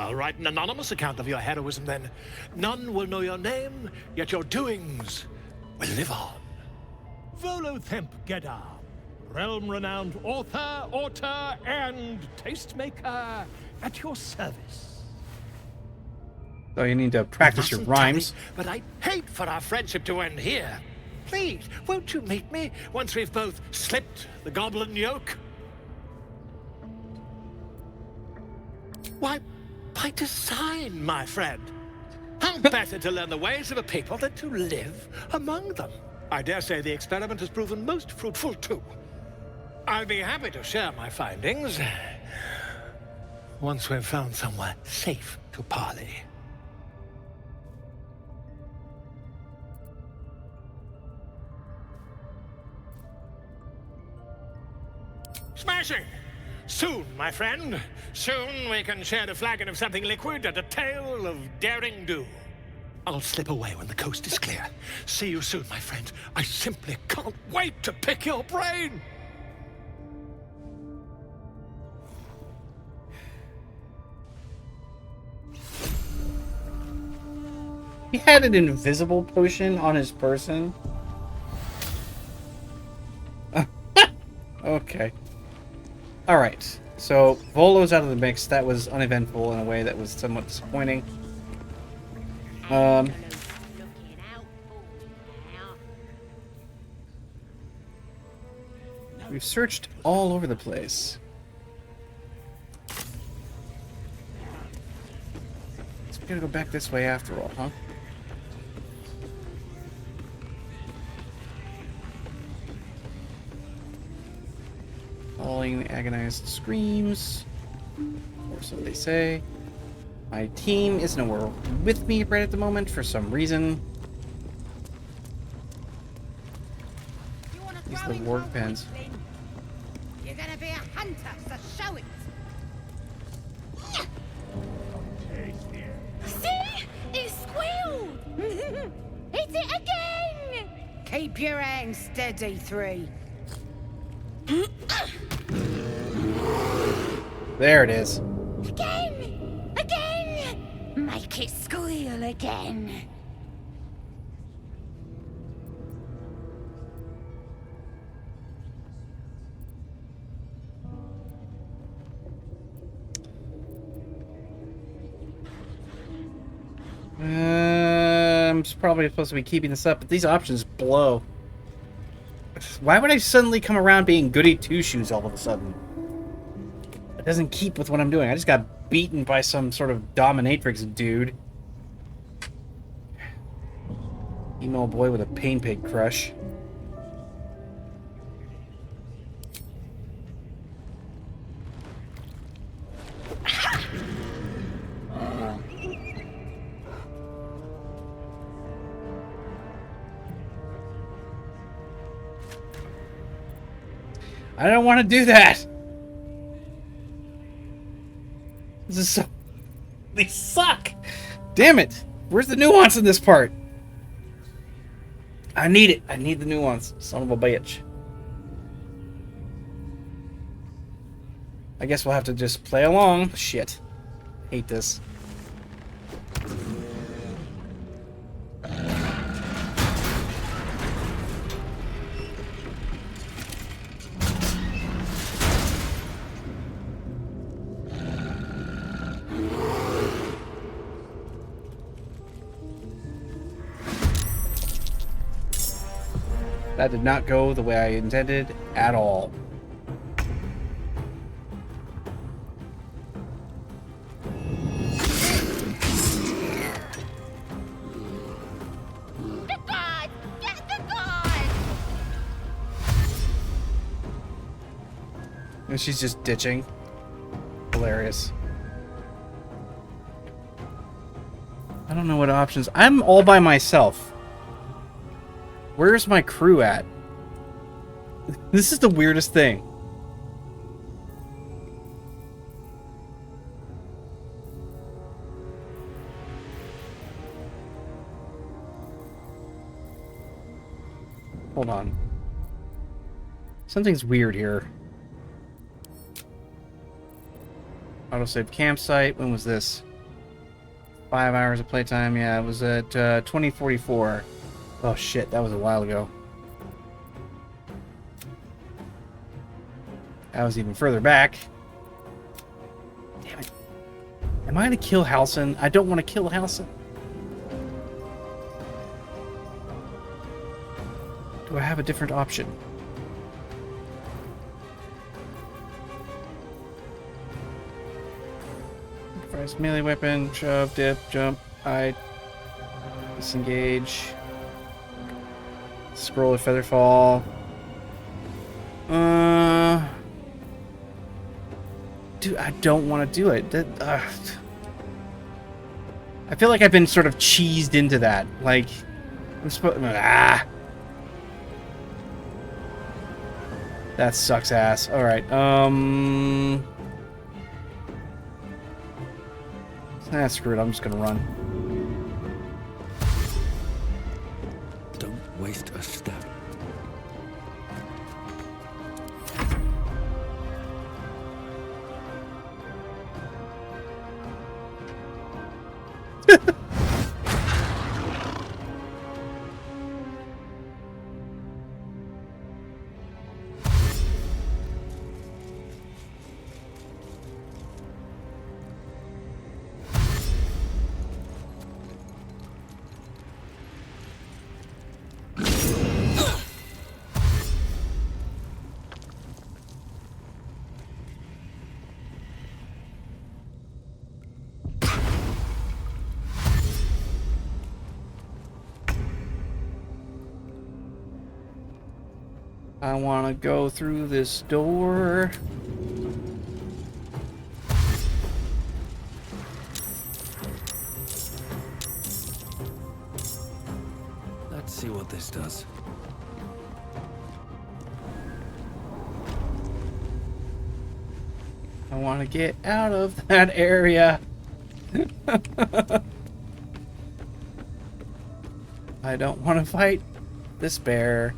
Speaker 12: I'll write an anonymous account of your heroism then. None will know your name, yet your doings will live on.
Speaker 17: Volothemp Gedar, realm-renowned author, and tastemaker at your service.
Speaker 1: So you need to practice your rhymes.
Speaker 12: But I'd hate for our friendship to end here. Please, won't you meet me once we've both slipped the goblin yoke? Why, by design, my friend. How better to learn the ways of a people than to live among them? I dare say the experiment has proven most fruitful, too. I'll be happy to share my findings once we've found somewhere safe to parley. Smashing! Soon, my friend. Soon we can share a flagon of something liquid and a tale of daring do. I'll slip away when the coast is clear. See you soon, my friend. I simply can't wait to pick your brain!
Speaker 1: He had an invisible potion on his person. Okay. Alright. So, Volo's out of the mix. That was uneventful in a way that was somewhat disappointing. We've searched all over the place. So we gotta go back this way after all, huh? Falling agonized screams, or so they say. My team is nowhere with me right at the moment for some reason. These are the ward pens.
Speaker 13: You're gonna be a hunter, so show it.
Speaker 9: See? It squealed! Hit it again!
Speaker 13: Keep your hands steady, 3.
Speaker 1: There it is.
Speaker 9: Again! Again! Make it squeal again.
Speaker 1: I'm probably supposed to be keeping this up, but these options blow. Why would I suddenly come around being goody two-shoes all of a sudden? It doesn't keep with what I'm doing. I just got beaten by some sort of dominatrix dude. Emo boy with a pain pig crush. I don't want to do that. This is so... They suck. Damn it. Where's the nuance in this part? I need it. I need the nuance. Son of a bitch. I guess we'll have to just play along. Shit. Hate this. That did not go the way I intended at all.
Speaker 9: The god! Get the god!
Speaker 1: And she's just ditching. Hilarious. I don't know what options. I'm all by myself. Where's my crew at? This is the weirdest thing. Hold on. Something's weird here. Autosave campsite. When was this? 5 hours of playtime. Yeah, it was at 2044. Oh shit, that was a while ago. That was even further back. Damn it. Am I gonna kill Halson? I don't want to kill Halson. Do I have a different option? Press melee weapon, shove, dip, jump, hide, disengage, scroll of feather fall. Dude, I don't want to do it. I feel like I've been sort of cheesed into that. Like, I'm supposed. That sucks ass. All right. Screw it. I'm just gonna run.
Speaker 20: Don't waste a step.
Speaker 1: I want to go through this door.
Speaker 20: Let's see what this does.
Speaker 1: I want to get out of that area. I don't want to fight this bear.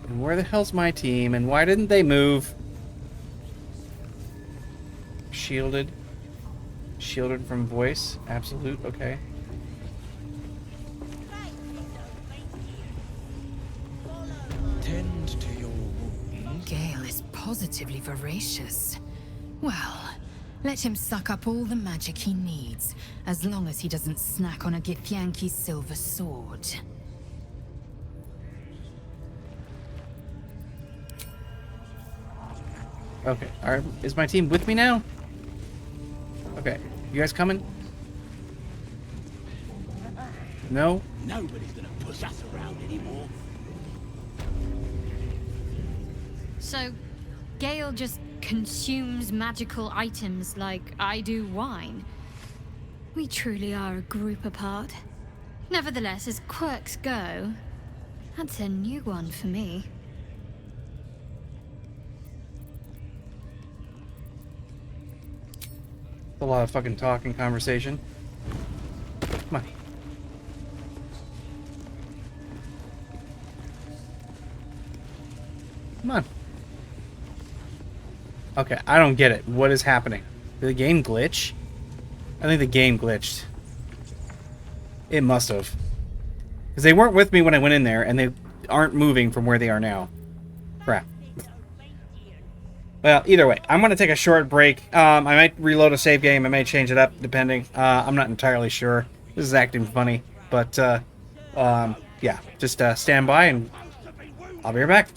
Speaker 1: And where the hell's my team? And why didn't they move? Shielded. Shielded from voice. Absolute. Okay.
Speaker 2: Tend to your wound. Gale is positively voracious. Well, let him suck up all the magic he needs, as long as he doesn't snack on a Githyanki's silver sword.
Speaker 1: Okay. Alright. Is my team with me now? Okay. You guys coming? No?
Speaker 15: Nobody's gonna push us around anymore.
Speaker 7: So, Gale just consumes magical items like I do wine. We truly are a group apart. Nevertheless, as quirks go, that's a new one for me.
Speaker 1: A lot of fucking talk and conversation. Come on. Come on. Okay, I don't get it. What is happening? Did the game glitch? I think the game glitched. It must have. Because they weren't with me when I went in there, and they aren't moving from where they are now. Crap. Well, either way, I'm going to take a short break. I might reload a save game. I may change it up, depending. I'm not entirely sure. This is acting funny. But, yeah. Just stand by, and I'll be right back.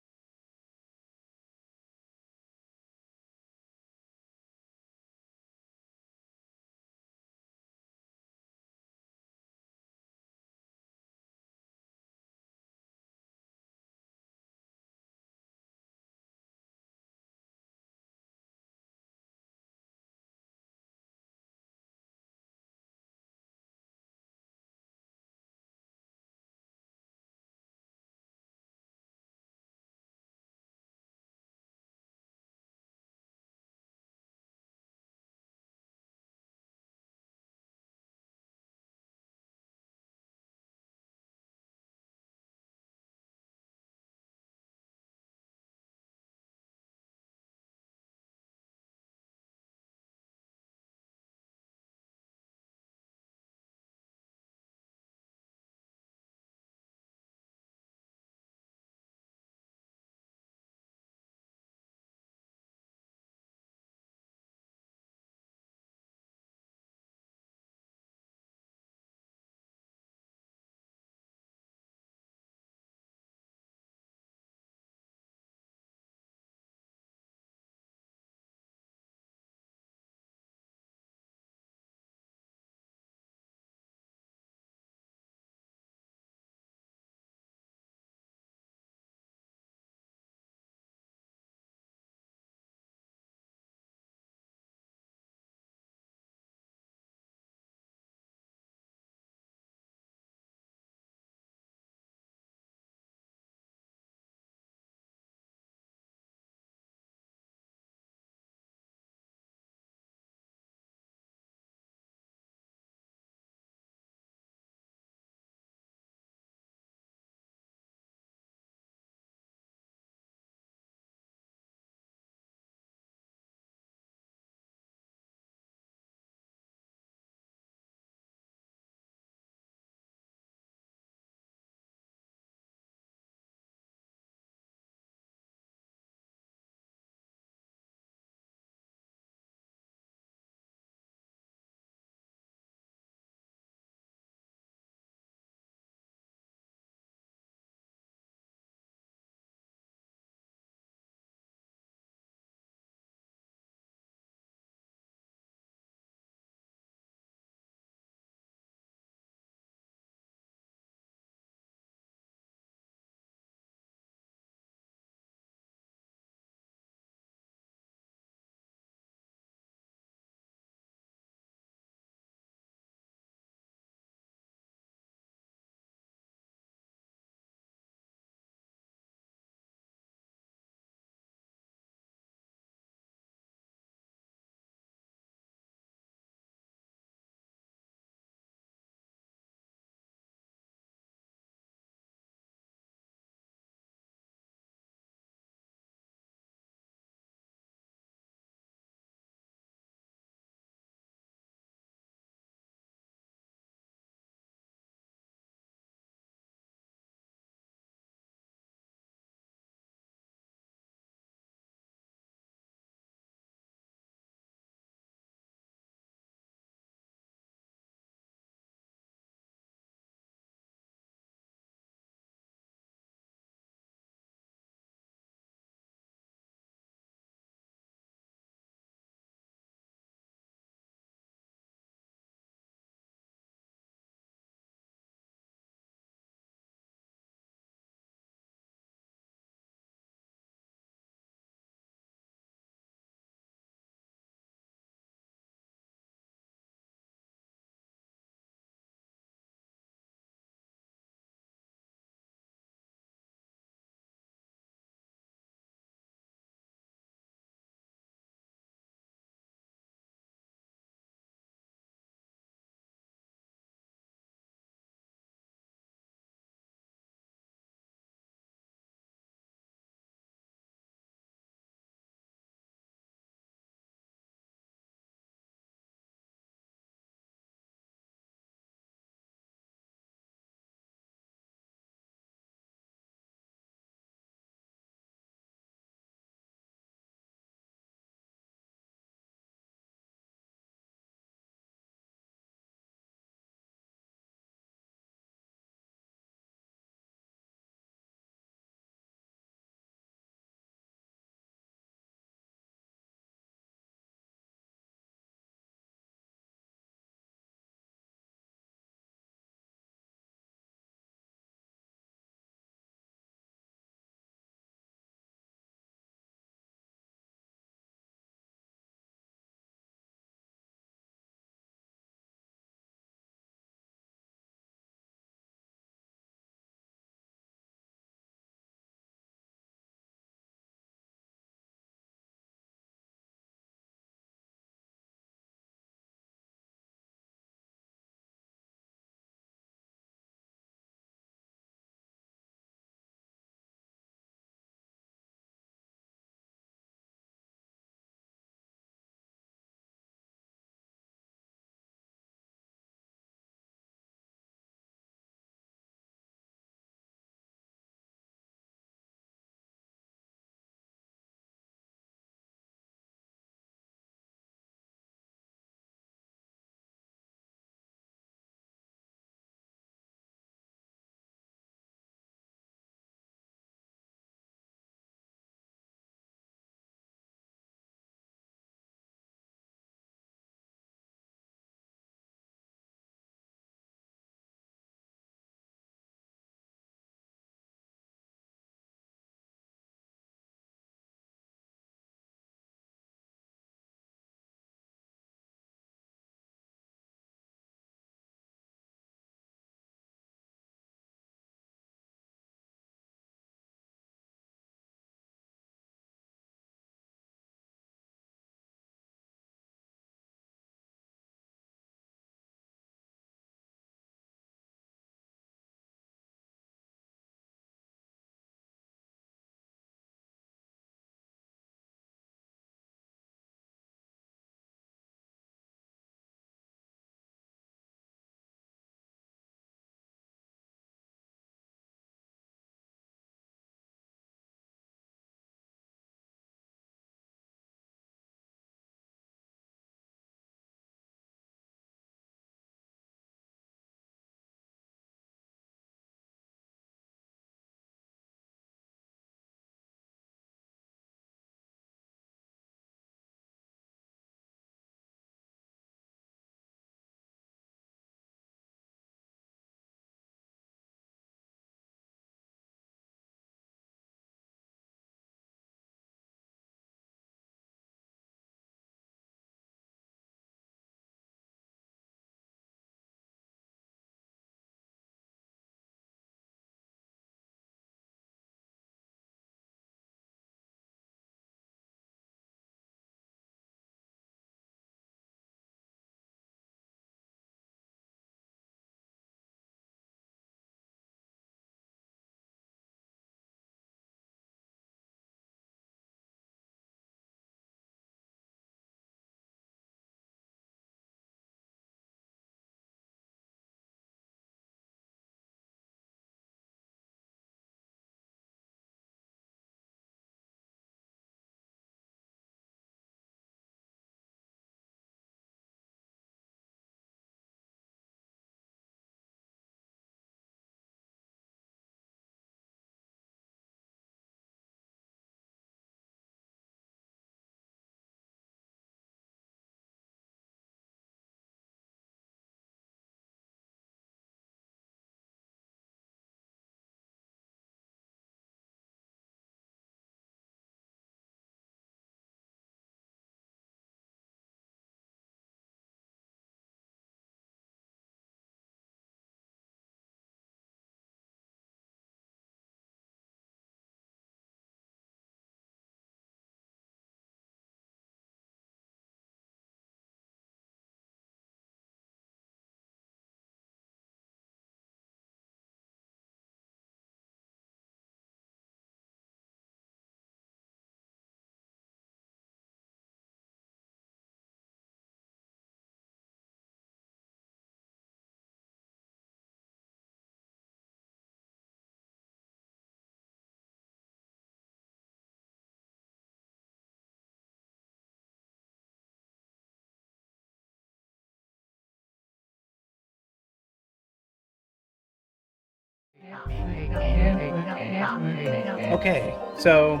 Speaker 1: Okay, so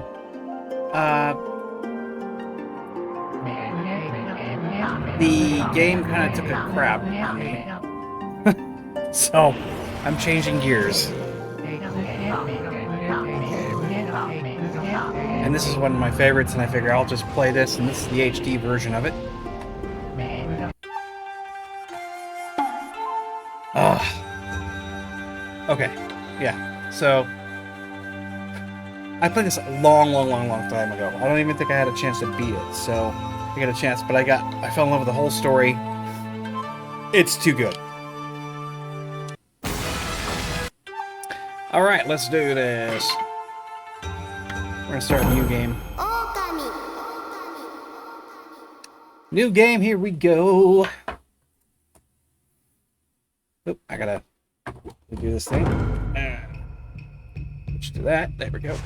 Speaker 1: the game kind of took a crap on me. So I'm changing gears. And this is one of my favorites, and I figure I'll just play this, and this is the HD version of it. Okay, yeah, so I played this a long time ago. I don't even think I had a chance to beat it, so I got a chance, but I fell in love with the whole story. It's too good. Alright, let's do this. We're gonna start a new game.
Speaker 6: Okami.
Speaker 1: New game, here we go. Oop, I gotta do this thing. Let's do that. There we go.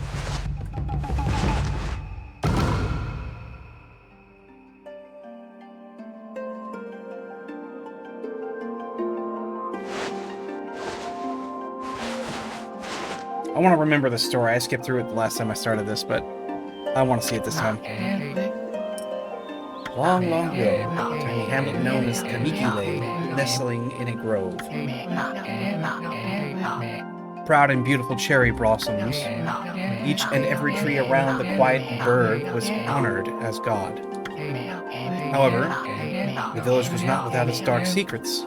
Speaker 1: I want to remember the story. I skipped through it the last time I started this, but I want to see it this time. Long ago, a tiny hamlet known as Kamiki lay, nestling in a grove. Proud and beautiful cherry blossoms, each and every tree around the quiet burg was honored as god. However, the village was not without its dark secrets.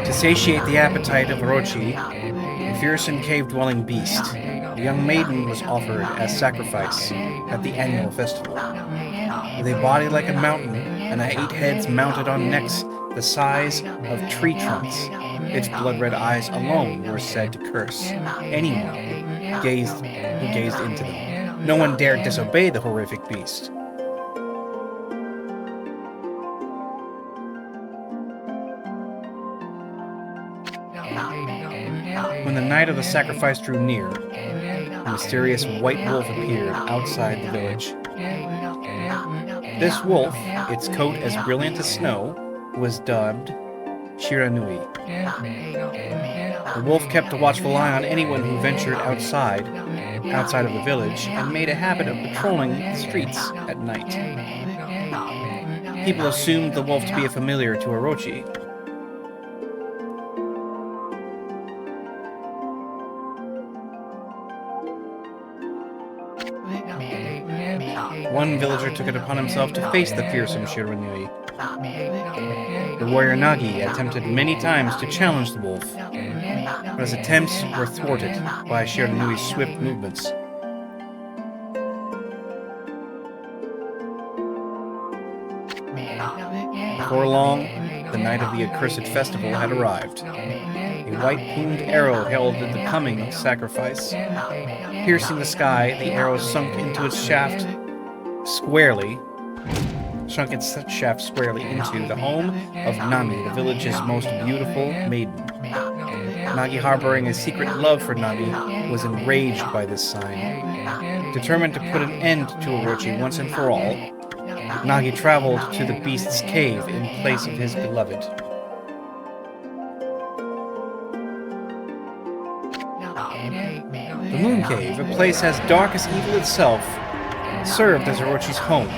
Speaker 1: To satiate the appetite of Orochi, a fearsome cave-dwelling beast, a young maiden was offered as sacrifice at the annual festival. With a body like a mountain and 8 heads mounted on necks the size of tree trunks, its blood-red eyes alone were said to curse anyone who gazed into them. No one dared disobey the horrific beast. When the night of the sacrifice drew near, a mysterious white wolf appeared outside the village. This wolf, its coat as brilliant as snow, was dubbed Shiranui. The wolf kept a watchful eye on anyone who ventured outside of the village and made a habit of patrolling the streets at night. People assumed the wolf to be a familiar to Orochi. One villager took it upon himself to face the fearsome Shiranui. The warrior Nagi attempted many times to challenge the wolf, but his attempts were thwarted by Shiranui's swift movements. Before long, the night of the accursed festival had arrived. A white-plumed arrow heralded the coming sacrifice. Piercing the sky, the arrow sunk its shaft squarely into the home of Nami, the village's most beautiful maiden. Nagi, harboring a secret love for Nami, was enraged by this sign. Determined to put an end to Orochi once and for all, Nagi traveled to the beast's cave in place of his beloved. The Moon Cave, a place as dark as evil itself, served as Orochi's home.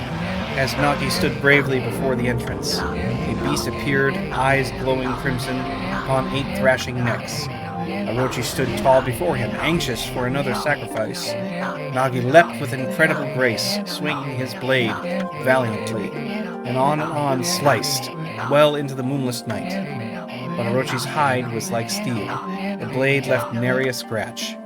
Speaker 1: As Nagi stood bravely before the entrance, a beast appeared, eyes glowing crimson, upon 8 thrashing necks. Orochi stood tall before him, anxious for another sacrifice. Nagi leapt with incredible grace, swinging his blade valiantly, and on sliced, well into the moonless night. But Orochi's hide was like steel. The blade left nary a scratch.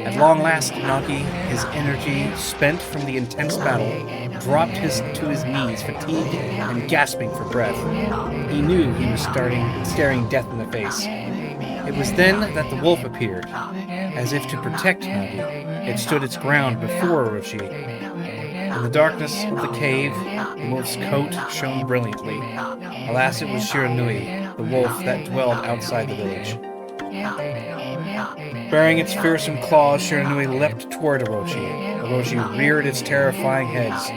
Speaker 1: At long last, Nagi, his energy spent from the intense battle, dropped to his knees, fatigued and gasping for breath. He knew he was staring death in the face. It was then that the wolf appeared. As if to protect Nagi, it stood its ground before Orochi. In the darkness of the cave, the wolf's coat shone brilliantly. Alas, it was Shiranui, the wolf that dwelled outside the village. Bearing its fearsome claws, Shiranui leapt toward Orochi. Orochi reared its terrifying heads,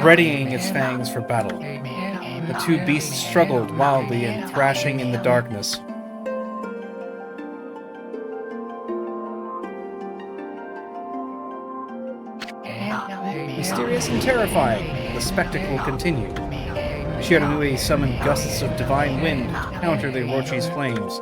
Speaker 1: readying its fangs for battle. The two beasts struggled wildly and thrashing in the darkness. Mysterious and terrifying, the spectacle continued. Shiranui summoned gusts of divine wind to counter the Orochi's flames.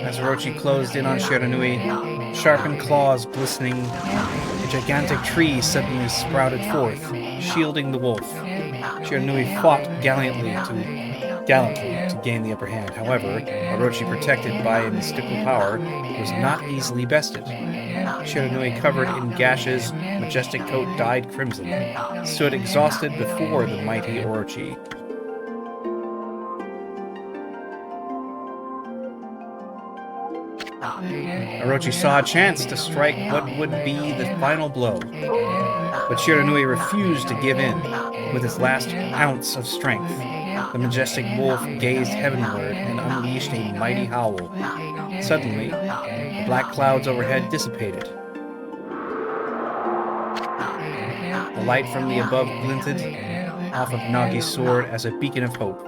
Speaker 1: As Orochi closed in on Shiranui, sharpened claws glistening, a gigantic tree suddenly sprouted forth, shielding the wolf. Shiranui fought gallantly to gain the upper hand. However, Orochi, protected by a mystical power, was not easily bested. Shiranui, covered in gashes, majestic coat dyed crimson, stood exhausted before the mighty Orochi. Orochi saw a chance to strike what would be the final blow, but Shiranui refused to give in. With its last ounce of strength, the majestic wolf gazed heavenward and unleashed a mighty howl. Suddenly, the black clouds overhead dissipated. The light from the above glinted off of Nagi's sword as a beacon of hope.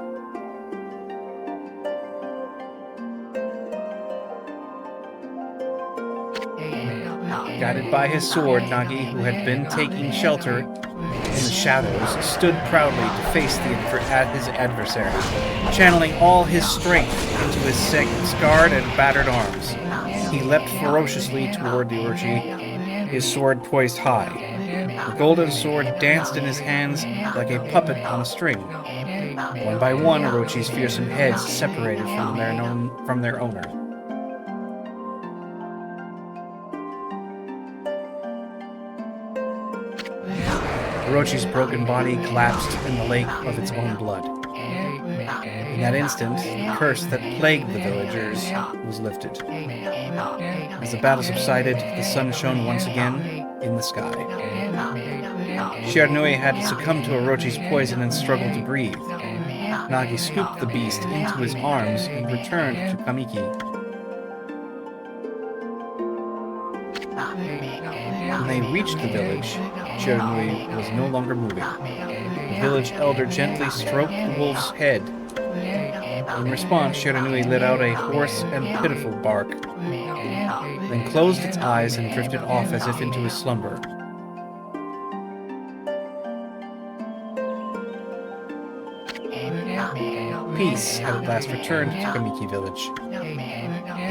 Speaker 1: Guided by his sword, Nagi, who had been taking shelter in the shadows, stood proudly to face his adversary, channeling all his strength into his scarred and battered arms. He leapt ferociously toward the Orochi, his sword poised high. The golden sword danced in his hands like a puppet on a string. One by one, Orochi's fearsome heads separated from their owner. Orochi's broken body collapsed in the lake of its own blood. In that instant, the curse that plagued the villagers was lifted. As the battle subsided, the sun shone once again in the sky. Shiranui had succumbed to Orochi's poison and struggled to breathe. Nagi scooped the beast into his arms and returned to Kamiki. When they reached the village, Shiranui was no longer moving. The village elder gently stroked the wolf's head. In response, Shiranui let out a hoarse and pitiful bark, then closed its eyes and drifted off as if into a slumber. Peace had at last returned to Kamiki village.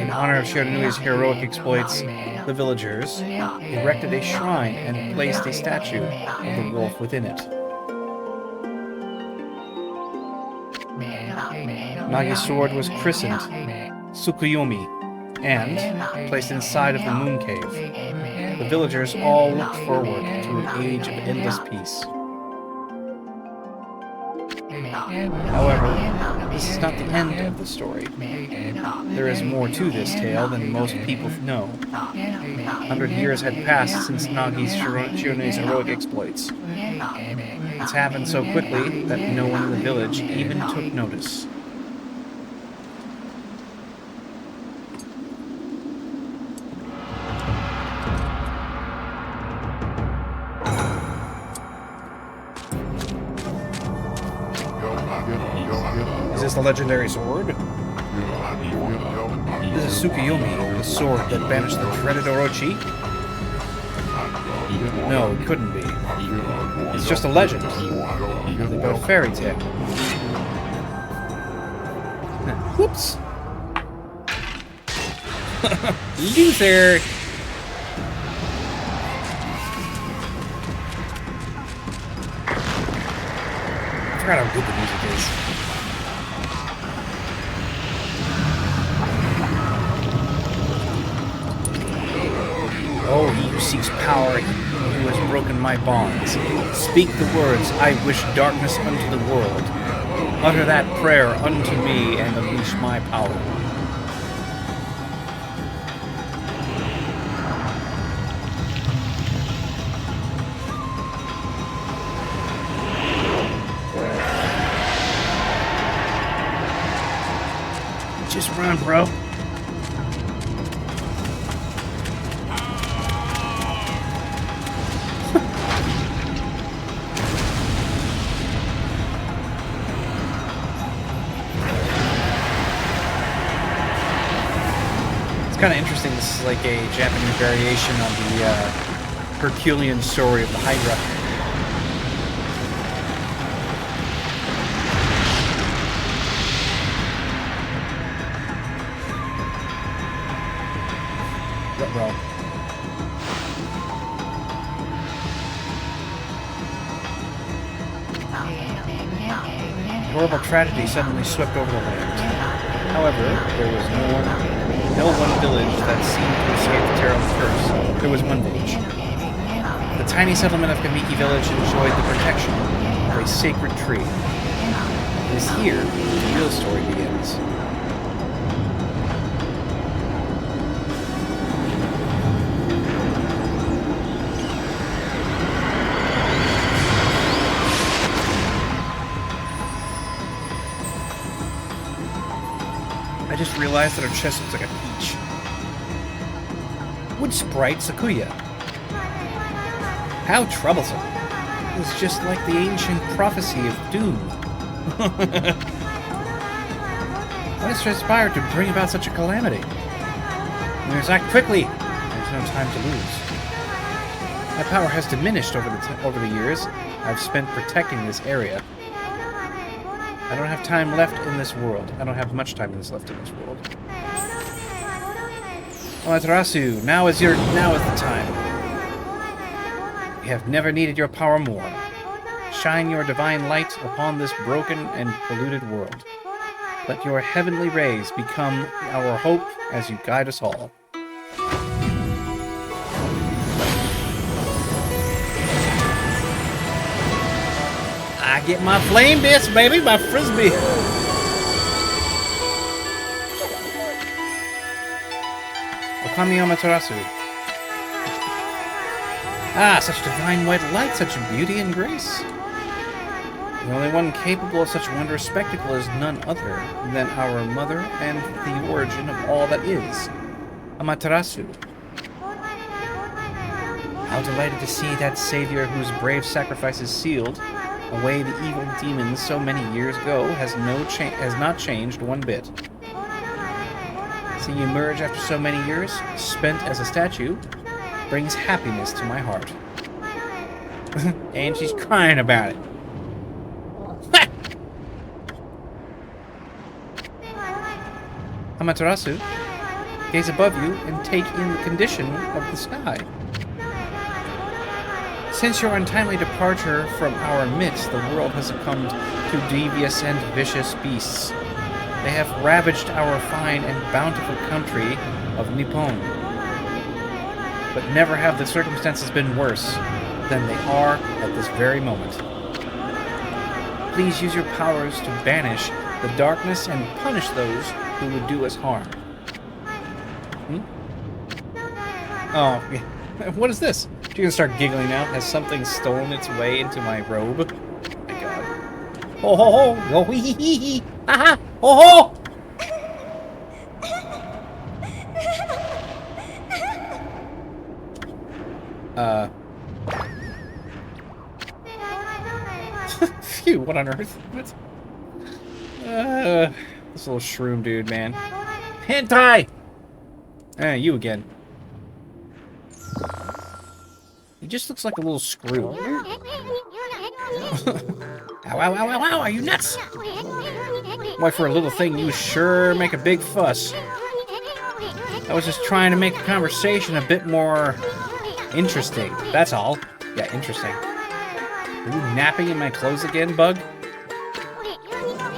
Speaker 1: In honor of Shiranui's heroic exploits, the villagers erected a shrine and placed a statue of the wolf within it. Nagi's sword was christened Tsukuyomi and placed inside of the moon cave. The villagers all looked forward to an age of endless peace. However, this is not the end of the story. There is more to this tale than most people know. 100 years had passed since Shiranui heroic exploits. It's happened so quickly that no one in the village even took notice. Is this the legendary sword? This is Tsukuyomi, the sword that banished the dreaded Orochi? No, it couldn't be. It's just a legend. Nothing but a fairy tale. Whoops! Loser! I forgot how good the music is. Oh, he who seeks power, he who has broken my bonds. Speak the words, I wish darkness unto the world. Utter that prayer unto me and unleash my power. Just run, bro. It's kind of interesting. This is like a Japanese variation on the Herculean story of the Hydra. Bro. Horrible tragedy suddenly swept over the land. However, there was no one village that seemed to escape the terrible curse. There was one village. The tiny settlement of Kamiki Village enjoyed the protection of a sacred tree. It is here the real story begins. I just realized that her chest looks like a peach. Wood sprite Sakuya. How troublesome. It's just like the ancient prophecy of doom. What has transpired to bring about such a calamity? We must act quickly. There's no time to lose. My power has diminished over the years I've spent protecting this area. I don't have time left in this world. I don't have much time left in this world. Amaterasu, now is the time. We have never needed your power more. Shine your divine light upon this broken and polluted world. Let your heavenly rays become our hope as you guide us all. I get my flame disc, baby, my frisbee. Okami Amaterasu. Ah, such divine white light, such beauty and grace. The only one capable of such wondrous spectacle is none other than our mother and the origin of all that is, Amaterasu. How delighted to see that savior whose brave sacrifices sealed away the evil demons so many years ago has not changed one bit. Seeing you emerge after so many years, spent as a statue, brings happiness to my heart. And she's crying about it. Amaterasu, gaze above you and take in the condition of the sky. Since your untimely departure from our midst, the world has succumbed to devious and vicious beasts. They have ravaged our fine and bountiful country of Nippon. But never have the circumstances been worse than they are at this very moment. Please use your powers to banish the darkness and punish those who would do us harm. Oh, yeah. What is this? You're gonna start giggling now. Has something stolen its way into my robe? Oh my god. Ho ho ho! Yo hee hee hee hee! Ha ha! Ho ho! Phew, what on earth? What? This little shroom dude, man. Hentai! You again. He just looks like a little screw. Ow, ow, ow, ow, ow, are you nuts? Why, for a little thing, you sure make a big fuss. I was just trying to make the conversation a bit more interesting. That's all. Yeah, interesting. Are you napping in my clothes again, Bug?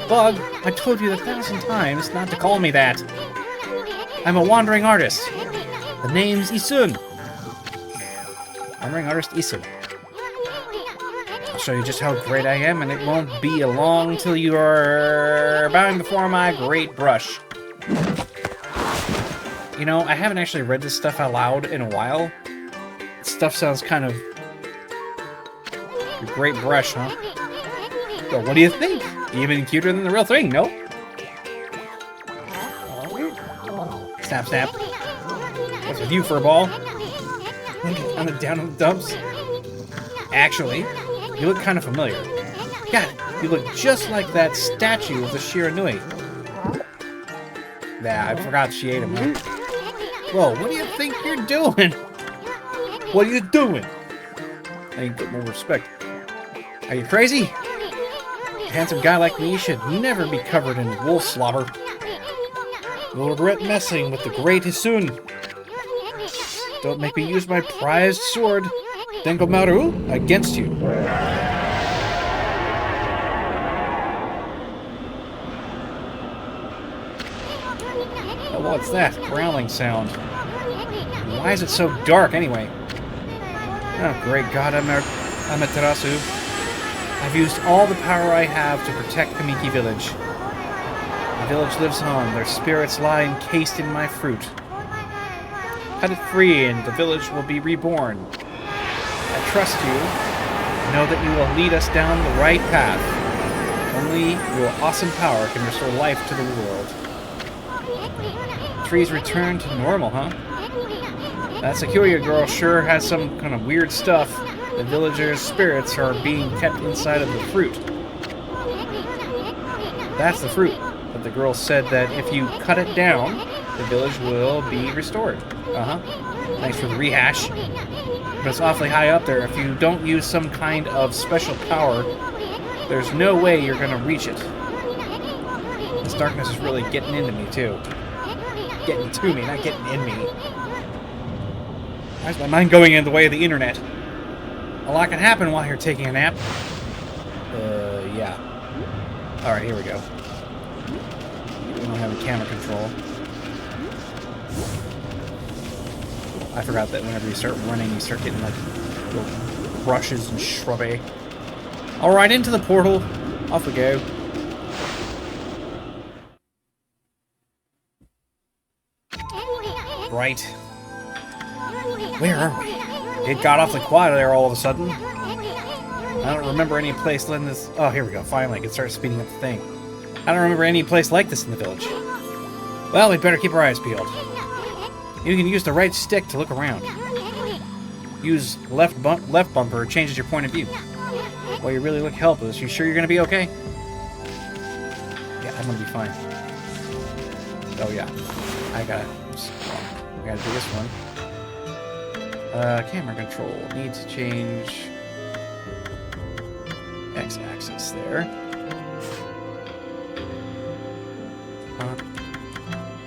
Speaker 1: Bug, I told you 1,000 times not to call me that. I'm a wandering artist. The name's Isun. Wandering artist Isun. I'll show you just how great I am, and it won't be long till you are bowing before my great brush. You know, I haven't actually read this stuff out loud in a while. Stuff sounds kind of... Your great brush, huh? Well, what do you think? Even cuter than the real thing, no? Snap, snap. What's with you, furball? Down in the dumps. Actually, you look kind of familiar. God, you look just like that statue of the Shiranui. Nah, I forgot she ate him, huh? Whoa, what do you think you're doing? What are you doing? I need to get more respect. Are you crazy? A handsome guy like me should never be covered in wolf slobber. You'll regret messing with the great Hisun. Don't make me use my prized sword, Dengomaru, against you. Oh, what's that? Growling sound. Why is it so dark, anyway? Oh, great God, Amaterasu. I've used all the power I have to protect Kamiki Village. The village lives on. Their spirits lie encased in my fruit. Cut it free, and the village will be reborn. I trust you. Know that you will lead us down the right path. Only your awesome power can restore life to the world. Trees return to normal, huh? That Sakuya girl sure has some kind of weird stuff. The villagers' spirits are being kept inside of the fruit. That's the fruit. But the girl said that if you cut it down, the village will be restored. Uh-huh. Thanks for the rehash. But it's awfully high up there. If you don't use some kind of special power, there's no way you're gonna reach it. This darkness is really getting into me, too. Getting to me, not getting in me. Why is my mind going in the way of the internet? A lot can happen while you're taking a nap. Yeah. Alright, here we go. We don't have a camera control. I forgot that whenever you start running, you start getting, like, little brushes and shrubby. Alright, into the portal. Off we go. Right. Where are we? It got awfully quiet there all of a sudden. I don't remember any place like this. Oh, here we go. Finally, I can start speeding up the thing. I don't remember any place like this in the village. Well, we'd better keep our eyes peeled. You can use the right stick to look around. Use left bumper changes your point of view. Well, you really look helpless. You sure you're gonna be okay? Yeah, I'm gonna be fine. Oh yeah, I gotta do this one. Camera control. Need to change X-axis there.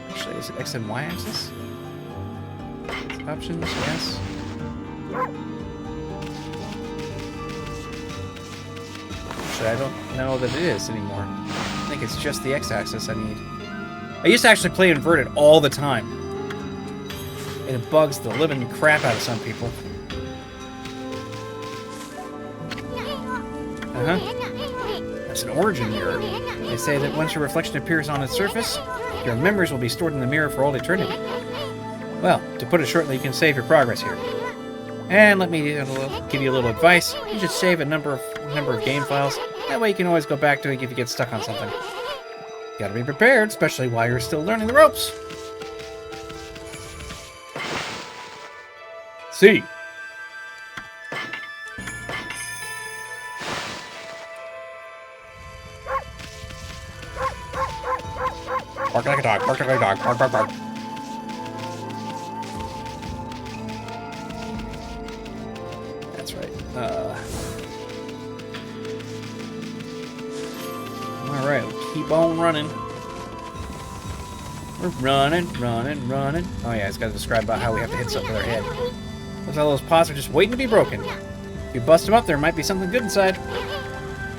Speaker 1: Actually, is it X and Y axis? Options, yes. Actually, I don't know that it is anymore. I think it's just the X-axis I need. I used to actually play inverted all the time. And it bugs the living crap out of some people. That's an origin mirror. They say that once your reflection appears on its surface, your memories will be stored in the mirror for all eternity. Well, to put it shortly, you can save your progress here. And let me give you a little advice. You should save a number of game files. That way you can always go back to it if you get stuck on something. You gotta be prepared, especially while you're still learning the ropes. See. Bark like a dog, bark like a dog, bark, bark, bark. That's right. Alright, we'll keep on running. We're running. Oh yeah, it's got to describe about how we have to hit something with our head. Looks like all those pots are just waiting to be broken. If you bust them up, there might be something good inside.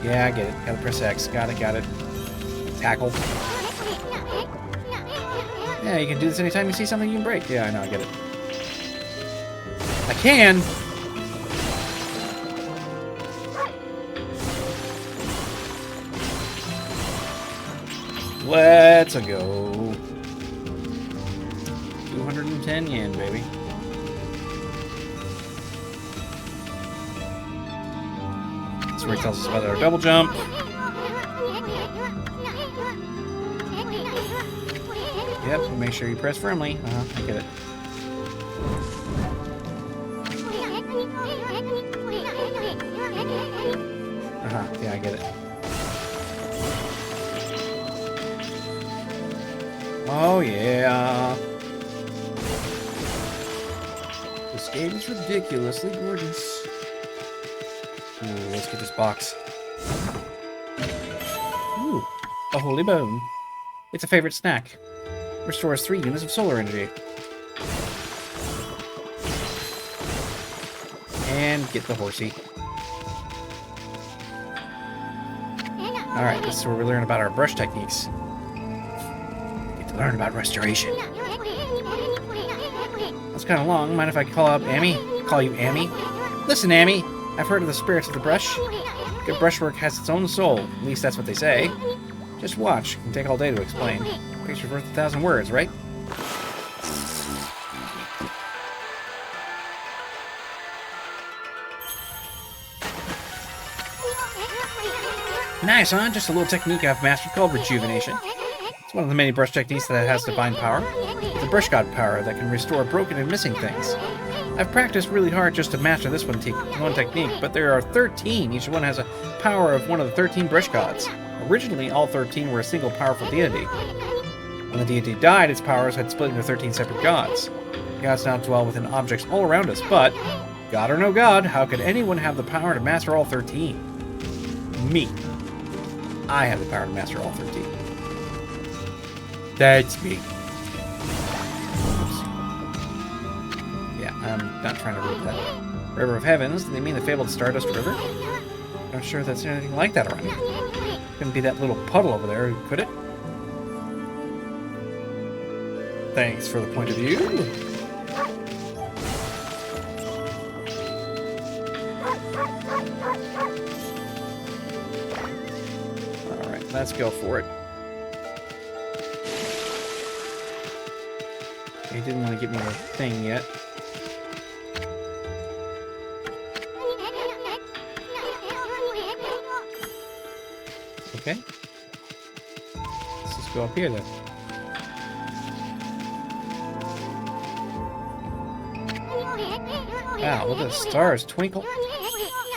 Speaker 1: Yeah, I get it. Gotta press X. Got it. Tackle. Yeah, you can do this anytime you see something you can break. Yeah, I know, I get it. I can! Let's go. 210 yen, baby. That's where he tells us about our double jump. Yep, make sure you press firmly. I get it. Yeah, I get it. Oh, yeah. This game is ridiculously gorgeous. Ooh, let's get this box. Ooh, a holy bone. It's a favorite snack. Restores 3 units of solar energy. And get the horsey. Alright, this is where we learn about our brush techniques. Get to learn about restoration. That's kind of long. Mind if I call up Amy? Call you Amy? Listen, Amy. I've heard of the spirits of the brush. Good brushwork has its own soul. At least that's what they say. Just watch. It can take all day to explain. A picture's worth 1,000 words, right? Nice, huh? Just a little technique I've mastered called rejuvenation. It's one of the many brush techniques that has divine power. It's a brush god power that can restore broken and missing things. I've practiced really hard just to master this one technique, but there are 13. Each one has a power of one of the 13 brush gods. Originally, all 13 were a single powerful deity. When the deity died, its powers had split into 13 separate gods. The gods now dwell within objects all around us, but, god or no god, how could anyone have the power to master all 13? Me. I have the power to master all 13. That's me. Oops. Yeah, I'm not trying to read that. River of Heavens, do they mean the fabled Stardust River? Not sure if that's anything like that around here. Couldn't be that little puddle over there, could it? Thanks for the point of view. Alright, let's go for it. He didn't want to give me the thing yet. Okay. Let's just go up here then. Wow, look at the stars twinkle. I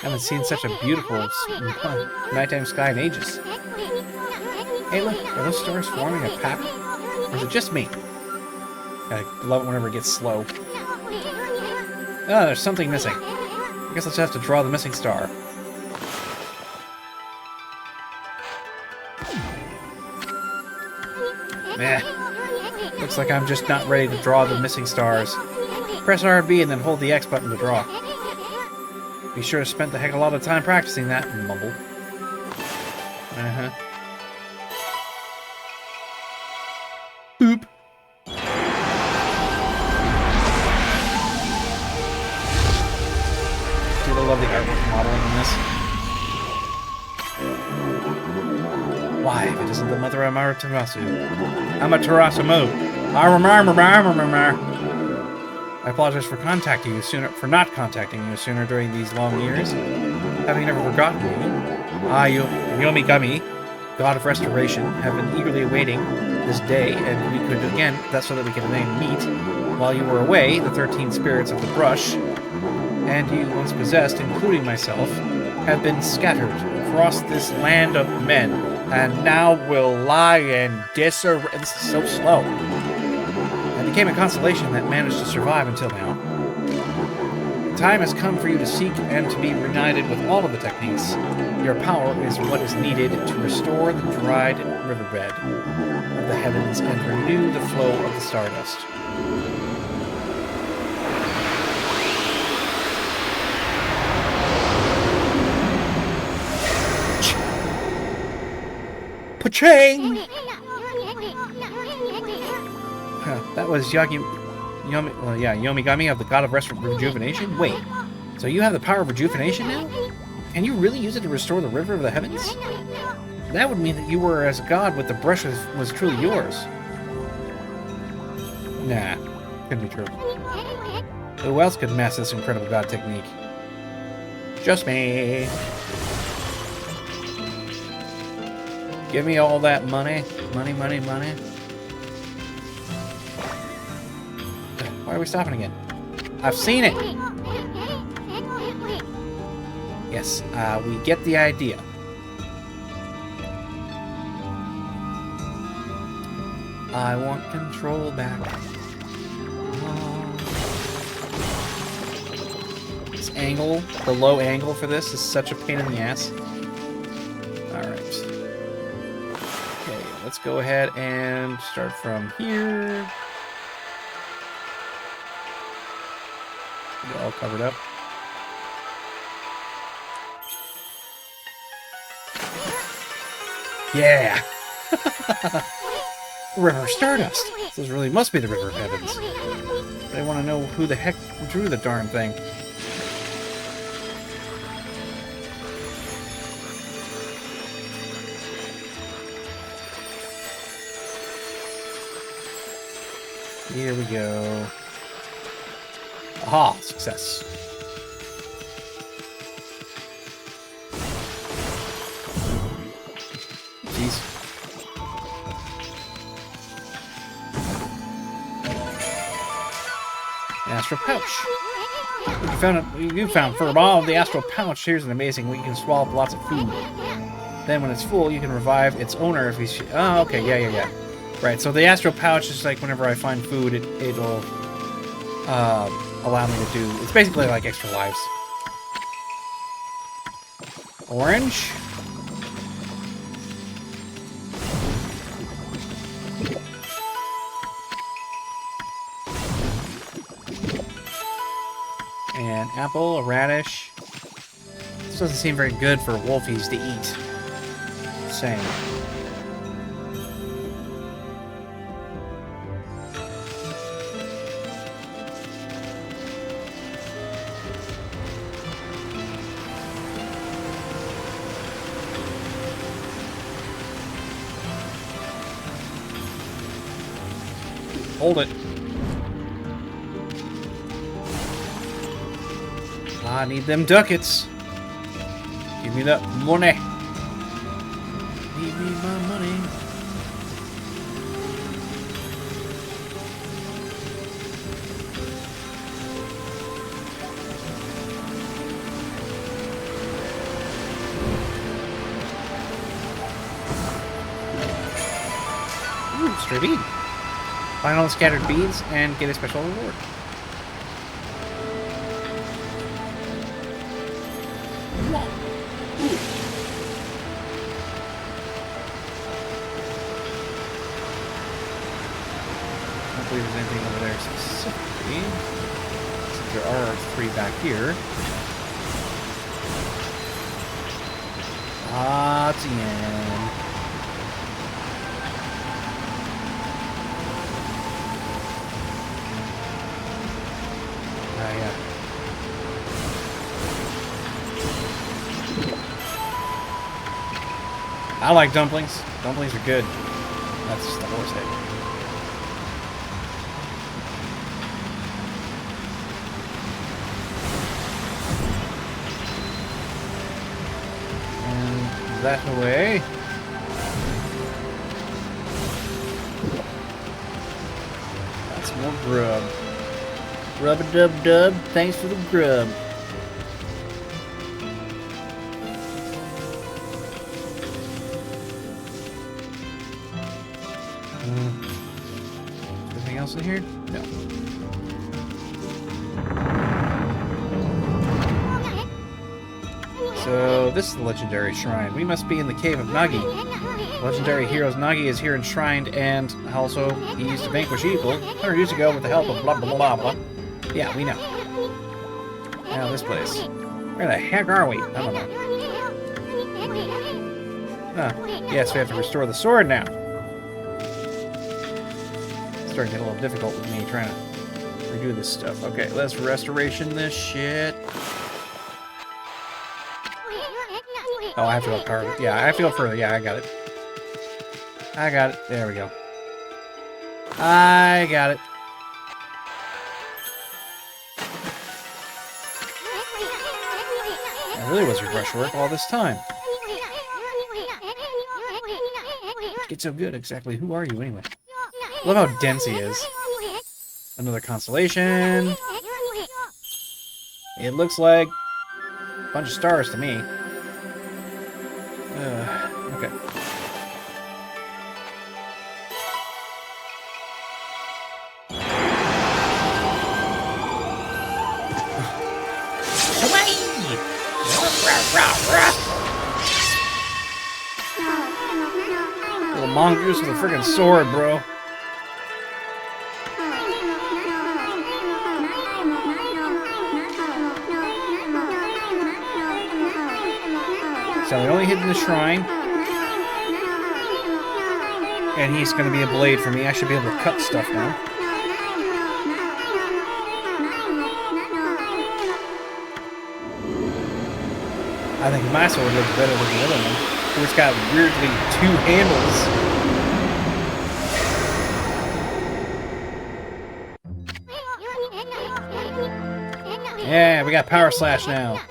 Speaker 1: haven't seen such a beautiful nighttime sky in ages. Hey look, are those stars forming a pattern? Or is it just me? I love it whenever it gets slow. Oh, there's something missing. I guess let's have to draw the missing star. Meh. Looks like I'm just not ready to draw the missing stars. Press RB and then hold the X button to draw. Be sure to spend a heck of a lot of time practicing that, mumble. Uh-huh. Boop. Dude, I love the artwork modeling in this. Why, if it isn't the mother of Amaterasu? Amaterasu. I apologize for for not contacting you sooner during these long years. Having never forgotten me, I, Yomigami, god of restoration, have been eagerly awaiting this day, and we could again, that's so that we could again meet. While you were away, the 13 spirits of the brush, and you once possessed, including myself, have been scattered across this land of men, and now will lie in disarray. This is so slow. And became a constellation that managed to survive until now. The time has come for you to seek and to be reunited with all of the techniques. Your power is what is needed to restore the dried riverbed of the heavens and renew the flow of the stardust. Pachang! That was Yomigami of the God of Rejuvenation? Wait, so you have the power of rejuvenation now? Can you really use it to restore the River of the Heavens? That would mean that you were as a god with the brush was truly yours. Nah, couldn't be true. Who else could master this incredible god technique? Just me. Give me all that money. Money, money, money. Why are we stopping again? I've seen it! Yes, we get the idea. I want control back. This angle, the low angle for this is such a pain in the ass. Alright. Okay, let's go ahead and start from here. Get all covered up. Yeah! River Stardust! This really must be the River of Heavens. But I want to know who the heck drew the darn thing. Here we go. Aha! Success. Jeez. An astral pouch. You found Furball, the astral pouch. Here's an amazing way you can swallow up lots of food. Then when it's full, you can revive its owner if he's... Oh, okay, yeah. Right, so the astral pouch is like whenever I find food, it'll allow me to do... It's basically like extra lives. Orange. An apple, a radish. This doesn't seem very good for wolfies to eat. Same. Hold it. I need them ducats. Give me that money. Give me my money. Ooh, stray bead. Find all the scattered beads and get a special reward. I don't believe there's anything over there specifically. Since there are 3 back here. Ah, it's the end. Yeah. I like dumplings. Dumplings are good. That's just the horse head. And that away. That's more grub. Rub-a-dub-dub, thanks for the grub. Anything else in here? No. So, this is the legendary shrine. We must be in the cave of Nagi. Legendary heroes Nagi is here enshrined, and also he used to vanquish evil 100 years ago with the help of blah blah blah blah. Yeah, we know. Now this place. Where the heck are we? I don't know. Ah, yes, we have to restore the sword now. It's starting to get a little difficult with me trying to redo this stuff. Okay, let's restoration this shit. Oh, I have to go further. Yeah, I have to go further. Yeah, I got it. I got it. There we go. I got it. It really was your brush work all this time. It's so good. Exactly. Who are you anyway? Love how dense he is. Another constellation. It looks like a bunch of stars to me. Okay. Little mongoose with a freaking sword, bro. So they're only hitting the shrine. And he's going to be a blade for me. I should be able to cut stuff now. I think my sword looks better than the other one. It's got weirdly 2 handles. Yeah, we got power slash now.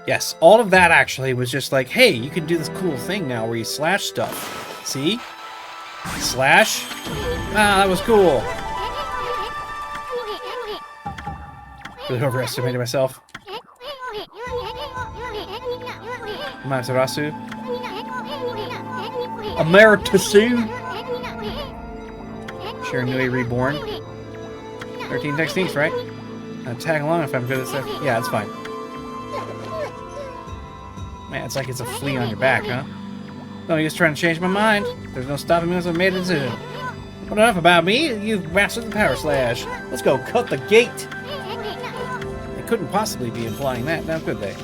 Speaker 1: Yes, all of that actually was just like, hey, you can do this cool thing now where you slash stuff. See? Slash. Ah, that was cool. Really overestimated myself. Amaterasu. Amaterasu. Shiranui Reborn. 13 techniques, right? Tag along if I'm good at stuff. Yeah, that's fine. Man, it's like it's a flea on your back, huh? No, you're just trying to change my mind. There's no stopping me once I've made a decision. What enough about me? You've mastered the power slash. Let's go cut the gate. They couldn't possibly be implying that, now could they?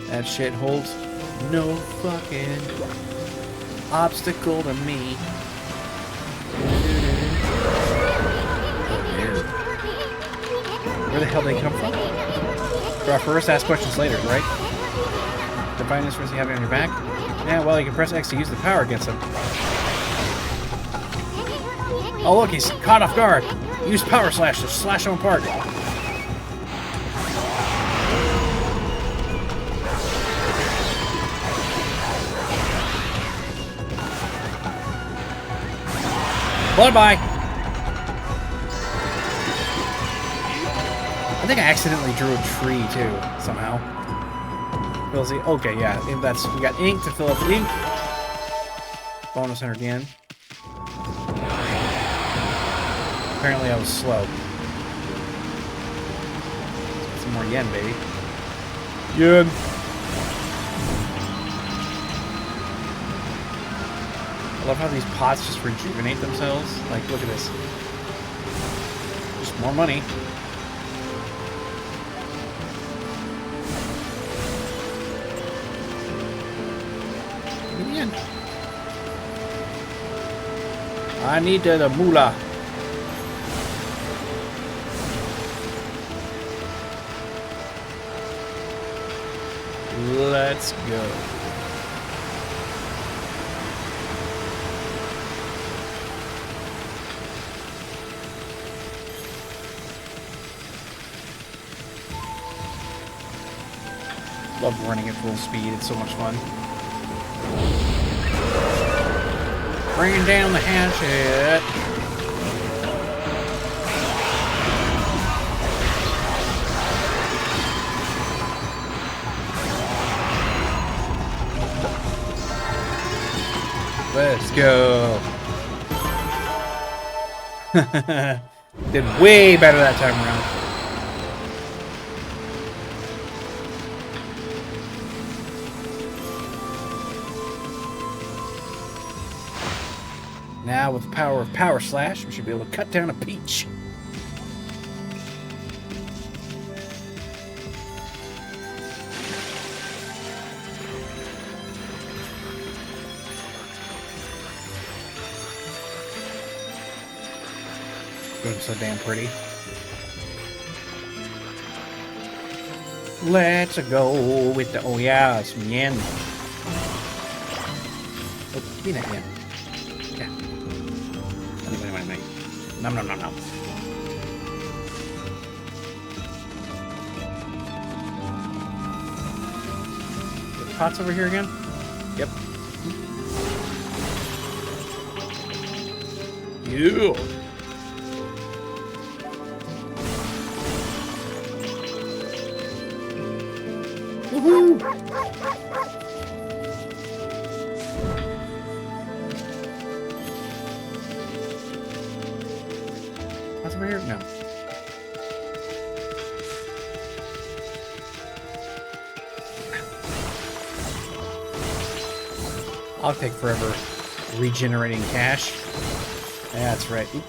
Speaker 1: That shit holds no fucking obstacle to me. Where the hell did they come from? Draw first, ask questions later, right? Define this first you have it on your back? Yeah, well, you can press X to use the power against him. Oh, look, he's caught off guard. Use power slash to slash him apart. Bye-bye. I think I accidentally drew a tree too, somehow. We'll see. Okay, yeah, that's we got ink to fill up ink. Bonus enter again. Apparently I was slow. Let's get some more yen, baby. Yen. I love how these pots just rejuvenate themselves. Like, look at this. Just more money. I need the moolah. Let's go. Love running at full speed. It's so much fun. Bringing down the hatchet. Let's go. Did way better that time around. Now, with the power of Power Slash, we should be able to cut down a peach. Good, so damn pretty. Let's go with the, oh yeah, some yen. Oh, peanut yen. Yeah. Nom nom nom nom. The pots over here again? Yep. You. Woohoo! What's over here? No. I'll take forever regenerating cash. That's right. Oop.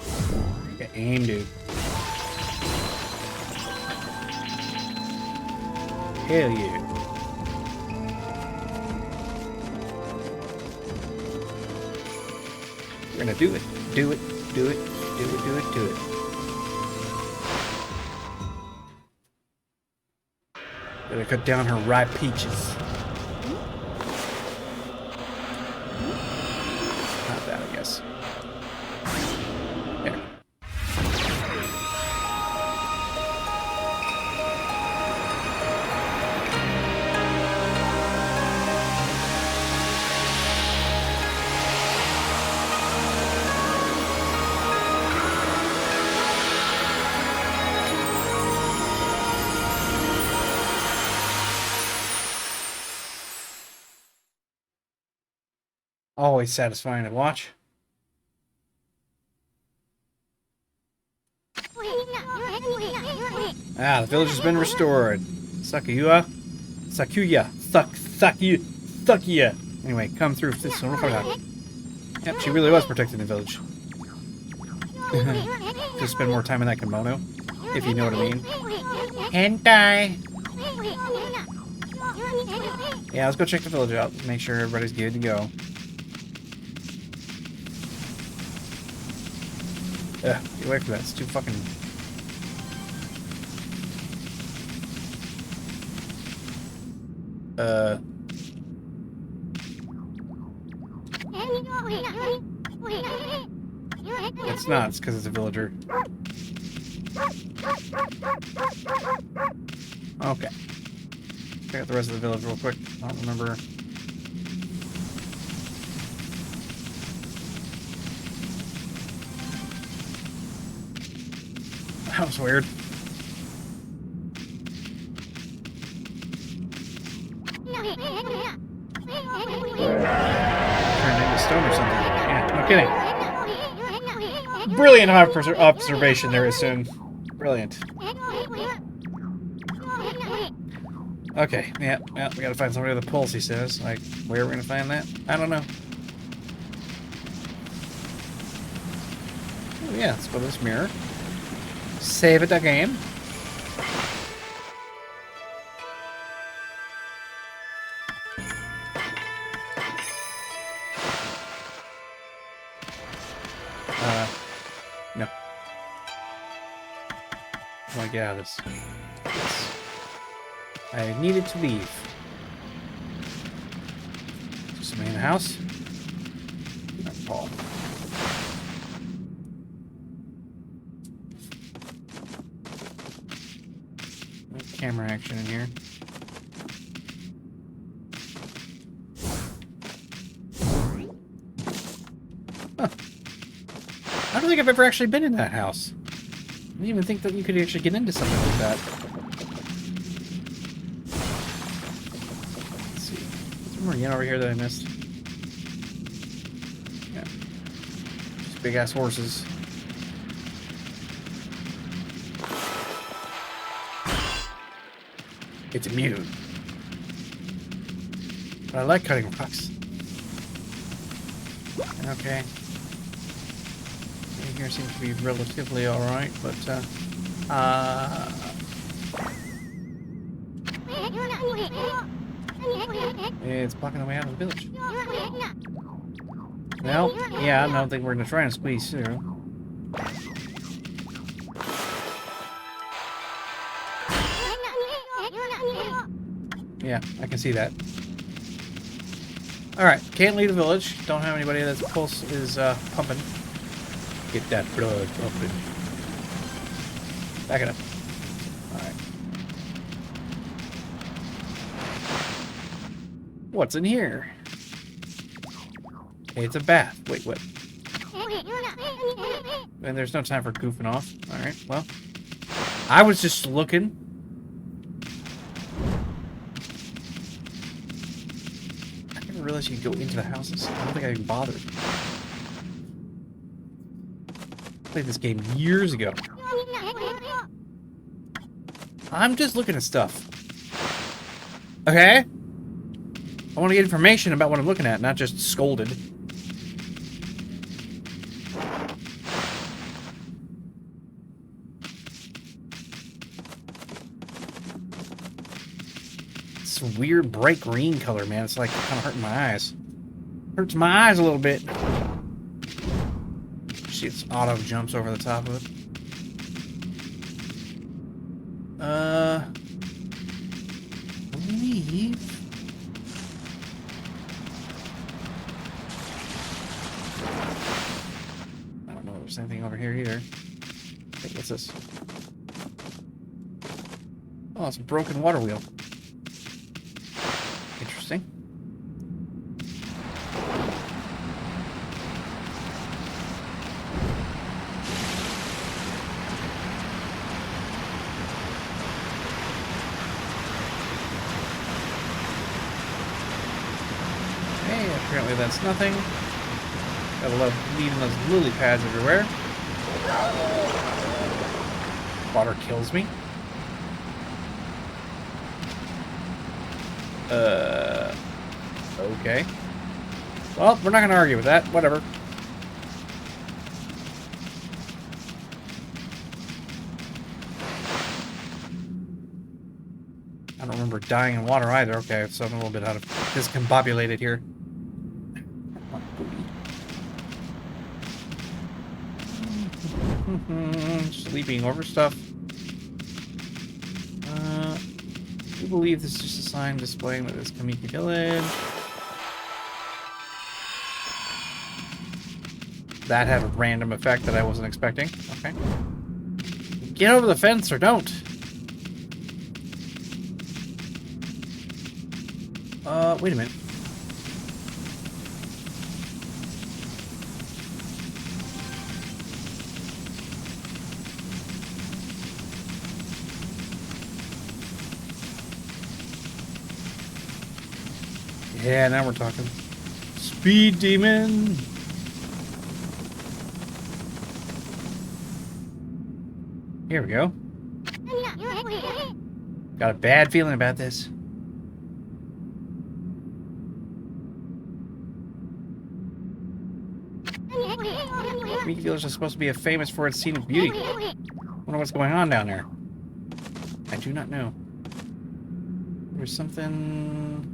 Speaker 1: Got aim, dude. Hell yeah. We're gonna do it. Do it. Do it. Do it. Do it. Do it. Gotta cut down her ripe peaches. Not that, I guess. There. Always satisfying to watch. Ah, the village has been restored. Sakuya. Anyway, come through this one. Yep, she really was protecting the village. Just spend more time in that kimono, if you know what I mean. Hentai! Yeah, let's go check the village out. Make sure everybody's good to go. Ugh, get away from that. It's too fucking... It's not. It's because it's a villager. Okay. Check out the rest of the village real quick. I don't remember... That was weird. Turned into stone or something. Yeah, no kidding. Brilliant observation there, Assume. Brilliant. Okay, yeah, we gotta find somebody with a pulse, he says. Like, where are we gonna find that? I don't know. Oh, yeah, let's go to this mirror. Save it again. No. I want to get out of this. Yes. I needed to leave. Is there somebody in the house? Not Paul. Camera action in here. Huh. I don't think I've ever actually been in that house. I didn't even think that you could actually get into something like that. Let's see. Is there more again over here that I missed? Yeah. Just big ass horses. It's immune. But I like cutting rocks. Okay. Here seems to be relatively alright, but it's blocking the way out of the village. Well, yeah, I don't think we're gonna try and squeeze through. Yeah, I can see that. Alright, can't leave the village. Don't have anybody that's pulse is pumping. Get that blood pumping. Back it up. Alright. What's in here? Hey, it's a bath. Wait, what? And there's no time for goofing off. Alright, well. I was just looking. I didn't realize you could go into the houses. I don't think I even bothered. Played this game years ago. I'm just looking at stuff. Okay? I want to get information about what I'm looking at, not just scolded. It's a weird bright green color, man. It's like kind of hurting my eyes. Hurts my eyes a little bit. See, it's auto jumps over the top of it. Leave. I don't know if there's anything over here either. Hey, what's this? Oh, it's a broken water wheel. Interesting. Apparently that's nothing. Gotta love leaving those lily pads everywhere. Water kills me. Okay. Well, we're not gonna argue with that. Whatever. I don't remember dying in water either. Okay, so I'm a little bit out of discombobulated here. Sleeping over stuff. We believe this is just a sign displaying that it's Kamiki Village. That had a random effect that I wasn't expecting. Okay. Get over the fence or don't. Wait a minute. Yeah, now we're talking. Speed demon. Here we go. Got a bad feeling about this. Kamiki Village is supposed to be famous for its scenic beauty. I wonder what's going on down there. I do not know. There's something...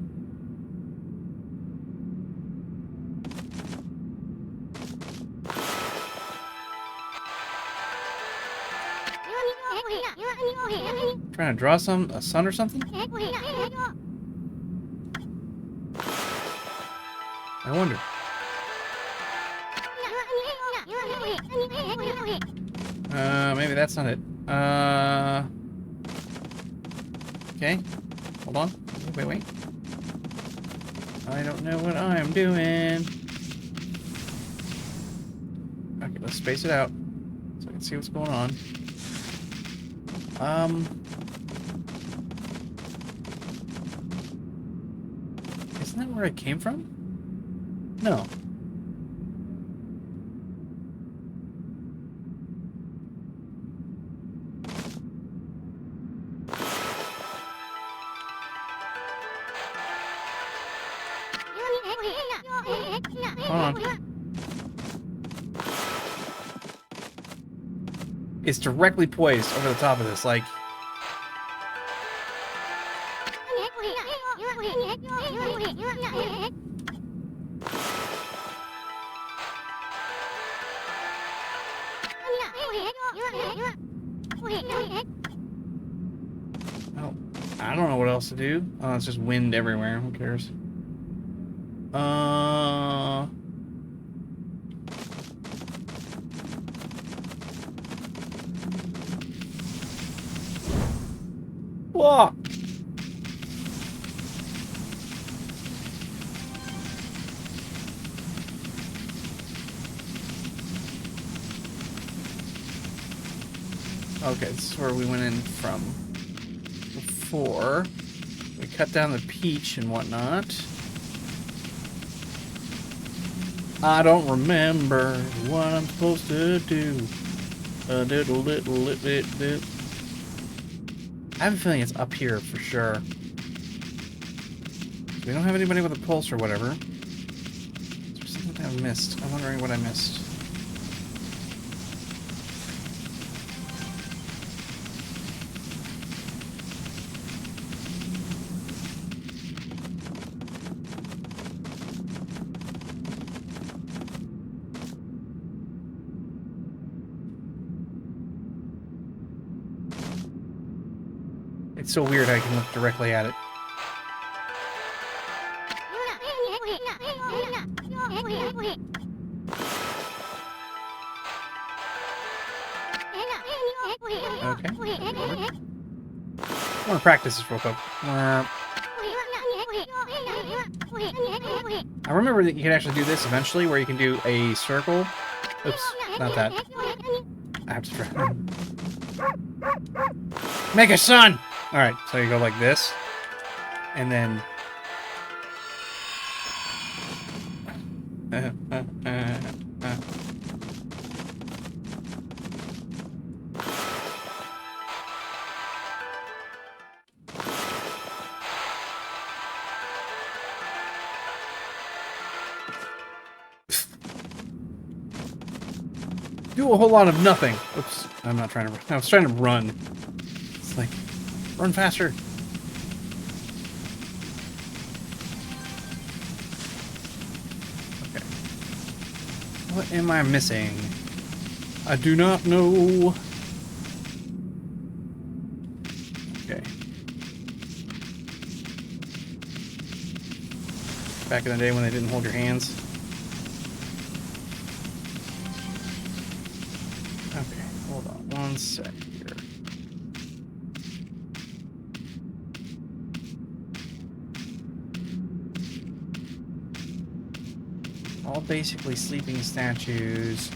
Speaker 1: Trying to draw a sun or something? I wonder. Maybe that's not it. Okay. Hold on. Wait. I don't know what I'm doing. Okay, let's space it out so I can see what's going on. Isn't that where I came from? No. Hold on. It's directly poised over the top of this, like... Oh, I don't know what else to do. Oh, it's just wind everywhere. Who cares? Whoa! Okay, this is where we went in from before. We cut down the peach and whatnot. I don't remember what I'm supposed to do. I have a feeling it's up here for sure. We don't have anybody with a pulse or whatever. Is there something I missed? I'm wondering what I missed. It's so weird how I can look directly at it. Okay. I want to practice this real quick. I remember that you can actually do this eventually, where you can do a circle. Oops, not that. I have to try. Make a sun! Alright, so you go like this. And then... Do a whole lot of nothing. Oops, I'm not trying to run. I was trying to run. It's like, run faster. Okay. What am I missing? I do not know. Okay. Back in the day when they didn't hold your hands. Okay, hold on one sec here. All basically sleeping statues.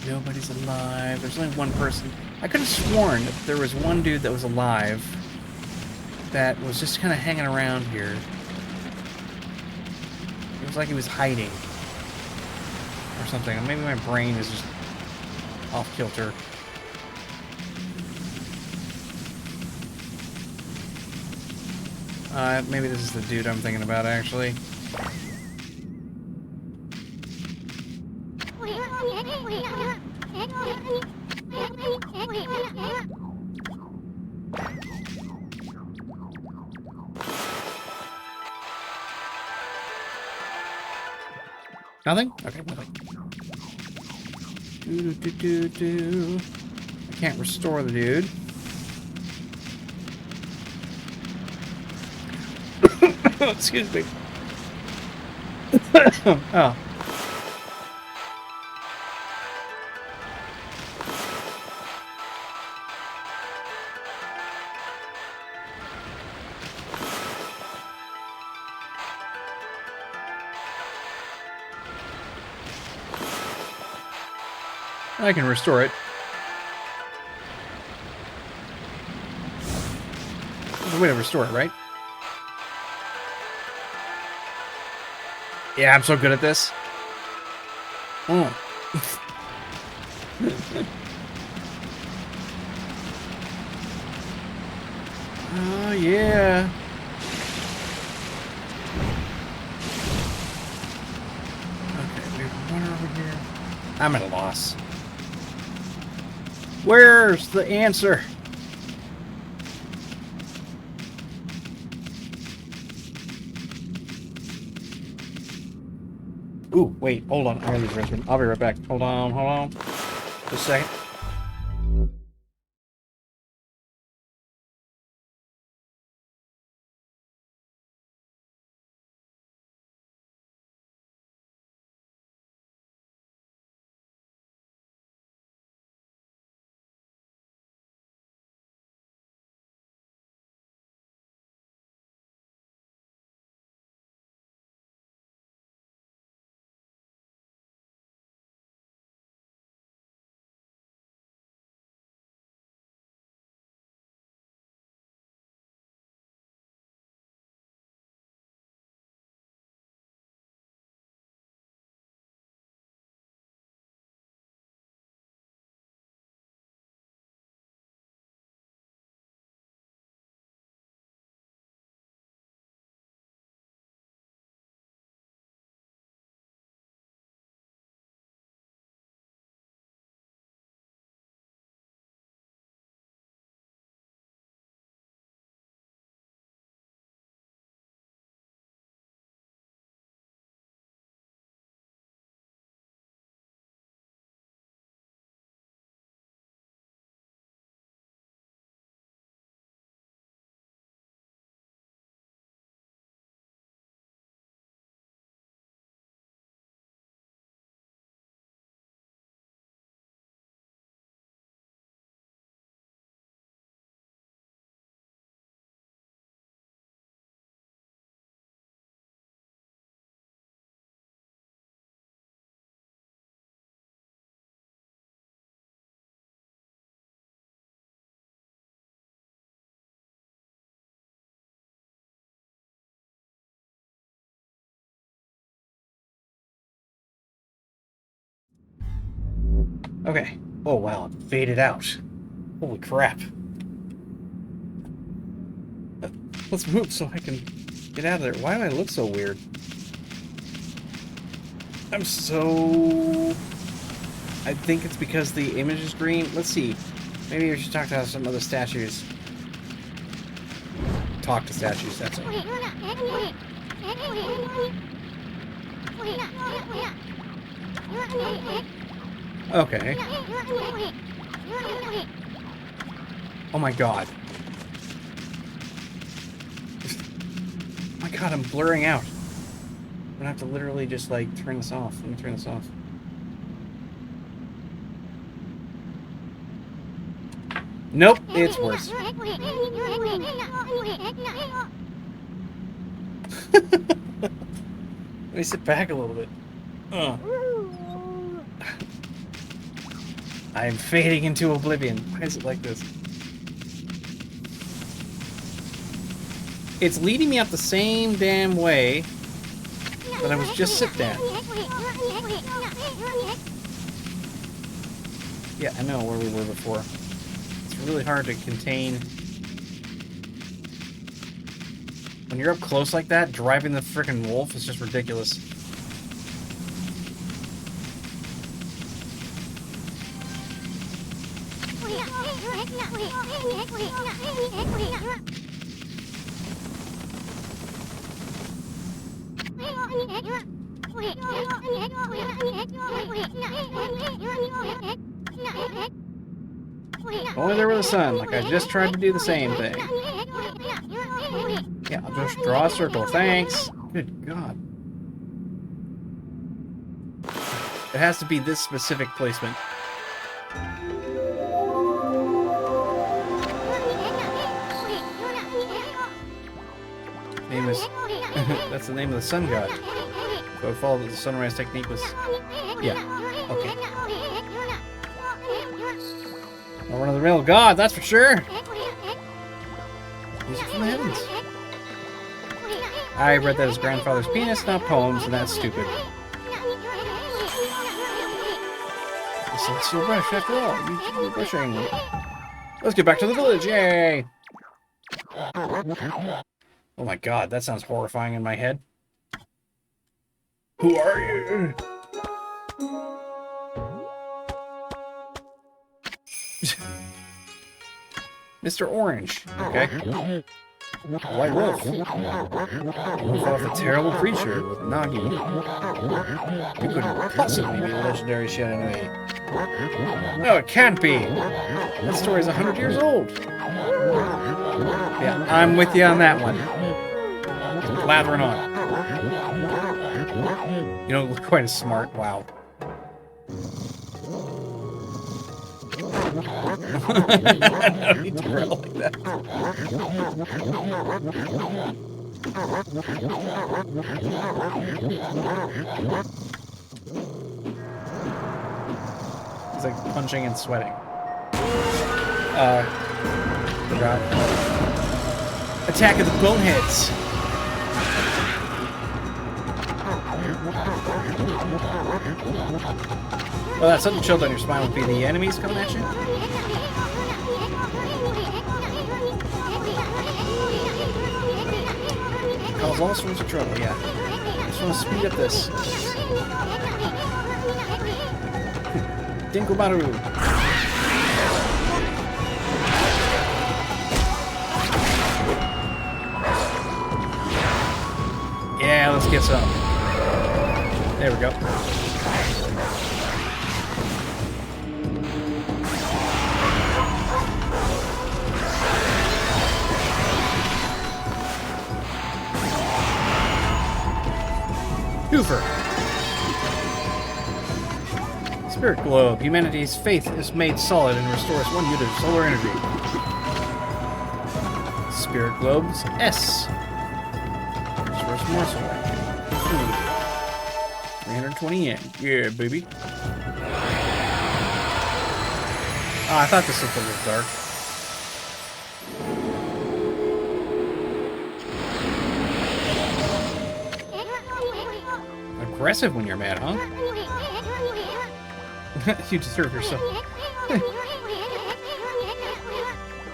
Speaker 1: Nobody's alive. There's only one person. I could have sworn that there was one dude that was alive that was just kind of hanging around here. It was like he was hiding or something. Maybe my brain is just off kilter. Maybe this is the dude I'm thinking about, actually. Nothing? Okay, nothing. I can't restore the dude. Excuse me. Oh. I can restore it. There's a way to restore it, right? Yeah, I'm so good at this. Oh. Oh, yeah. Okay, we have one over here. I'm at a loss. Where's the answer? Ooh, wait, hold on. I gotta use the restroom. I'll be right back. Hold on. Just a second. Okay. Oh, wow. It faded out. Holy crap. Let's move so I can get out of there. Why do I look so weird? I'm so... I think it's because the image is green. Let's see. Maybe we should talk to some other statues. Talk to statues, that's it. Okay. Oh my god. Oh my god, I'm blurring out. I'm gonna have to literally just, like, turn this off. Let me turn this off. Nope, it's worse. Let me sit back a little bit. I am fading into oblivion. Why is it like this? It's leading me up the same damn way that I was just sit down. Yeah, I know where we were before. It's really hard to contain. When you're up close like that, driving the frickin' wolf is just ridiculous. Only there with the sun, like I just tried to do the same thing. Yeah, I'll just draw a circle, thanks. Good God. It has to be this specific placement. Name is... That's the name of the sun god. So I followed the sunrise technique was... Yeah, okay. Not one of the real god, that's for sure. Music from the heavens. I read that as grandfather's penis, not poems, and that's stupid. The celestial brush, after all. You should be brushing. Let's get back to the village, yay! Oh my god, that sounds horrifying in my head. Who are you? Mr. Orange. Okay. White Wolf. We fought the terrible creature with Nagi. You couldn't possibly be a legendary Shiranui. No, it can't be. That story's 100 years old. Yeah, I'm with you on that one. Just blathering on. You don't look quite as smart. Wow. No need to growl like that. He's like punching and sweating. Forgot. Attack of the Boneheads. Well, that sudden chill down your spine would be the enemies coming at you. Cause all sorts of trouble, yeah. I just want to speed up this. Dinklebaru. Yeah, let's get some. There we go. Hoover. Spirit Globe. Humanity's faith is made solid and restores 1 unit of solar energy. Spirit Globes S. Restores more solar energy. 320 yen. Yeah, baby. Oh, I thought this looked a little dark. Aggressive when you're mad, huh? You deserve yourself.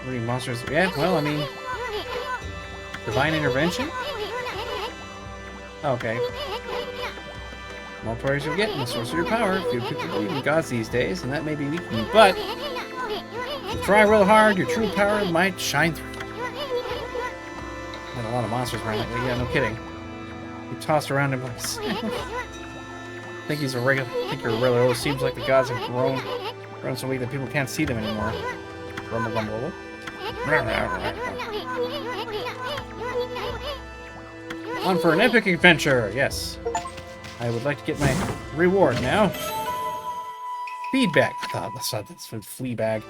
Speaker 1: Reading monsters. Yeah, well, I mean... Divine intervention? Okay. More prayers you get, and the source of your power. Few people believe in gods these days, and that may be weak to you, but... If you try real hard, your true power might shine through. And a lot of monsters around lately. Yeah, no kidding. You tossed around him like... think he's a regular... think you're a regular... It seems like the gods have grown so weak that people can't see them anymore. Rumble, rumble. On for an epic adventure, yes. I would like to get my reward now. Feedback. Oh, that's a flea bag.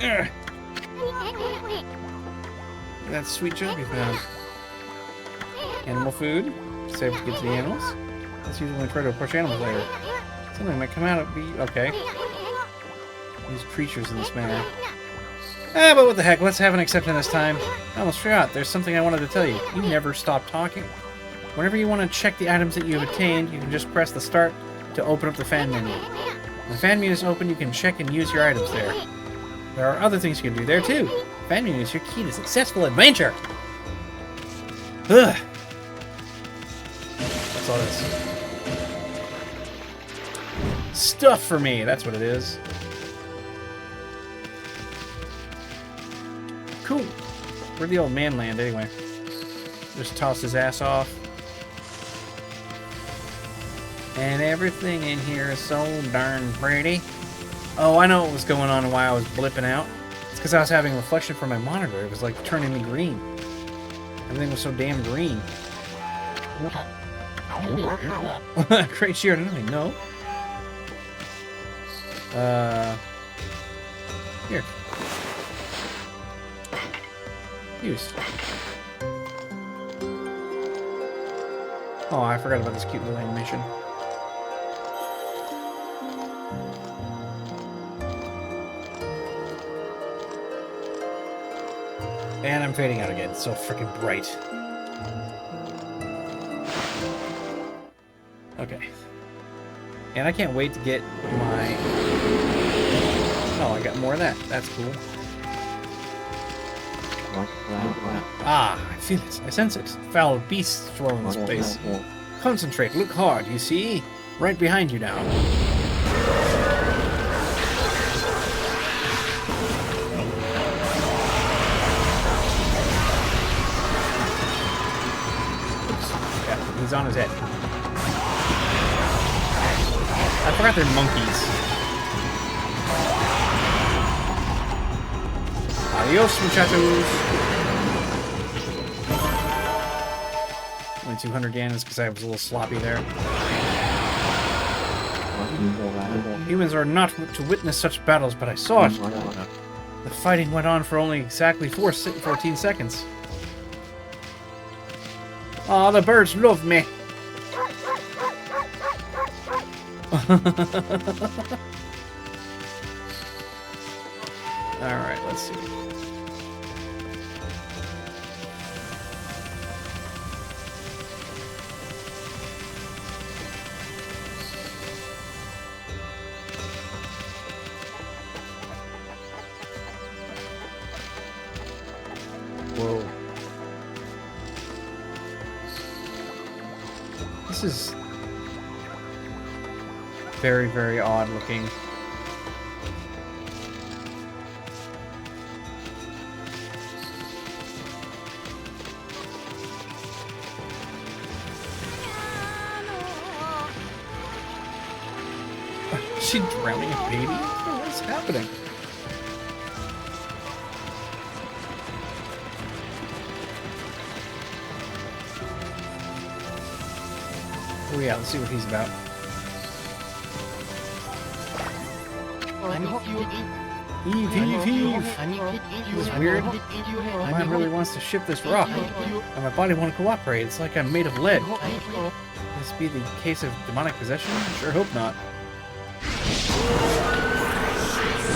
Speaker 1: That sweet job you found. Animal food. Save to get to the animals. Let's use it when we try to approach animals later. Something might come out of be okay. Use creatures in this manner. Ah, but what the heck, let's have an exception this time. I almost forgot, there's something I wanted to tell you. You never stop talking. Whenever you want to check the items that you have attained, you can just press the start to open up the fan menu. When the fan menu is open, you can check and use your items there. There are other things you can do there too. The fan menu is your key to successful adventure. Ugh. That's all this. Stuff for me, that's what it is. Cool. Where'd the old man land anyway? Just tossed his ass off. And everything in here is so darn pretty. Oh, I know what was going on and why I was blipping out. It's because I was having a reflection from my monitor. It was like turning me green. Everything was so damn green. Great cheer tonight, no. Here. Use. Oh, I forgot about this cute little animation. And I'm fading out again. It's so freaking bright. Okay. And I can't wait to get my... Oh, I got more of that. That's cool. Ah, I feel it. I sense it. Foul beasts swirl in this place. Concentrate. Look hard. You see? Right behind you now. Yeah, he's on his head. I forgot they're monkeys. Adios, muchachos. Only 200 ganas because I was a little sloppy there. Humans are not to witness such battles, but I saw it. The fighting went on for only exactly 14 seconds. Aw, the birds love me. Alright, let's see. Whoa. This is very, very odd looking. Is she drowning a baby? What's happening? Oh yeah, let's see what he's about. Heave, heave, heave! This is weird. My mind really wants to ship this rock, and my body won't cooperate. It's like I'm made of lead. Could this be the case of demonic possession? I sure hope not.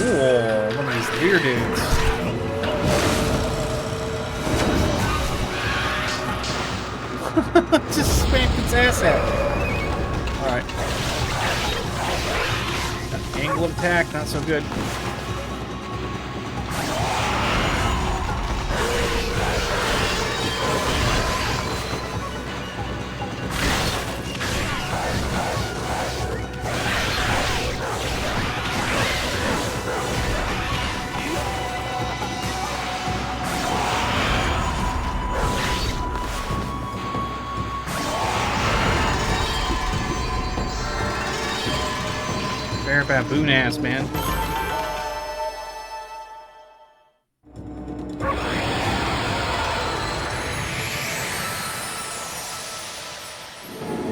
Speaker 1: Ooh, one of these deer dudes. Just spanked its ass out. Alright. Angle of attack, not so good. Bear baboon ass, man.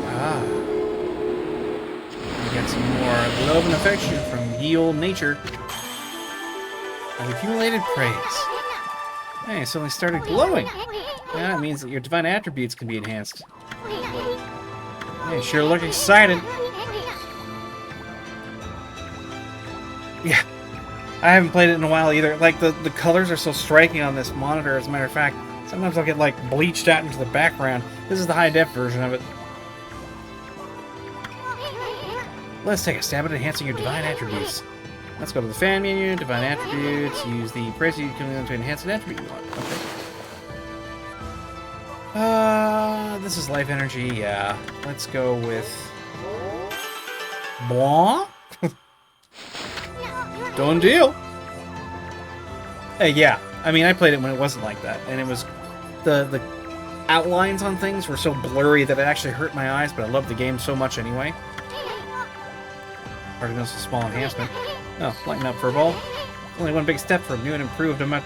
Speaker 1: Ah. We get some more love and affection from ye old nature. I've accumulated praise. Hey, it suddenly started glowing. Yeah, it means that your divine attributes can be enhanced. Hey, sure look excited. Yeah, I haven't played it in a while either. Like, the colors are so striking on this monitor, as a matter of fact. Sometimes I'll get, like, bleached out into the background. This is the high-def version of it. Let's take a stab at enhancing your divine attributes. Let's go to the fan menu, divine attributes, use the praise you can to enhance an attribute you want. Okay. This is life energy, yeah. Let's go with... Blah? Done deal. Hey, yeah. I mean, I played it when it wasn't like that, and it was the outlines on things were so blurry that it actually hurt my eyes. But I loved the game so much anyway. Part of this is a small enhancement. Oh, lighten up for a ball. Only one big step for a new and improved amount.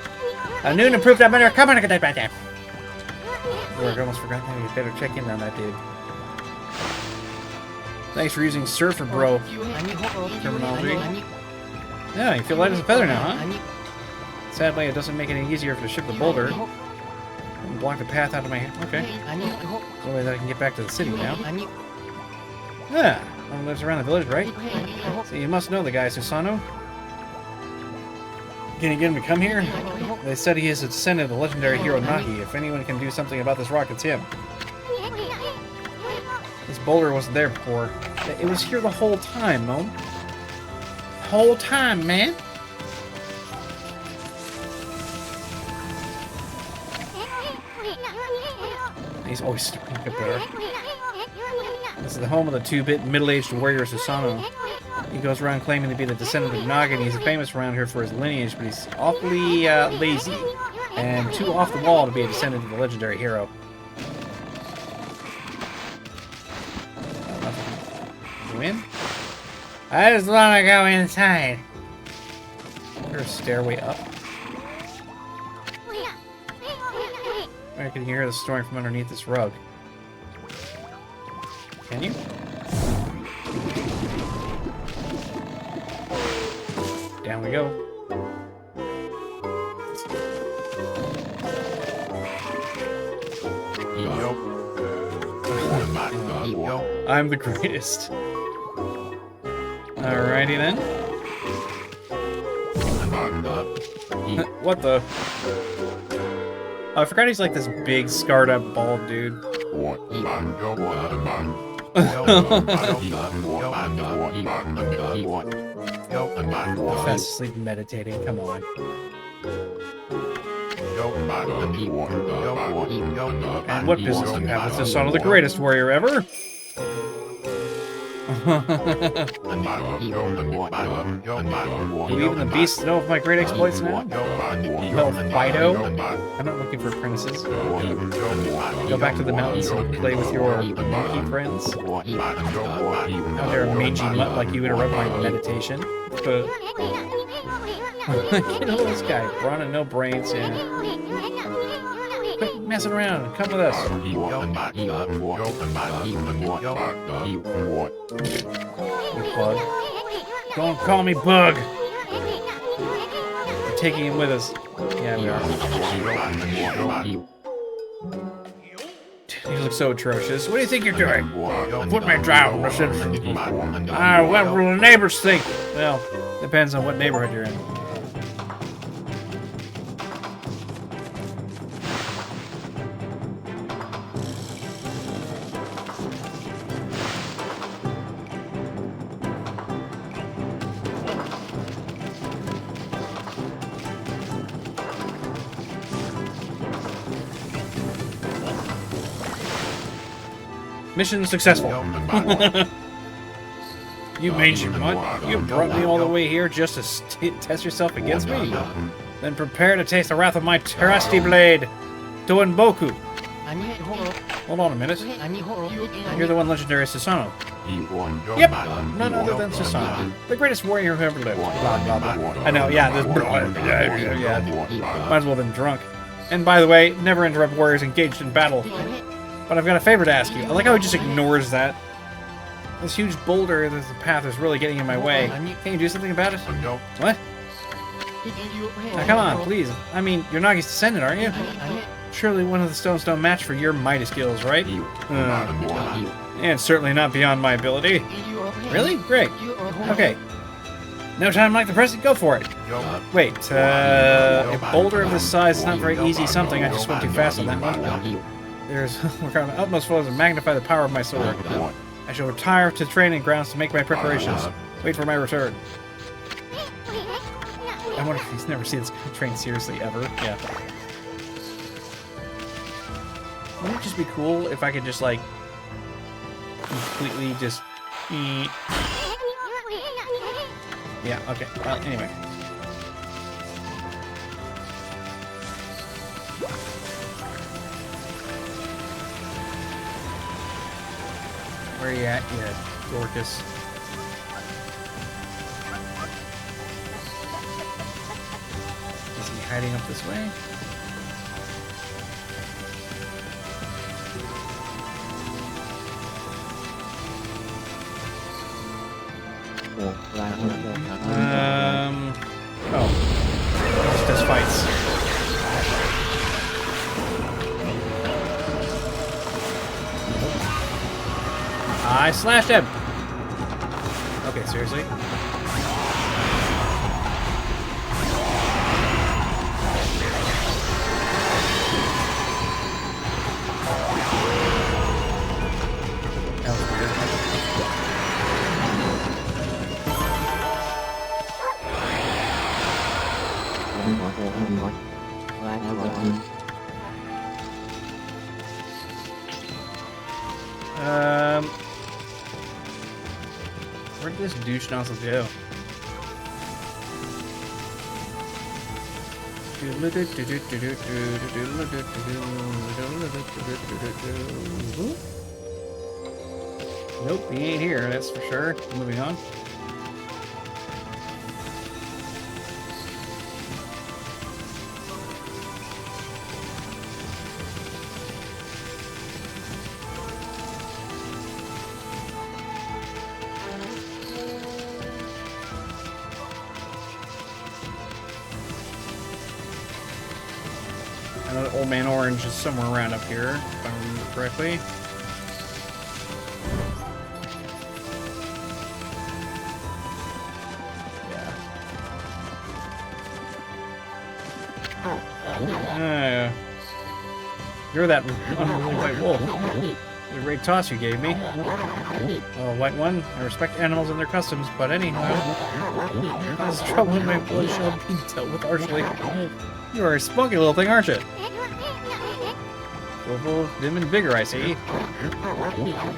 Speaker 1: A new and improved amount. Come on, get that back there. I almost forgot that. You better check in on that dude. Thanks for using Surfer Bro terminology. Yeah, you feel light as a feather now, huh? Sadly, it doesn't make it any easier to ship the boulder. And block the path out of my hand. Okay. So that I can get back to the city now. Yeah, one lives around the village, right? So you must know the guy, Susano. Can you get him to come here? They said he is a descendant of the legendary hero Nagi. If anyone can do something about this rock, it's him. This boulder wasn't there before. It was here the whole time, Mo. Whole time, man. He's always starting to get better. This is the home of the 2-bit middle-aged warrior Susano. He goes around claiming to be the descendant of Naga, and he's famous around here for his lineage, but he's awfully lazy and too off the wall to be a descendant of the legendary hero. Go in? I just want to go inside. Is there a stairway up? I can hear the storm from underneath this rug. Can you? Down we go. I'm the greatest. Alrighty then. What the? Oh, I forgot he's like this big, scarred up, bald dude. Fast asleep meditating, come on. And what business do you have with the son of the greatest warrior ever? Do even the beasts know of my great exploits now? Well, Fido, I'm not looking for apprentices. Go back to the mountains and play with your monkey friends. How dare a mangy mutt like you interrupt my meditation? You know this guy, brawn and no brains, and quit messing around and come with us. You bug. Don't call me Bug! We're taking him with us. Yeah, we are. You look so atrocious. What do you think you're doing? Put me down. What will the neighbors think? Well, depends on what neighborhood you're in. Mission successful. You mangy mutt. You brought me all the way here just to test yourself against me? Then prepare to taste the wrath of my trusty blade. Doenboku. Hold on a minute. You're the one legendary Susanoo. Yep, none other than Susanoo, the greatest warrior who ever lived. Blah, blah, blah. I know, yeah, this yeah. Might as well have been drunk. And by the way, never interrupt warriors engaged in battle. But I've got a favor to ask you. I like how he just ignores that. This huge boulder that's the path is really getting in my way. Can you do something about it? What? Now come on, please. I mean, you're Nagi's descendant, aren't you? Surely one of the stones don't match for your mighty skills, right? And certainly not beyond my ability. Really? Great. Okay. No time like the present, go for it. Wait, a boulder of this size is not very easy something. I just went too fast on that one. There's work on my utmost flows to magnify the power of my sword. I shall retire to training grounds to make my preparations. Wait for my return. I wonder if he's never seen this train seriously ever. Yeah. Wouldn't it just be cool if I could just, like, completely just... Yeah, okay. Well, anyway. Where are you at? Yeah, Dorcas. Is he hiding up this way? Oh. Just does fights. I slashed him! Okay, seriously? Where did this douche nozzle go? Nope, he ain't here, that's for sure. Moving on. I know that Old Man Orange is somewhere around up here, if I remember correctly. You're that unruly white wolf. The great toss you gave me. Oh, white one, I respect animals and their customs, but anyhow, there's trouble in my blood shall be dealt with harshly. You are a spunky little thing, aren't you? Full of vim and vigor, I see.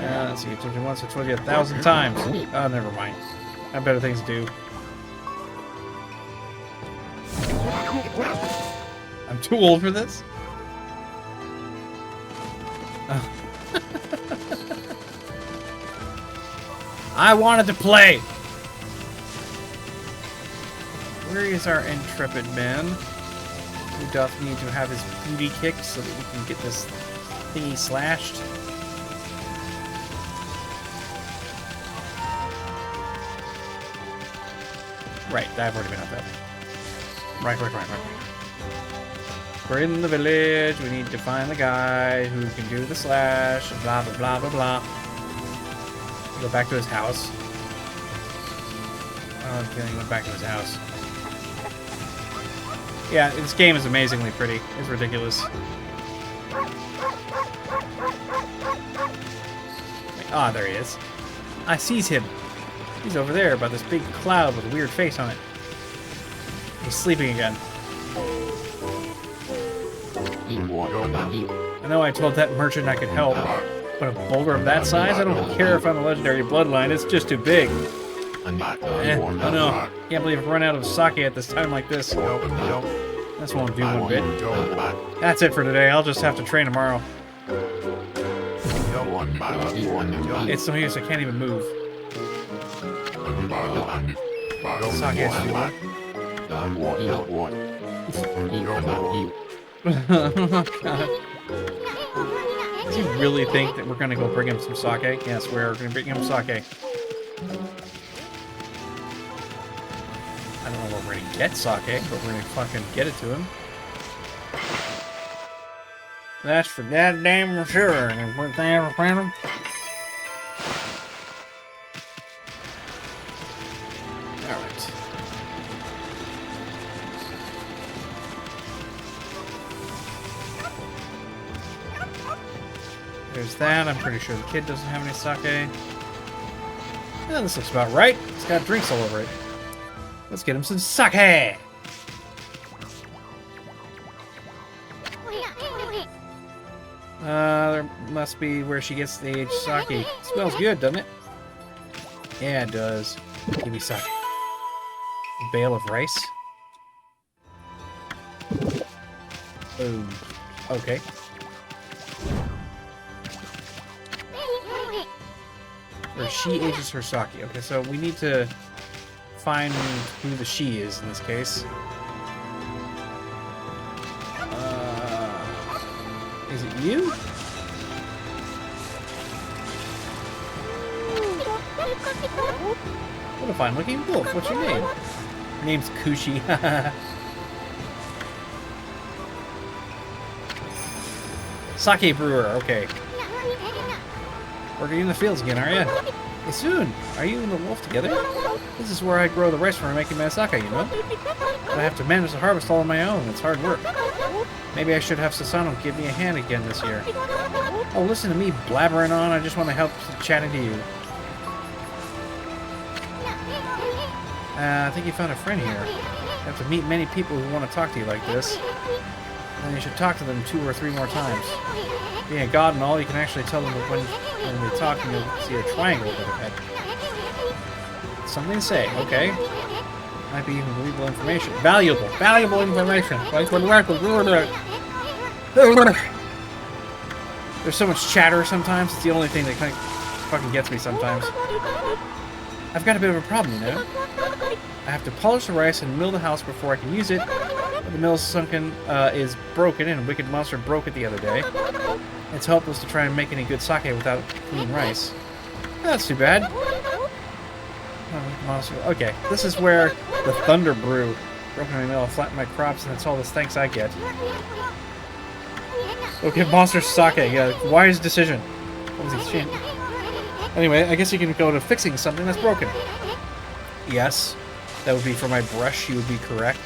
Speaker 1: Let's see, I told you once, I told you 1,000 times. Oh, never mind. I have better things to do. I'm too old for this? Oh. I wanted to play! Where is our intrepid man? Who doth need to have his booty kicked so that we can get this thingy slashed? Right, I've already been up there. Right. We're in the village, we need to find the guy who can do the slash, blah blah blah blah blah. Go back to his house. Oh, I'm feeling he went back to his house. Yeah, this game is amazingly pretty. It's ridiculous. Ah, there he is. I sees him. He's over there by this big cloud with a weird face on it. He's sleeping again. I know I told that merchant I could help. But a boulder of that size? I don't care if I'm a legendary bloodline, it's just too big. Oh no. Can't believe I've run out of sake at this time like this. Nope. This won't do one bit. That's it for today. I'll just have to train tomorrow. It's no use, I can't even move. Sake is too much. God. Does he really think that we're gonna go bring him some sake? Yes, we're gonna bring him sake. I don't know where we're gonna get sake, but we're gonna fucking get it to him. That's for goddamn sure. Alright. There's that. I'm pretty sure the kid doesn't have any sake. Yeah, this looks about right. It's got drinks all over it. Let's get him some sake! There must be where she gets the aged sake. Smells good, doesn't it? Yeah, it does. Give me sake. A bale of rice. Boom. Okay. Where she ages her sake. Okay, so we need to find who the she is in this case. Is it you? What a fine looking wolf. What's your name? Her name's Kushi. Sake brewer, okay. Working in the fields again, are you? Hey, soon. Are you and the wolf together? This is where I grow the rice for making my sake, you know? But I have to manage the harvest all on my own. It's hard work. Maybe I should have Sasano give me a hand again this year. Oh, listen to me blabbering on. I just want to help chatting to you. I think you found a friend here. You have to meet many people who want to talk to you like this. And you should talk to them 2 or 3 more times. Being a god and all, you can actually tell them when they talk and you'll see a triangle above their head. Something to say, okay. Might be even valuable information. Valuable information. There's so much chatter sometimes, it's the only thing that kind of fucking gets me sometimes. I've got a bit of a problem, you know? I have to polish the rice and mill the house before I can use it, but the mill's sunken is broken and a wicked monster broke it the other day. It's hopeless to try and make any good sake without clean rice. That's too bad. Monster. Okay, this is where the thunder brew. Broken my mill, flatten my crops, and that's all the thanks I get. Okay, monster sake. Yeah, wise decision. What was he saying? Anyway, I guess you can go to fixing something that's broken. Yes, that would be for my brush. You would be correct.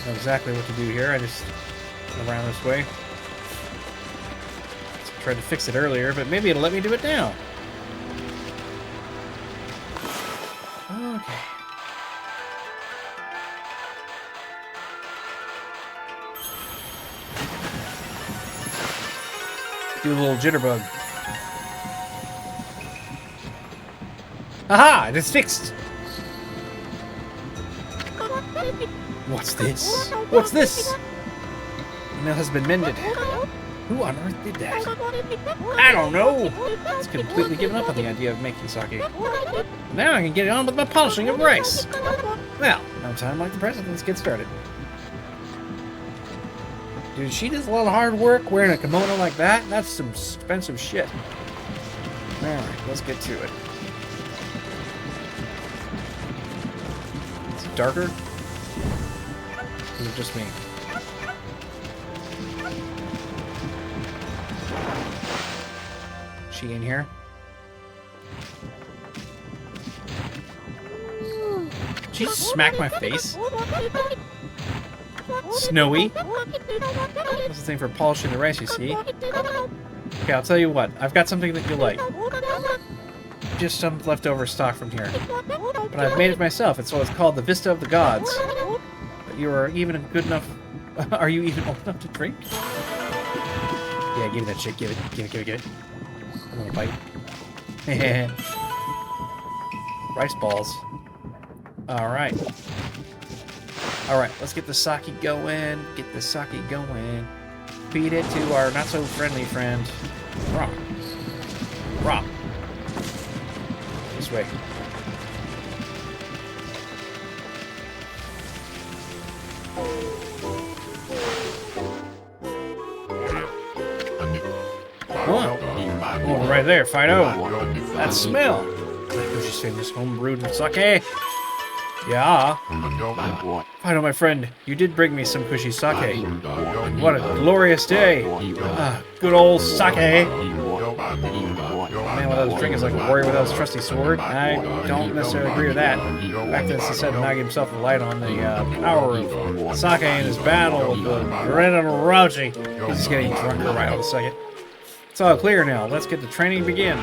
Speaker 1: I know exactly what to do here. I just went around this way. I tried to fix it earlier, but maybe it'll let me do it now. Okay. Do a little jitterbug. Aha! It is fixed! What's this? What's this? The mill has been mended. Who on earth did that? I don't know! It's completely given up on the idea of making sake. Now I can get on with my polishing of rice. Well, no time like the present. Let's get started. Dude, she does a lot of hard work wearing a kimono like that. That's some expensive shit. Alright, let's get to it. Is it darker? Or is it just me? She in here? Did she smack my face? Snowy? That's the thing for polishing the rice, you see. Okay, I'll tell you what. I've got something that you'll like. Just some leftover stock from here. But I've made it myself. It's called the Vista of the Gods. But you are even good enough... Are you even old enough to drink? Yeah, give me that shit. Give it. I'm gonna bite. Rice balls. Alright. Alright, let's get the sake going. Get the sake going. Feed it to our not-so-friendly friend. Rock. Rock. This way. Oh, right there, Fido. That smell. Who's famous home-brewed sake? Yeah. Fido, my friend, you did bring me some cushy sake. What a glorious day. Good old sake. Man without his drink is like a warrior without his trusty sword. I don't necessarily agree with that. The fact that he said Nagi himself relied on the power of sake in his battle with the Red Orochi. He's just getting drunker right on a second. It's all clear now. Let's get the training begin.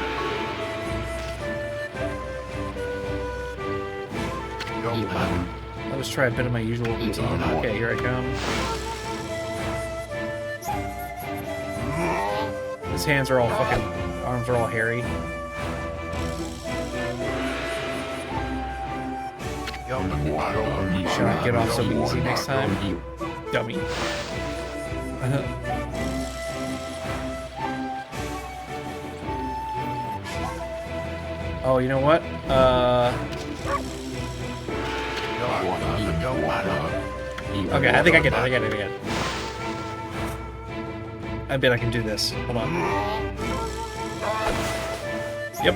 Speaker 1: Let's try a bit of my usual routine. Okay, here I come. His hands are all fucking... arms are all hairy. Should I get off so easy next time? Dummy. Oh, you know what? Okay, I think I get it. I bet I can do this. Hold on. Yep.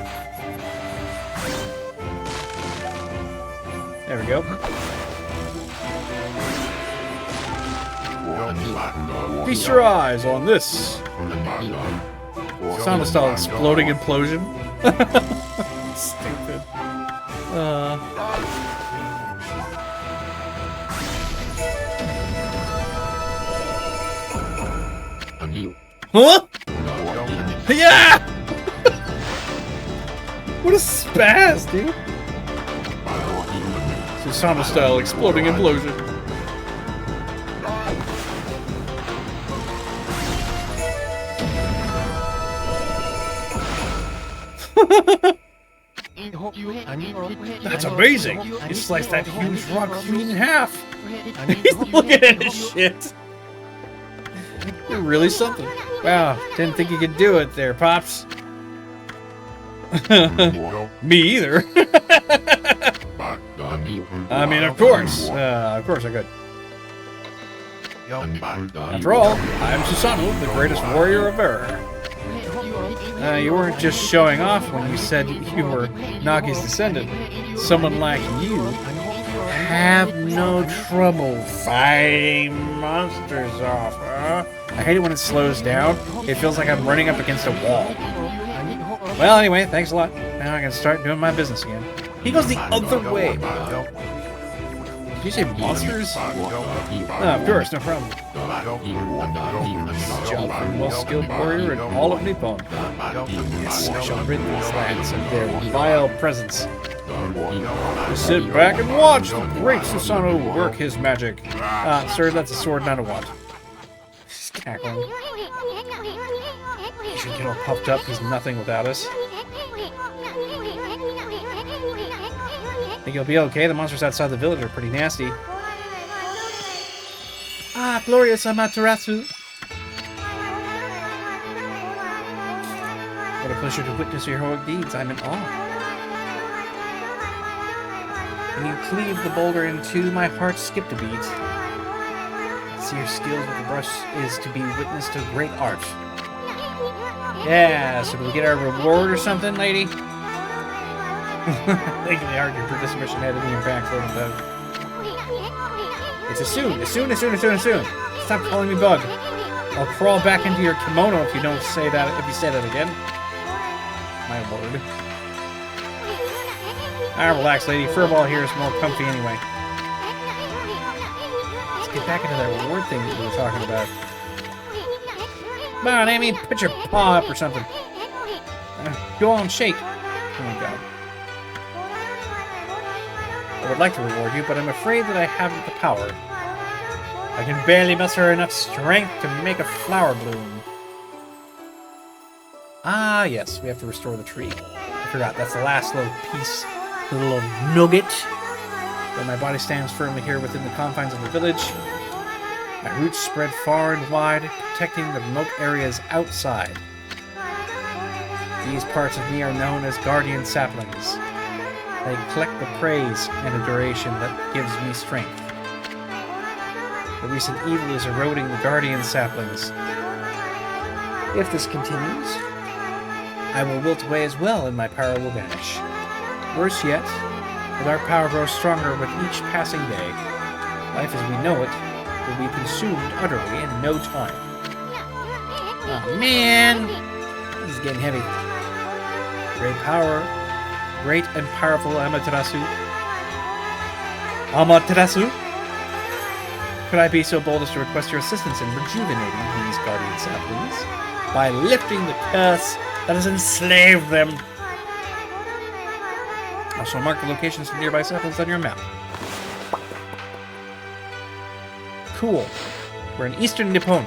Speaker 1: There we go. Feast your eyes on this. Sound style exploding implosion. Stupid. Huh? Yeah! What a spaz, dude! Susano style exploding implosion. That's amazing! You sliced that huge rock clean in half! He's looking at his shit! You're really something. Wow, didn't think you could do it there, Pops. Me either. I mean, of course I could. After all, I'm Susano, the greatest warrior of ever. You weren't just showing off when you said you were Nagi's descendant. Someone like you have no trouble fighting monsters off, huh? I hate it when it slows down. It feels like I'm running up against a wall. Well, anyway, thanks a lot. Now I can start doing my business again. He goes the other way. Did you say monsters? Of course, no problem. Job for the most skilled warrior in all of Nippon. Yes, I shall rid these lands of their vile presence. Just sit back and watch the great Susano work his magic. Sir, that's a sword, not a wand. He's cackling. He should get all puffed up. He's nothing without us. Think you'll be okay? The monsters outside the village are pretty nasty. Ah, glorious Amaterasu! What a pleasure to witness your heroic deeds. I'm in awe. When you cleave the boulder in two, my heart skipped a beat. See, your skills with the brush is to be witness to great art. Yeah, so do we get our reward or something, lady? Thank you, argue for this mission had to be impactful about. It's as soon. Stop calling me Bug. I'll crawl back into your kimono if you don't say that. If you say that again. My word. Relax, lady. Furball here is more comfy anyway. Let's get back into that reward thing that we were talking about. Come on, Amy, put your paw up or something. Go on, shake. Oh my god. I would like to reward you, but I'm afraid that I haven't the power. I can barely muster enough strength to make a flower bloom. Ah, yes, we have to restore the tree. I forgot, that's the last little piece, the little nugget. But my body stands firmly here within the confines of the village. My roots spread far and wide, protecting the remote areas outside. These parts of me are known as guardian saplings. They collect the praise and adoration that gives me strength. The recent evil is eroding the guardian saplings. If this continues, I will wilt away as well and my power will vanish. Worse yet, as our power grows stronger with each passing day, life as we know it will be consumed utterly in no time. Oh man! This is getting heavy. Great and powerful Amaterasu. Could I be so bold as to request your assistance in rejuvenating these guardian saplings by lifting the curse that has enslaved them? Also mark the locations of nearby saplings on your map. Cool. We're in eastern Nippon.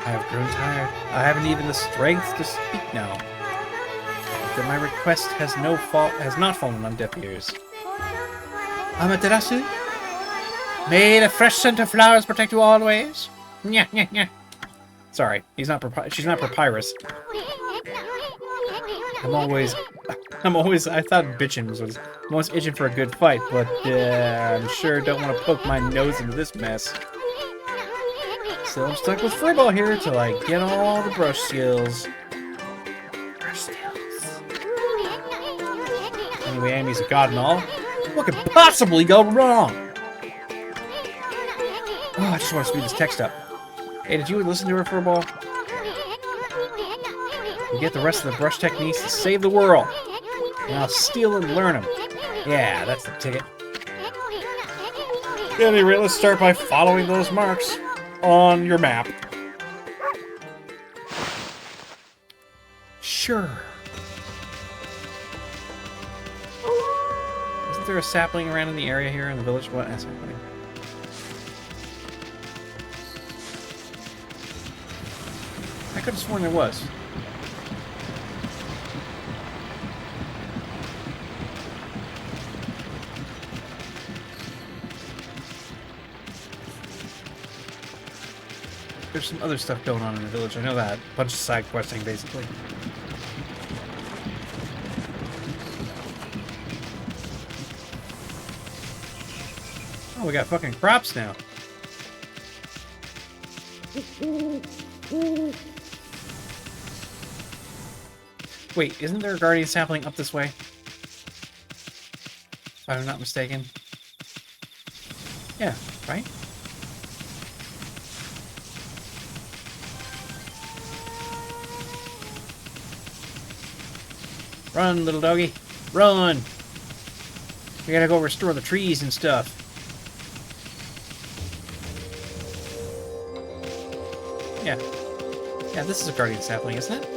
Speaker 1: I have grown tired. I haven't even the strength to speak now. But my request has not fallen on deaf ears. Amaterasu? May the fresh scent of flowers protect you always. Sorry, she's not Papyrus. I'm always, I thought bitchin' was, I'm always itching for a good fight, but I'm sure don't want to poke my nose into this mess. So I'm stuck with Furball here till I get all the brush skills. Anyway, Amy's a god and all. What could possibly go wrong? Oh, I just want to speed this text up. Hey, did you listen to her, Furball? You get the rest of the brush techniques to save the world. And I'll steal and learn them. Yeah, that's the ticket. At any rate, let's start by following those marks on your map. Sure. Isn't there a sapling around in the area here in the village? What is happening? I could have sworn there was. There's some other stuff going on in the village. I know that. A bunch of side questing, basically. Oh, we got fucking crops now. Wait, isn't there a guardian sapling up this way? If I'm not mistaken. Yeah, right? Run, little doggy. Run! We gotta go restore the trees and stuff. Yeah. Yeah, this is a guardian sapling, isn't it?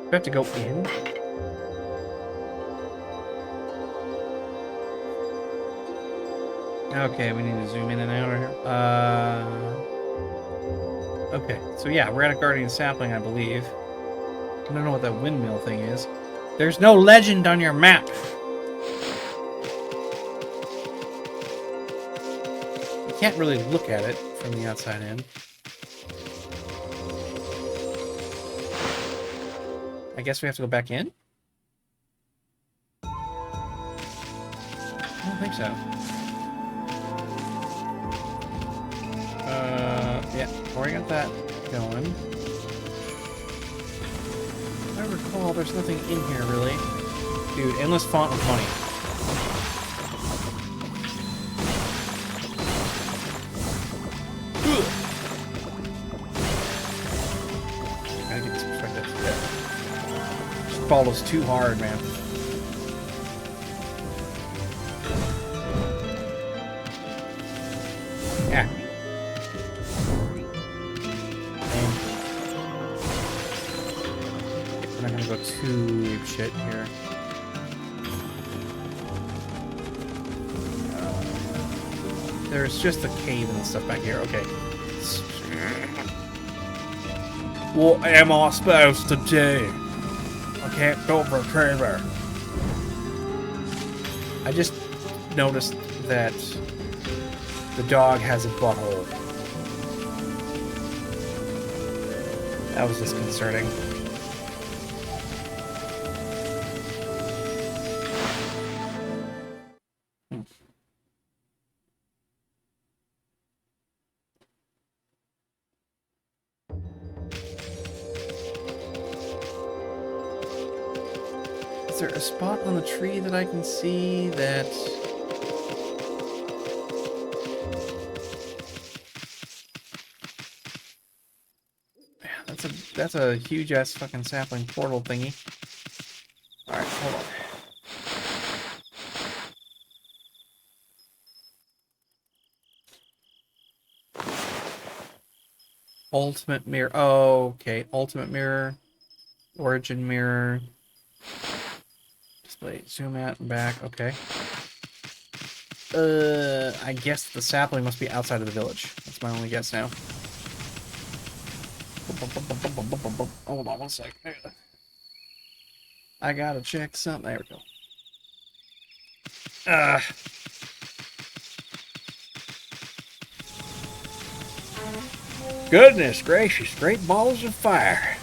Speaker 1: We have to go in? Okay, we need to zoom in and out of here. Okay, so yeah, we're at a guardian sapling, I believe. I don't know what that windmill thing is. There's no legend on your map! You can't really look at it from the outside in. I guess we have to go back in? I don't think so. Yeah, already got that going. If I recall, there's nothing in here, really. Dude, endless font of money. Gotta get this perspective. Yeah. Just follows too hard, man. Yeah. I'm not gonna go too ape shit here. There's just a cave and stuff back here. Okay. What am I supposed to do? I can't go for a trailer. I just noticed that the dog has a butthole. That was disconcerting. Is there a spot on the tree that I can see that... That's a huge ass fucking sapling portal thingy. Alright, hold on. Ultimate mirror. Oh, okay. Ultimate mirror. Origin mirror. Display. Zoom out and back. Okay. I guess the sapling must be outside of the village. That's my only guess now. Hold on one sec. I gotta check something. There we go. Goodness gracious, great balls of fire.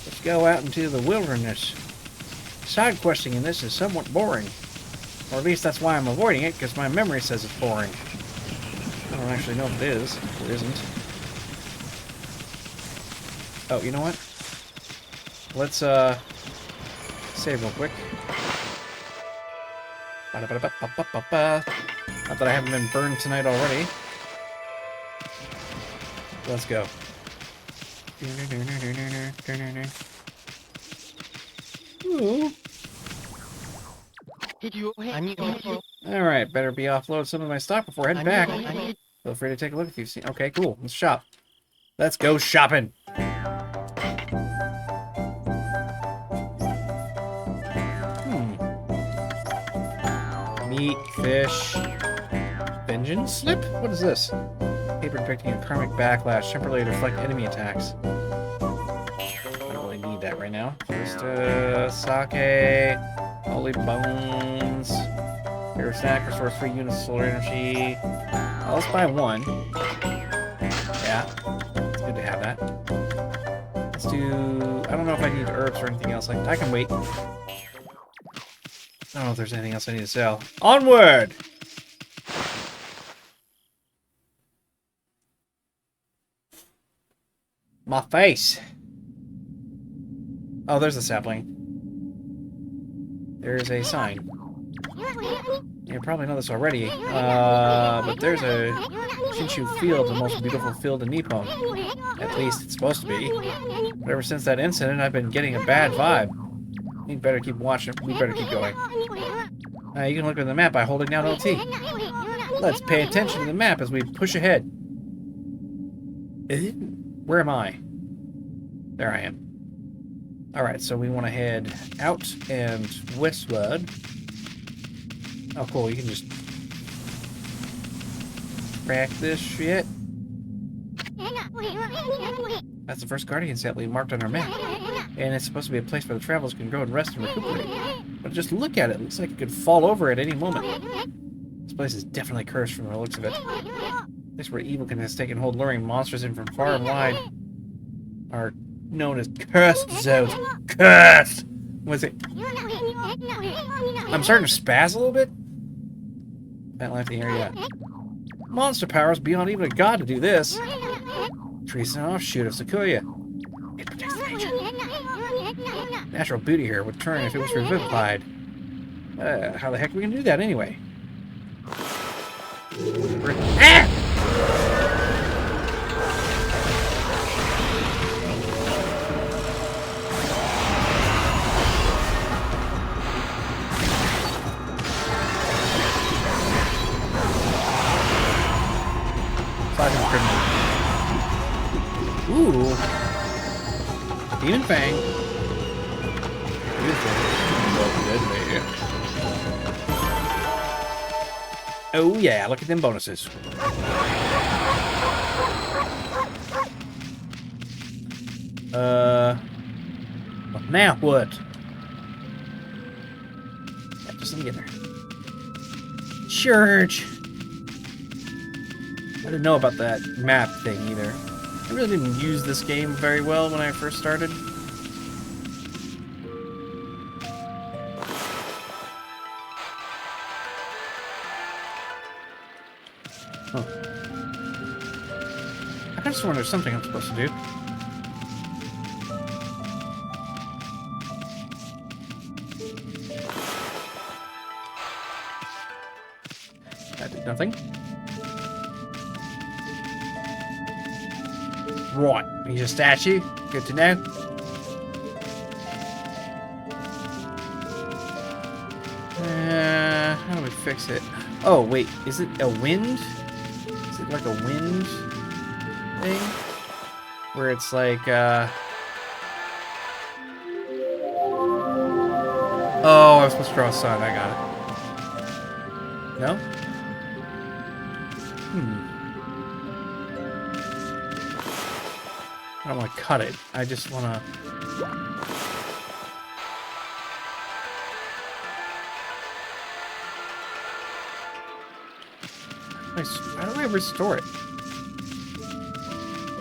Speaker 1: Let's go out into the wilderness. Side questing in this is somewhat boring. Or at least that's why I'm avoiding it, because my memory says it's boring. I don't actually know if it is. If it isn't. Oh, you know what? Let's, save real quick. Not that I haven't been burned tonight already. Let's go. Ooh. Alright, better be offload some of my stock before heading back. Feel free to take a look if you've seen. Okay, cool. Let's shop. Let's go shopping. Meat, fish, vengeance slip? What is this? Paper depicting a karmic backlash, temporarily reflect enemy attacks. I don't really need that right now. First, sake, holy bones, hero snack, restores 3 units of solar energy. Oh, let's buy 1. Yeah, it's good to have that. Let's do... I don't know if I need herbs or anything else. Like, I can wait. I don't know if there's anything else I need to sell. Onward! My face. Oh, there's a sapling. There's a sign. You probably know this already, but there's a Shinshu field, the most beautiful field in Nippon. At least it's supposed to be. But ever since that incident, I've been getting a bad vibe. We'd better keep watching. We better keep going. You can look at the map by holding down LT. Let's pay attention to the map as we push ahead. Where am I? There I am. Alright, so we want to head out and westward. Oh, cool. You can just crack this shit. That's the first Guardian set we marked on our map. And it's supposed to be a place where the travelers can go and rest and recuperate. But just look at it. It looks like it could fall over at any moment. This place is definitely cursed from the looks of it. A place where evil can has taken hold, luring monsters in from far and wide. Are known as cursed zones. Cursed! What is it? I'm starting to spaz a little bit. That left the area. Monster powers beyond even a god to do this. Trees an offshoot of Sequoia. It protects the nature. Natural beauty here would turn if it was revivified. How the heck are we gonna do that anyway? Ah! Ooh. Demon Fang. Oh yeah, look at them bonuses. Now what? Yeah, just let me get there. Church! I didn't know about that map thing either. I really didn't use this game very well when I first started. Huh. I just wonder there's something I'm supposed to do. That did nothing. Right, he's a statue. Good to know. How do we fix it? Oh, wait. Is it a wind? Is it like a wind thing? Where it's like, oh, I was supposed to draw a sun. I got it. No? I don't want to cut it. I just want to... How do I restore it?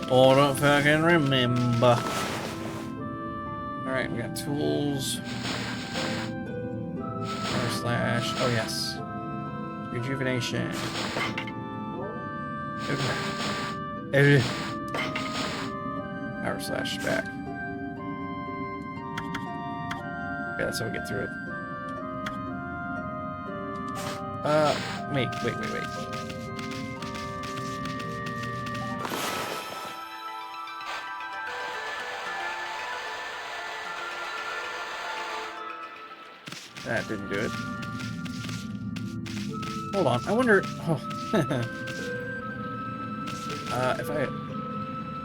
Speaker 1: Oh, I don't fucking remember. Alright, we got tools. / oh yes. Rejuvenation. Okay. Power / back. Okay, that's how we get through it. Wait. That didn't do it. Hold on, I wonder... Oh. If I...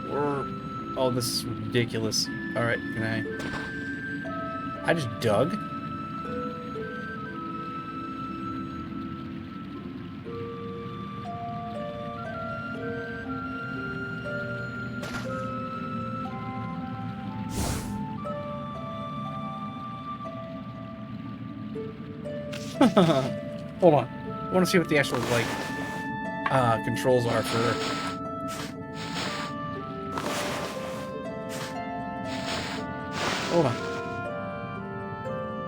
Speaker 1: Or... Oh, this is ridiculous. Alright, can I just dug? Hold on. I want to see what the actual, like, controls are for... Hold on.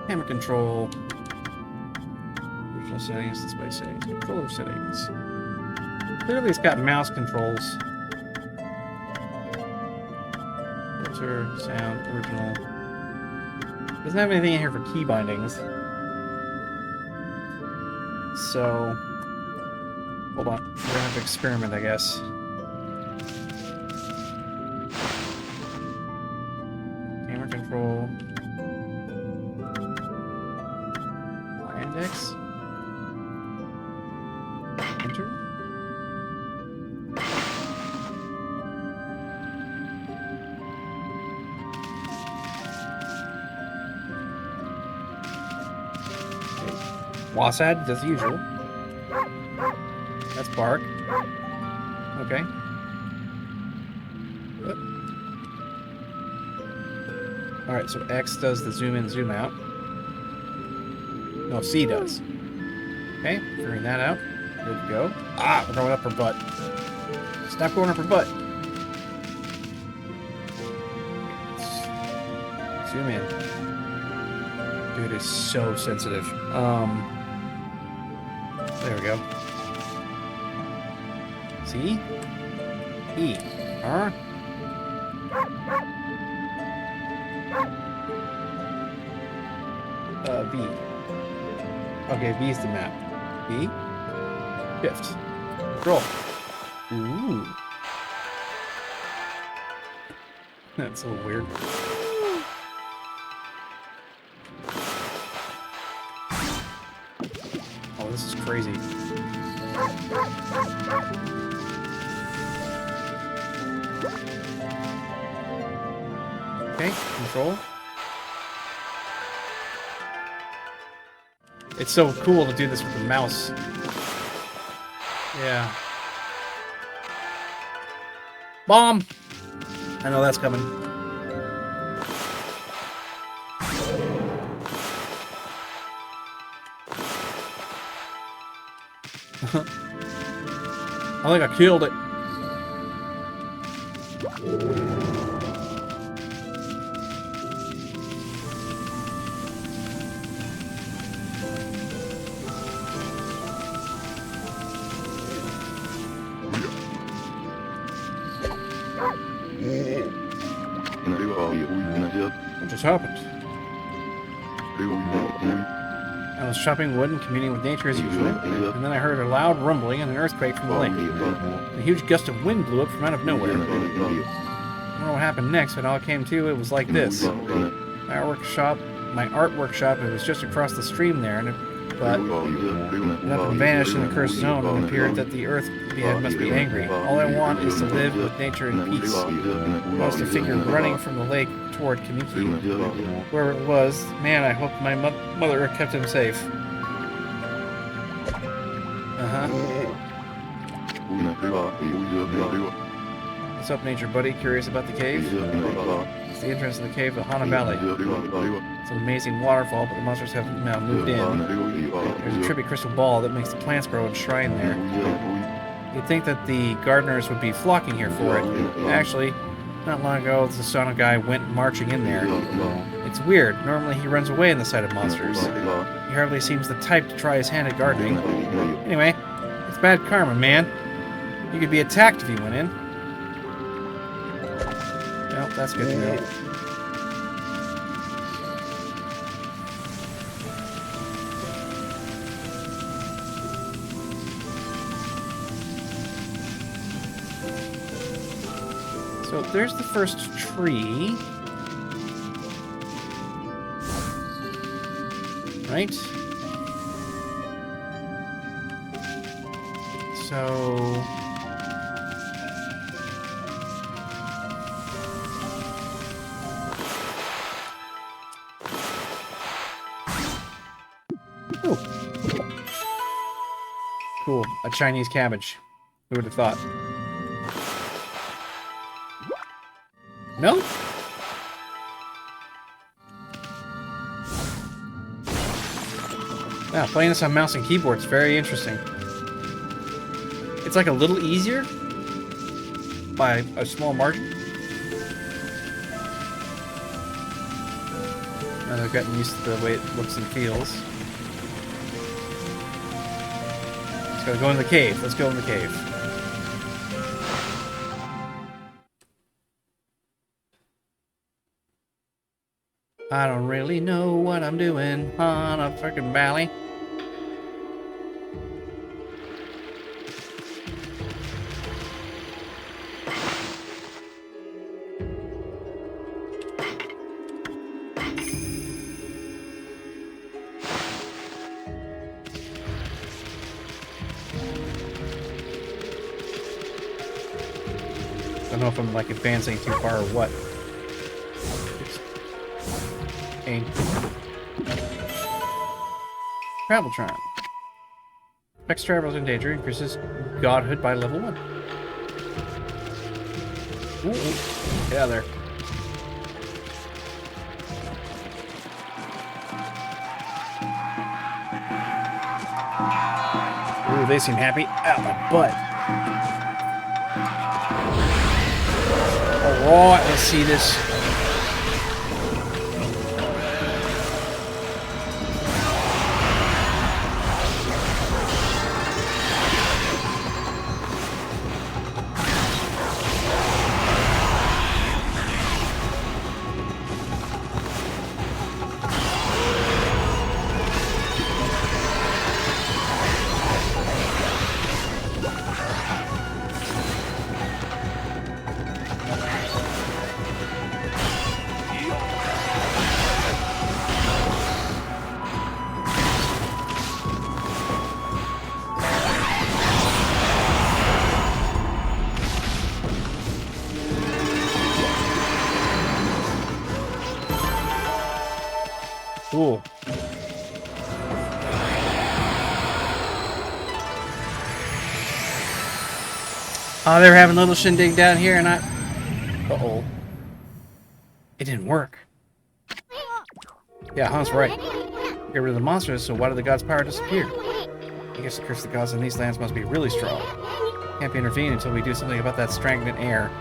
Speaker 1: Camera control. Original settings, display settings, controller settings. Clearly it's got mouse controls. Filter, sound, original. Doesn't have anything in here for key bindings. So, hold on. We're gonna have to experiment, I guess. Camera control. Y-index. Enter. Wasad, as usual. That's bark. Okay. Alright, so X does the zoom in, zoom out. No, C does. Okay, figuring that out. Good to go. Ah, we're going up her butt. Stop going up her butt. Zoom in. Dude, it's so sensitive. There we go. C, E, R. V. Okay, V is the map. V. Shift. Control. Ooh. That's a little weird. Oh, this is crazy. Okay, control. It's so cool to do this with the mouse. Yeah. Bomb! I know that's coming. I think I killed it. What just happened? I was chopping wood and communing with nature as usual, and then I heard a loud rumbling and an earthquake from the lake. A huge gust of wind blew up from out of nowhere. I don't know what happened next, but all it came to, it was like this. My art workshop, it was just across the stream there, but it up and vanished in the cursed zone, and it appeared that the earth must be angry. All I want is to live with nature in peace. I was to figure running from the lake toward Kamiki. Wherever it was, man, I hope my mother kept him safe. What's up, nature buddy? Curious about the cave? It's the entrance to the cave of Hana Valley. It's an amazing waterfall, but the monsters have now moved in. There's a trippy crystal ball that makes the plants grow enshrined there. You'd think that the gardeners would be flocking here for it. Actually, not long ago, the Sonic guy went marching in there. It's weird. Normally he runs away in the sight of monsters. He hardly seems the type to try his hand at gardening. Anyway, it's bad karma, man. You could be attacked if you went in. Well, that's good to know. So there's the first tree. Right? So... Ooh. Cool. A Chinese cabbage. Who would have thought? No? Yeah, playing this on mouse and keyboard is very interesting. It's like a little easier by a small margin. And I've gotten used to the way it looks and feels. Let's go in the cave. Let's go in the cave. I don't really know what I'm doing on a freaking valley. I don't know if I'm like advancing too far or what. Traveltron. Affects travelers in danger, increases godhood by level 1. Ooh, get out of there. Ooh, they seem happy. Out my butt. Alright, let's see this. Cool. Oh, they were having a little shindig down here, and I... Uh-oh. It didn't work. Yeah, Han's right. Get rid of the monsters, so why did the gods' power disappear? I guess the curse of the gods in these lands must be really strong. Can't be intervened until we do something about that stagnant air.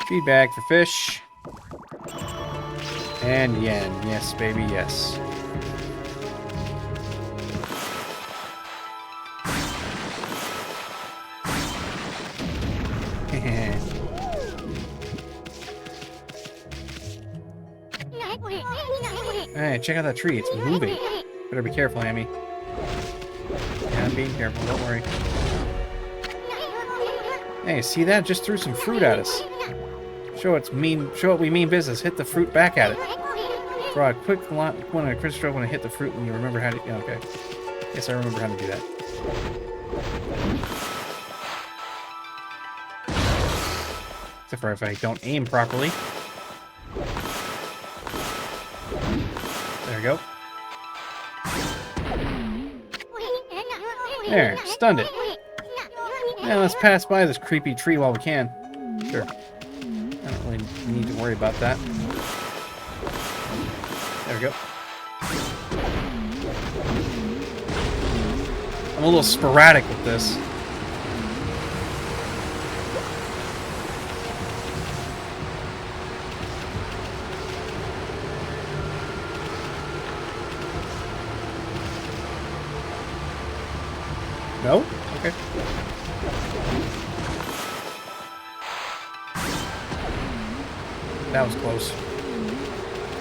Speaker 1: Feedback for fish. And yen. Yes, baby, yes. Hey, check out that tree. It's moving. Better be careful, Amy. Yeah, I'm being careful. Don't worry. Hey, see that? Just threw some fruit at us. Show what we mean business. Hit the fruit back at it. Draw a quick one and a crit stroke when I hit the fruit when you remember how to... Yeah, okay. Yes, I remember how to do that. Except for if I don't aim properly. There we go. There, stunned it. Now let's pass by this creepy tree while we can. Sure. I don't really need to worry about that. There we go. I'm a little sporadic with this. No? Okay. That was close.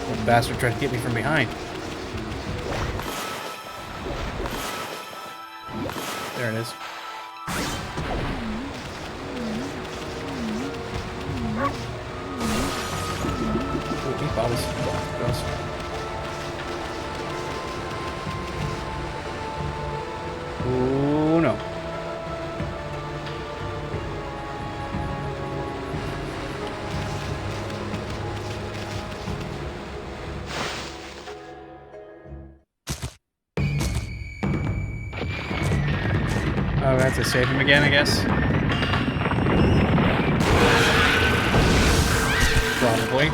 Speaker 1: Little bastard tried to get me from behind. There it is. Oh, meatballs. Gross. Oh no. Oh, that's to save him again, I guess. Probably.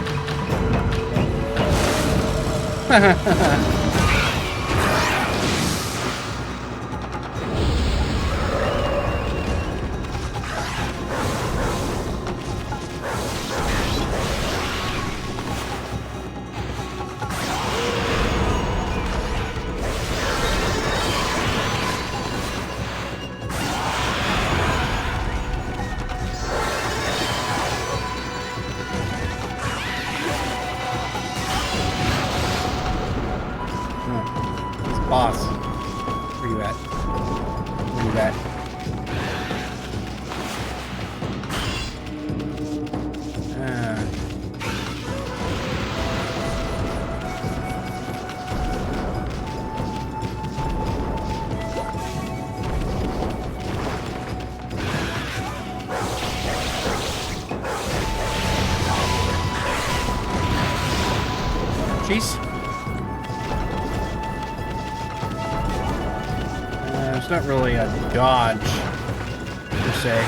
Speaker 1: Boss. Where you at? Where you at? Jeez. It's not really a dodge, per se.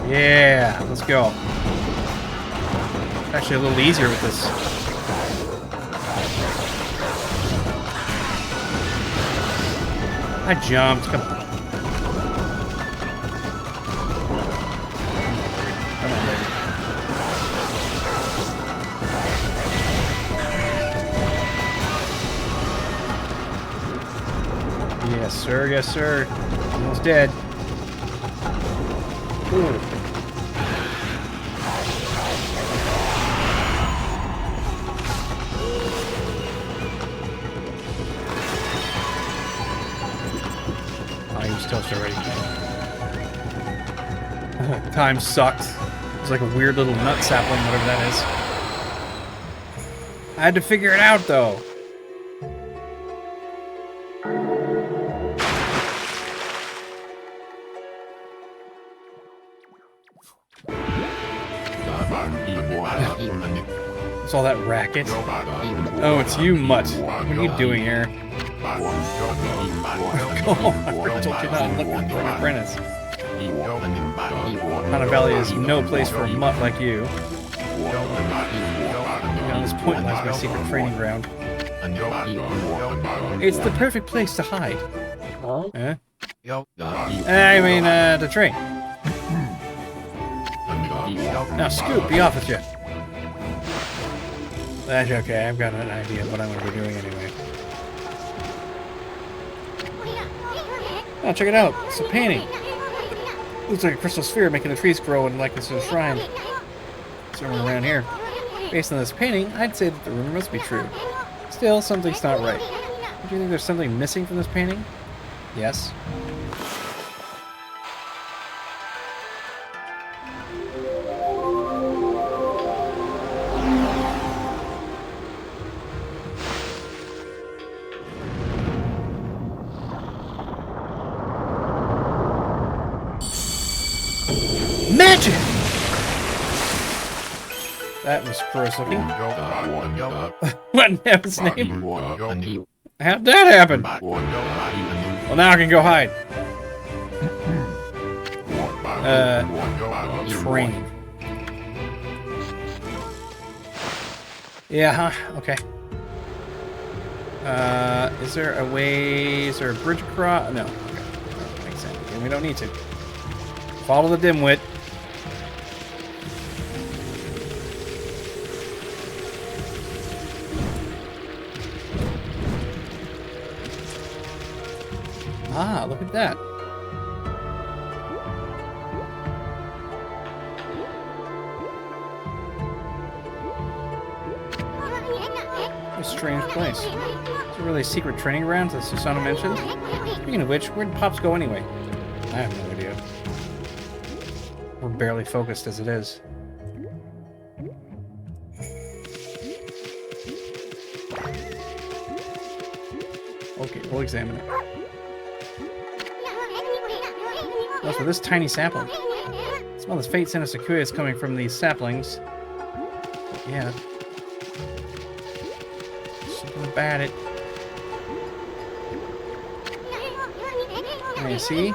Speaker 1: Yeah, let's go. Actually a little easier with this. I jumped. Come on. Come on, baby. Yes, sir. Yes, sir. Almost dead. Ooh. It's toast already. Time sucked. It's like a weird little nut sapling, whatever that is. I had to figure it out, though. What's all that racket? Oh, it's you, Mutt. What are you doing here? Come on, I told you not looking for an apprentice. Hana Valley is no place for a mutt like you. On this point lies my secret training ground. It's the perfect place to hide. Eh? I mean, to train. Now, Scoop, be off with you. That's okay, I've got an idea of what I'm going to be doing anyway. Oh, check it out. It's a painting. Looks like a crystal sphere making the trees grow in likeness to the shrine. Somewhere around here. Based on this painting, I'd say that the rumor must be true. Still, something's not right. Do you think there's something missing from this painting? Yes. Magic! That was gross looking. What in heaven's name? How'd that happen? Well, now I can go hide. Train. Yeah, huh? Okay. Is there a way? Is there a bridge across? No. Okay. Makes sense. And we don't need to. Follow the dimwit. Ah, look at that. A strange place. Is it really a secret training ground, as Susanna mentioned? Speaking of which, where'd Pops go anyway? I have no idea. We're barely focused as it is. Okay, we'll examine it. What's with this tiny sapling? The smell this fate sent us a is coming from these saplings. Yeah. Something about it. There you see?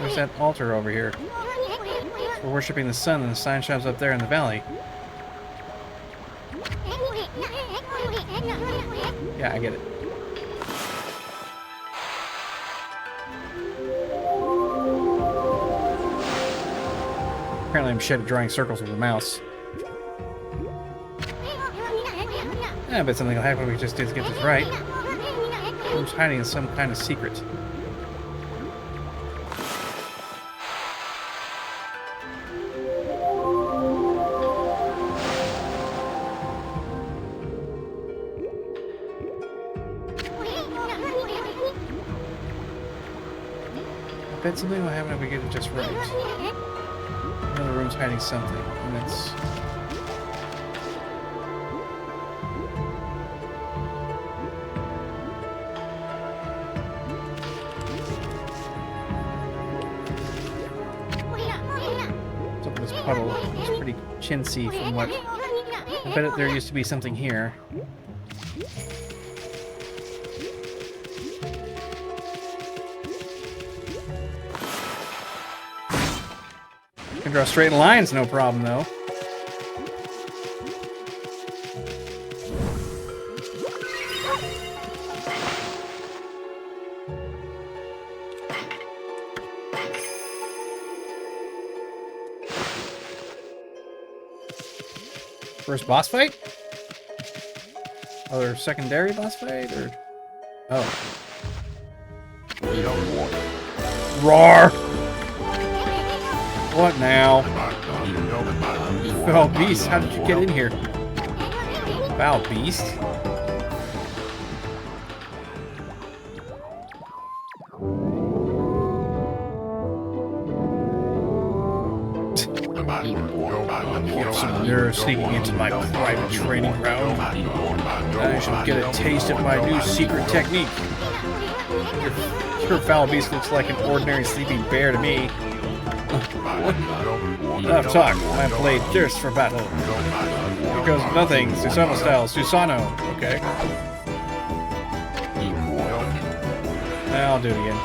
Speaker 1: There's that altar over here. We're worshipping the sun, and the sign shines up there in the valley. Yeah, I get it. Apparently I'm shit at drawing circles with a mouse. Yeah, I bet something will happen if we just get this right. Who's hiding in some kind of secret? I bet something will happen if we get it just right. Another room's hiding something, and it's... What's up with this puddle? It's pretty chintzy from what... I bet there used to be something here. Can draw straight lines, no problem, though. First boss fight? Other secondary boss fight, or... Oh. Roar! What now? Foul beast, how did you get in here? Foul beast? are sneaking into my private training ground. I shall get a taste of my new secret technique. Your foul beast looks like an ordinary sleeping bear to me. Enough talk. My blade thirsts for battle. Here goes nothing. Susano style. Susano. Okay. I'll do it again.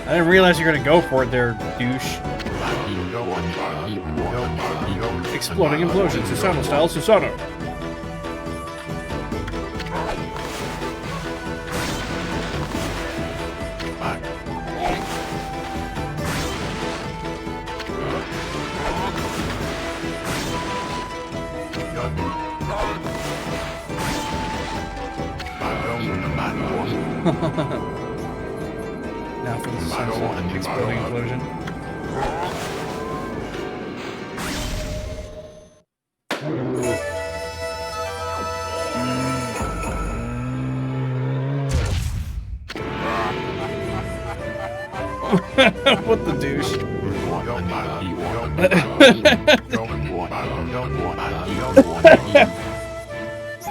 Speaker 1: I didn't realize you're gonna go for it there, douche. Exploding implosion. Susano style. Susano. Now for the sunset exploding implosion. What the douche?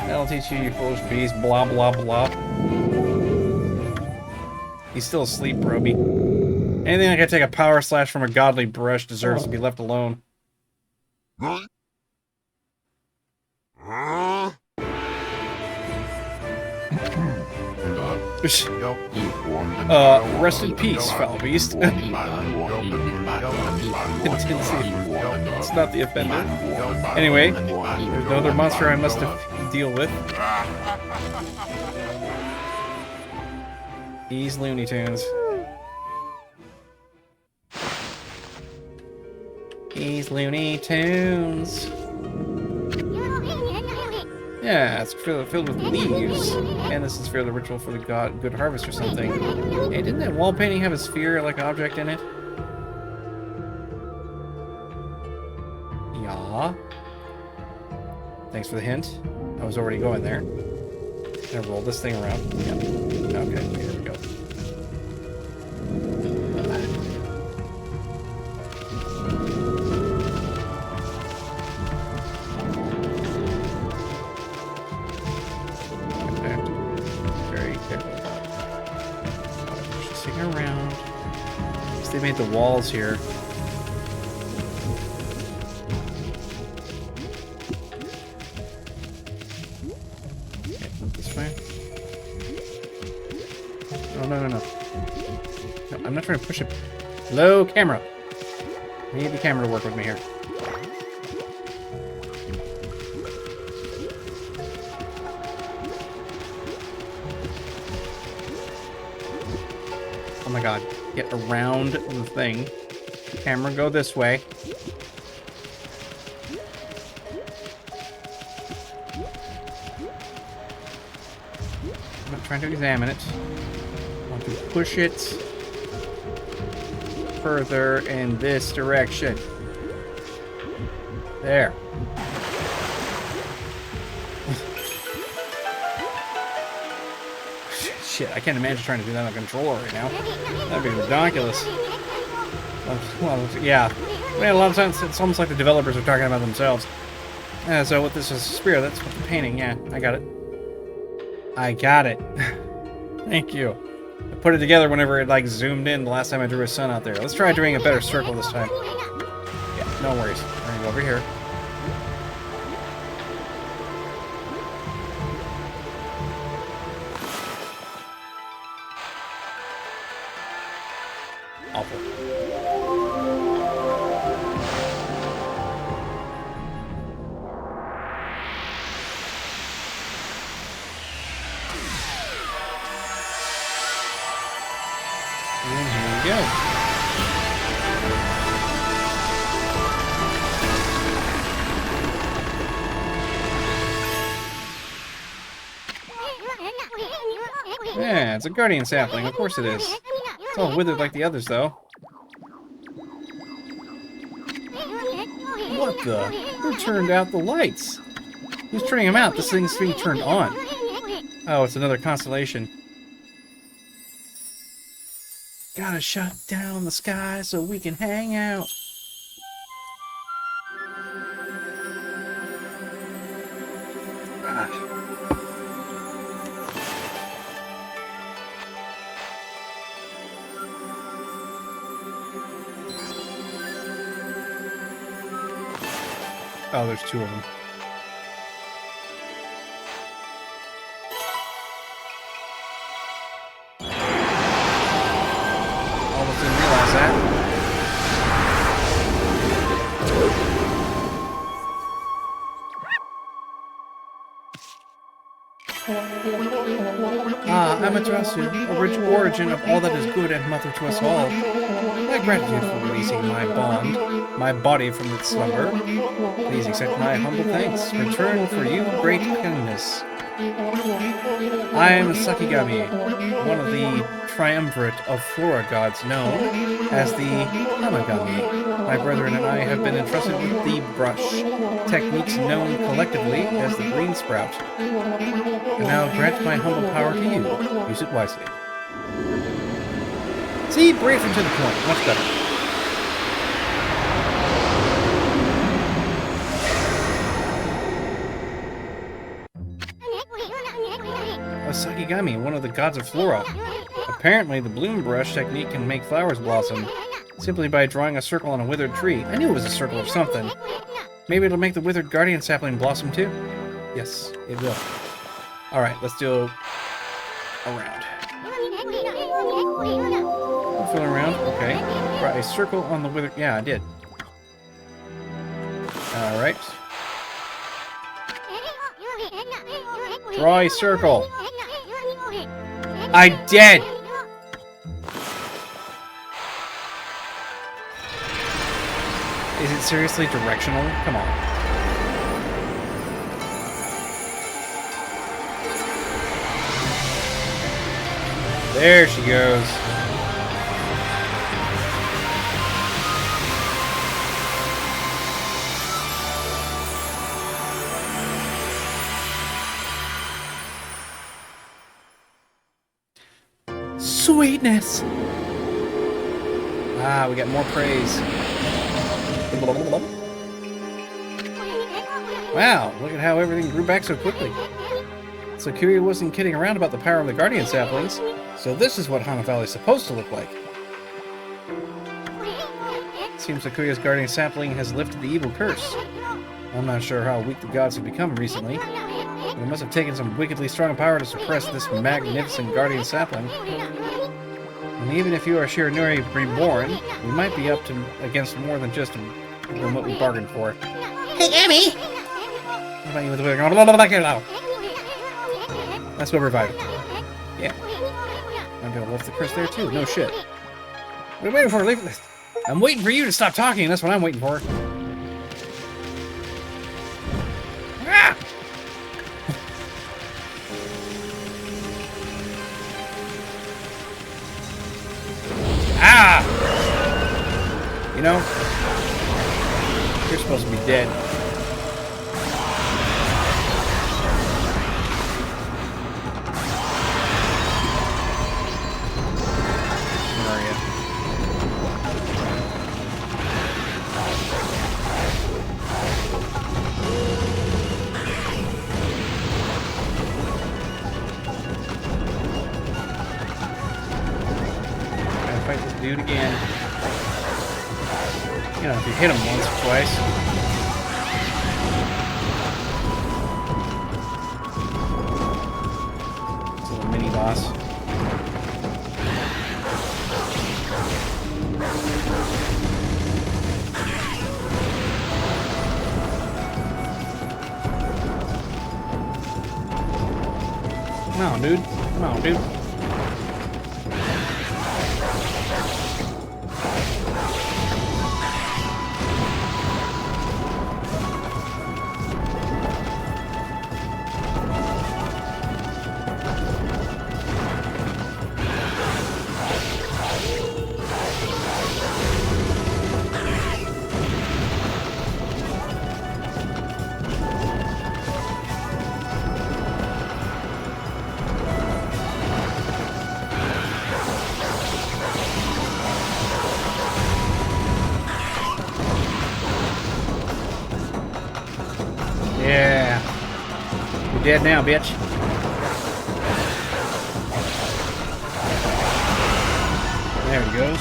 Speaker 1: That'll teach you, you foolish beast. Blah, blah, blah. He's still asleep, Roby. Anything that can take a power slash from a godly brush deserves to be left alone. Rest in peace, foul beast. It's not the offender. Anyway, there's no other monster I must deal with. These Looney Tunes. These Looney Tunes. Yeah, it's filled with leaves. And this is for the ritual for the good harvest or something. Hey, didn't that wall painting have a sphere-like object in it? Yeah. Thanks for the hint. I was already going there. Can I roll this thing around? Yeah. Okay, here we go. Around. So they made the walls here. Okay, this way. Oh, no. No, I'm not trying to push it. Hello, camera. I need the camera to work with me here. Oh my god. Get around the thing. Camera, go this way. I'm not trying to examine it. I want to push it further in this direction. There. Shit, I can't imagine trying to do that on a controller right now. That'd be ridiculous. Well, yeah. I mean, a lot of times it's almost like the developers are talking about themselves. So what this is a spear, that's what the painting, yeah, I got it. I got it. Thank you. I put it together whenever it like zoomed in the last time I drew a sun out there. Let's try doing a better circle this time. Yeah, no worries. We're gonna go over here. Awful. And here we go. Yeah, it's a guardian sapling. Of course it is. It's all withered like the others, though. What the? Who turned out the lights? Who's turning them out? This thing's being turned on. Oh, it's another constellation. Gotta shut down the sky so we can hang out. Oh, there's two of them. Almost didn't realize that. Ah, Amaterasu, origin of all that is good and mother to us all. My gratitude for releasing my body from its slumber. Please accept my humble thanks. Return for you great kindness. I am Sakigami, one of the triumvirate of flora gods known as the Hamagami. My brethren and I have been entrusted with the brush, techniques known collectively as the green sprout. And now grant my humble power to you. Use it wisely. See, brief and to the point. Much better. Sakigami, one of the gods of flora. Apparently, the bloom brush technique can make flowers blossom simply by drawing a circle on a withered tree. I knew it was a circle of something. Maybe it'll make the withered guardian sapling blossom too? Yes, it will. Alright, let's do around. Fill around, okay. Draw a circle on the withered... Yeah, I did. Alright. Draw a circle. I did! Is it seriously directional? Come on. There she goes. Sweetness! Ah, we got more praise. Wow, look at how everything grew back so quickly. Sakuya wasn't kidding around about the power of the guardian saplings, so this is what Hana Valley is supposed to look like. It seems Sakuya's guardian sapling has lifted the evil curse. I'm not sure how weak the gods have become recently, but it must have taken some wickedly strong power to suppress this magnificent guardian sapling. And even if you are Shiranui reborn, we might be up to against more than just what we bargained for.
Speaker 14: Hey, Emmy!
Speaker 1: What about you with the withering? That's what revived. Yeah. I'm gonna lift the curse there too. No shit. What are you waiting for? Leave this. I'm waiting for you to stop talking. That's what I'm waiting for. Ah! Ah! You know, you're supposed to be dead. Where are you? Gotta fight this dude again. You know, if you hit him once or twice. It's a little mini boss. Come on, dude. Come on, dude. dead now, bitch. There he goes.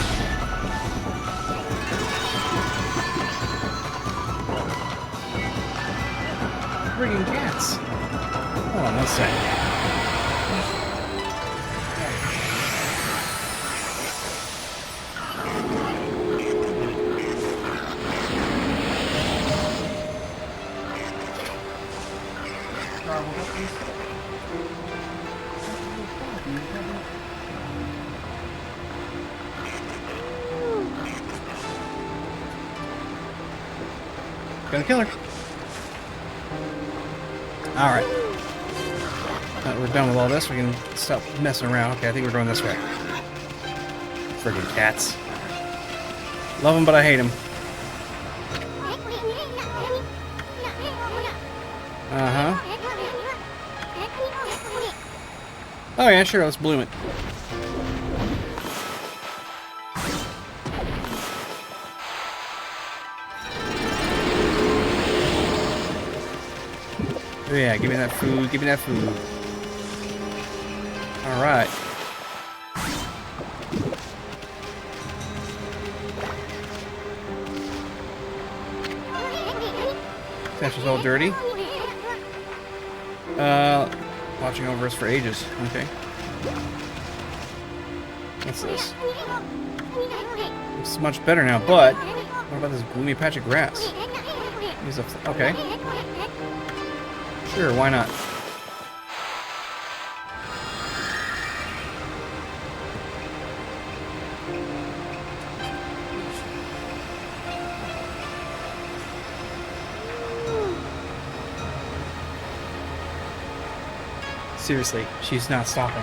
Speaker 1: Friggin' cats. Hold on one second. Gonna kill her. Alright. Now that we're done with all this, we can stop messing around. Okay, I think we're going this way. Friggin' cats. Love them, but I hate them. Uh-huh. Oh yeah, sure, let's bloom it. Oh yeah, give me that food, give me that food. Alright. That's all dirty. Watching over us for ages. Okay. What's this? Looks much better now, but what about this gloomy patch of grass? Okay. Sure, why not? Seriously, she's not stopping.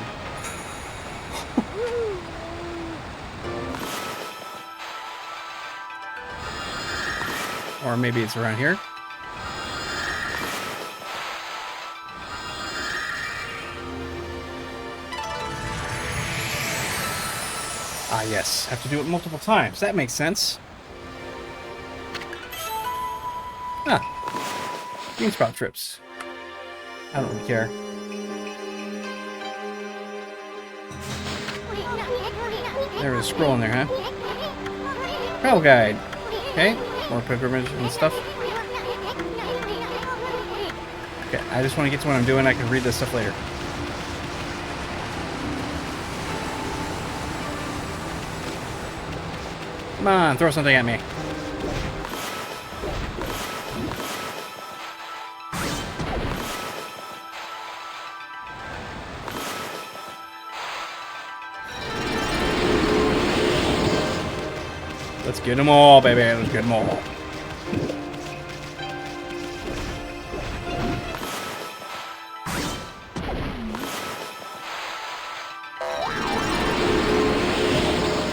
Speaker 1: Or maybe it's around here. Ah, yes. Have to do it multiple times. That makes sense. Ah. Bean sprout trips. I don't really care. There was a scroll in there, huh? Travel guide. Okay. More pilgrimage and stuff. Okay, I just want to get to what I'm doing. I can read this stuff later. Come on, throw something at me. Let's get them all, baby. Let's get them all.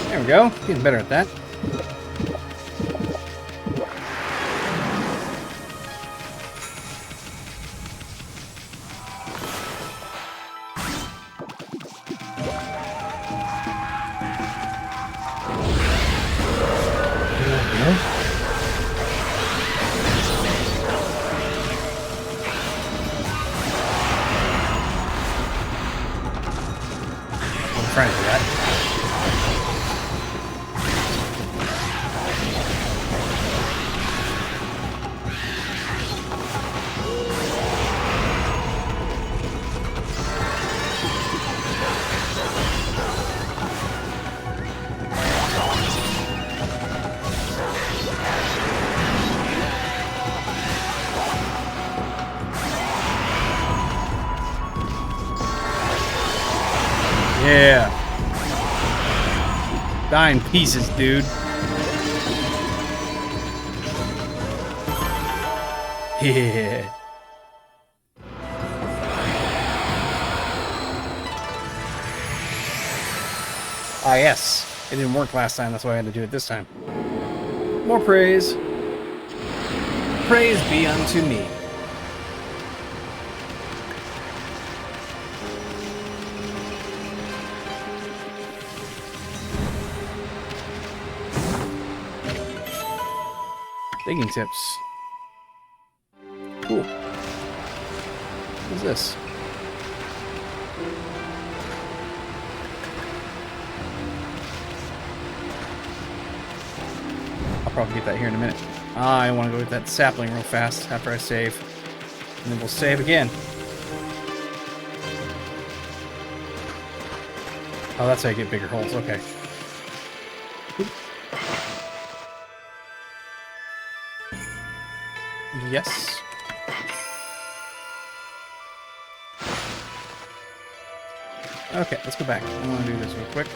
Speaker 1: There we go. Getting better at that. Trying to do that. Yeah. Die in pieces, dude. Yeah. Ah, yes. It didn't work last time, that's why I had to do it this time. More praise. Praise be unto me. Digging tips. Cool. What's this? I'll probably get that here in a minute. I want to go get that sapling real fast after I save. And then we'll save again. Oh, that's how you get bigger holes. Okay. Oop. Yes. Okay, let's go back. I want to do this real quick.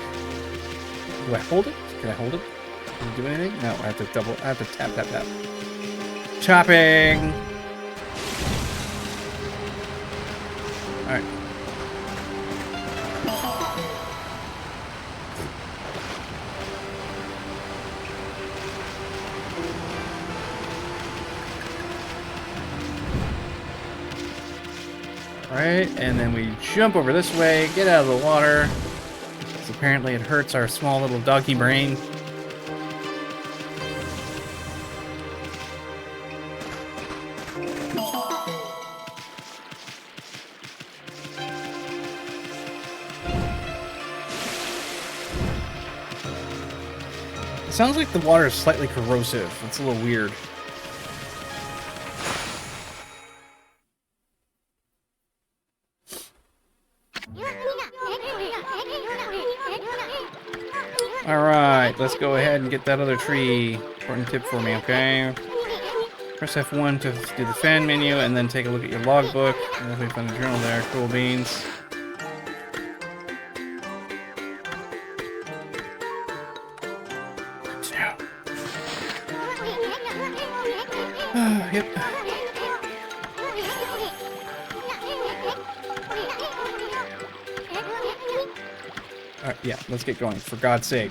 Speaker 1: Do I hold it? Can I hold it? Can I do anything? No, I have to double. I have to tap, tap, tap. Chopping! Alright. Alright, and then we jump over this way, get out of the water. Because apparently it hurts our small little doggy brain. It sounds like the water is slightly corrosive. It's a little weird. Alright, let's go ahead and get that other tree. Important tip for me, okay? Press F1 to do the fan menu, and then take a look at your logbook. Let me find the journal there. Cool beans. Yep. Alright, yeah, let's get going, for God's sake.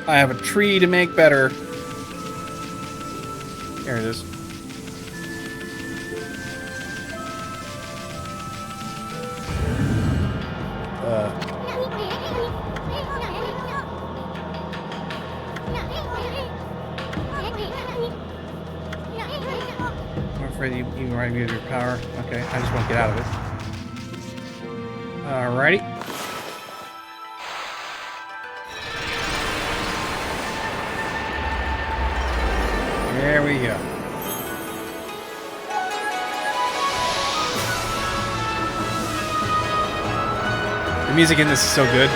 Speaker 1: I have a tree to make better. There it is. I'm afraid you remind me of your power. Okay, I just want to get out of it. Alrighty. There we go. The music in this is so good.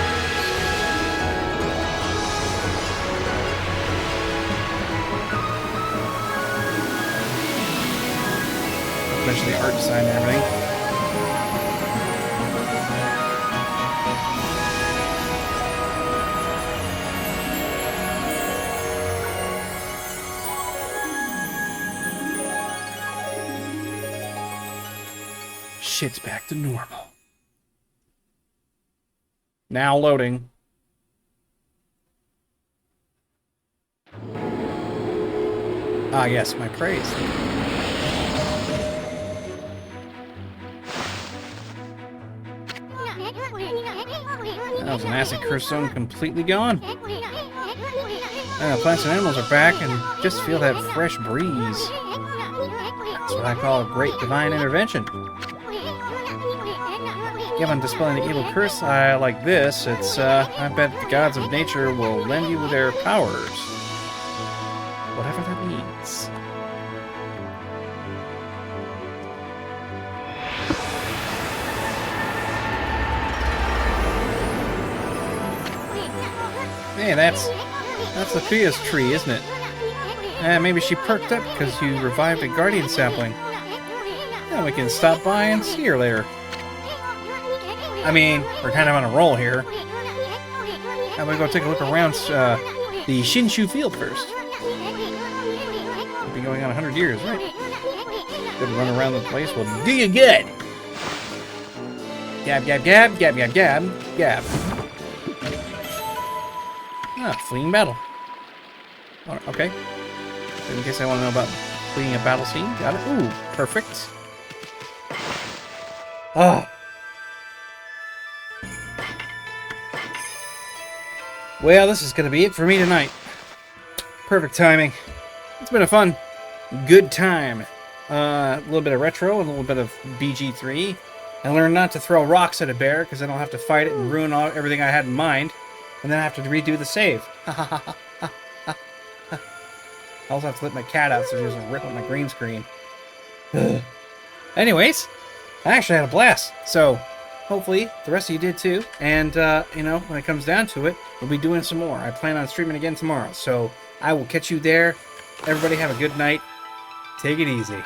Speaker 1: Especially the art design and everything. Shit's back to normal. Now loading. Ah, yes, my praise. That was an acid curse zone completely gone. Plants and animals are back and just feel that fresh breeze. That's what I call a great divine intervention. Given dispelling the evil curse like this, it's, I bet the gods of nature will lend you their powers. Whatever that means. Hey, that's the Pia's tree, isn't it? Maybe she perked up because you revived a guardian sapling. Yeah, we can stop by and see her later. I mean, we're kind of on a roll here. How about we go take a look around the Shinshu field first? We've been going on 100 years, right? Good run around the place will do you good. Gab, gab, gab, gab, gab, gab, gab. Ah, fleeing battle. Oh, okay. In case I want to know about fleeing a battle scene. Got it. Ooh, perfect. Ah. Well, this is going to be it for me tonight. Perfect timing. It's been a fun, good time. a little bit of retro, a little bit of BG3, and learn not to throw rocks at a bear because then I'll have to fight it and ruin everything I had in mind, and then I have to redo the save. I also have to let my cat out so she doesn't rip up my green screen. Anyways, I actually had a blast. So hopefully the rest of you did too. And, you know, when it comes down to it, we'll be doing some more. I plan on streaming again tomorrow. So I will catch you there. Everybody have a good night. Take it easy.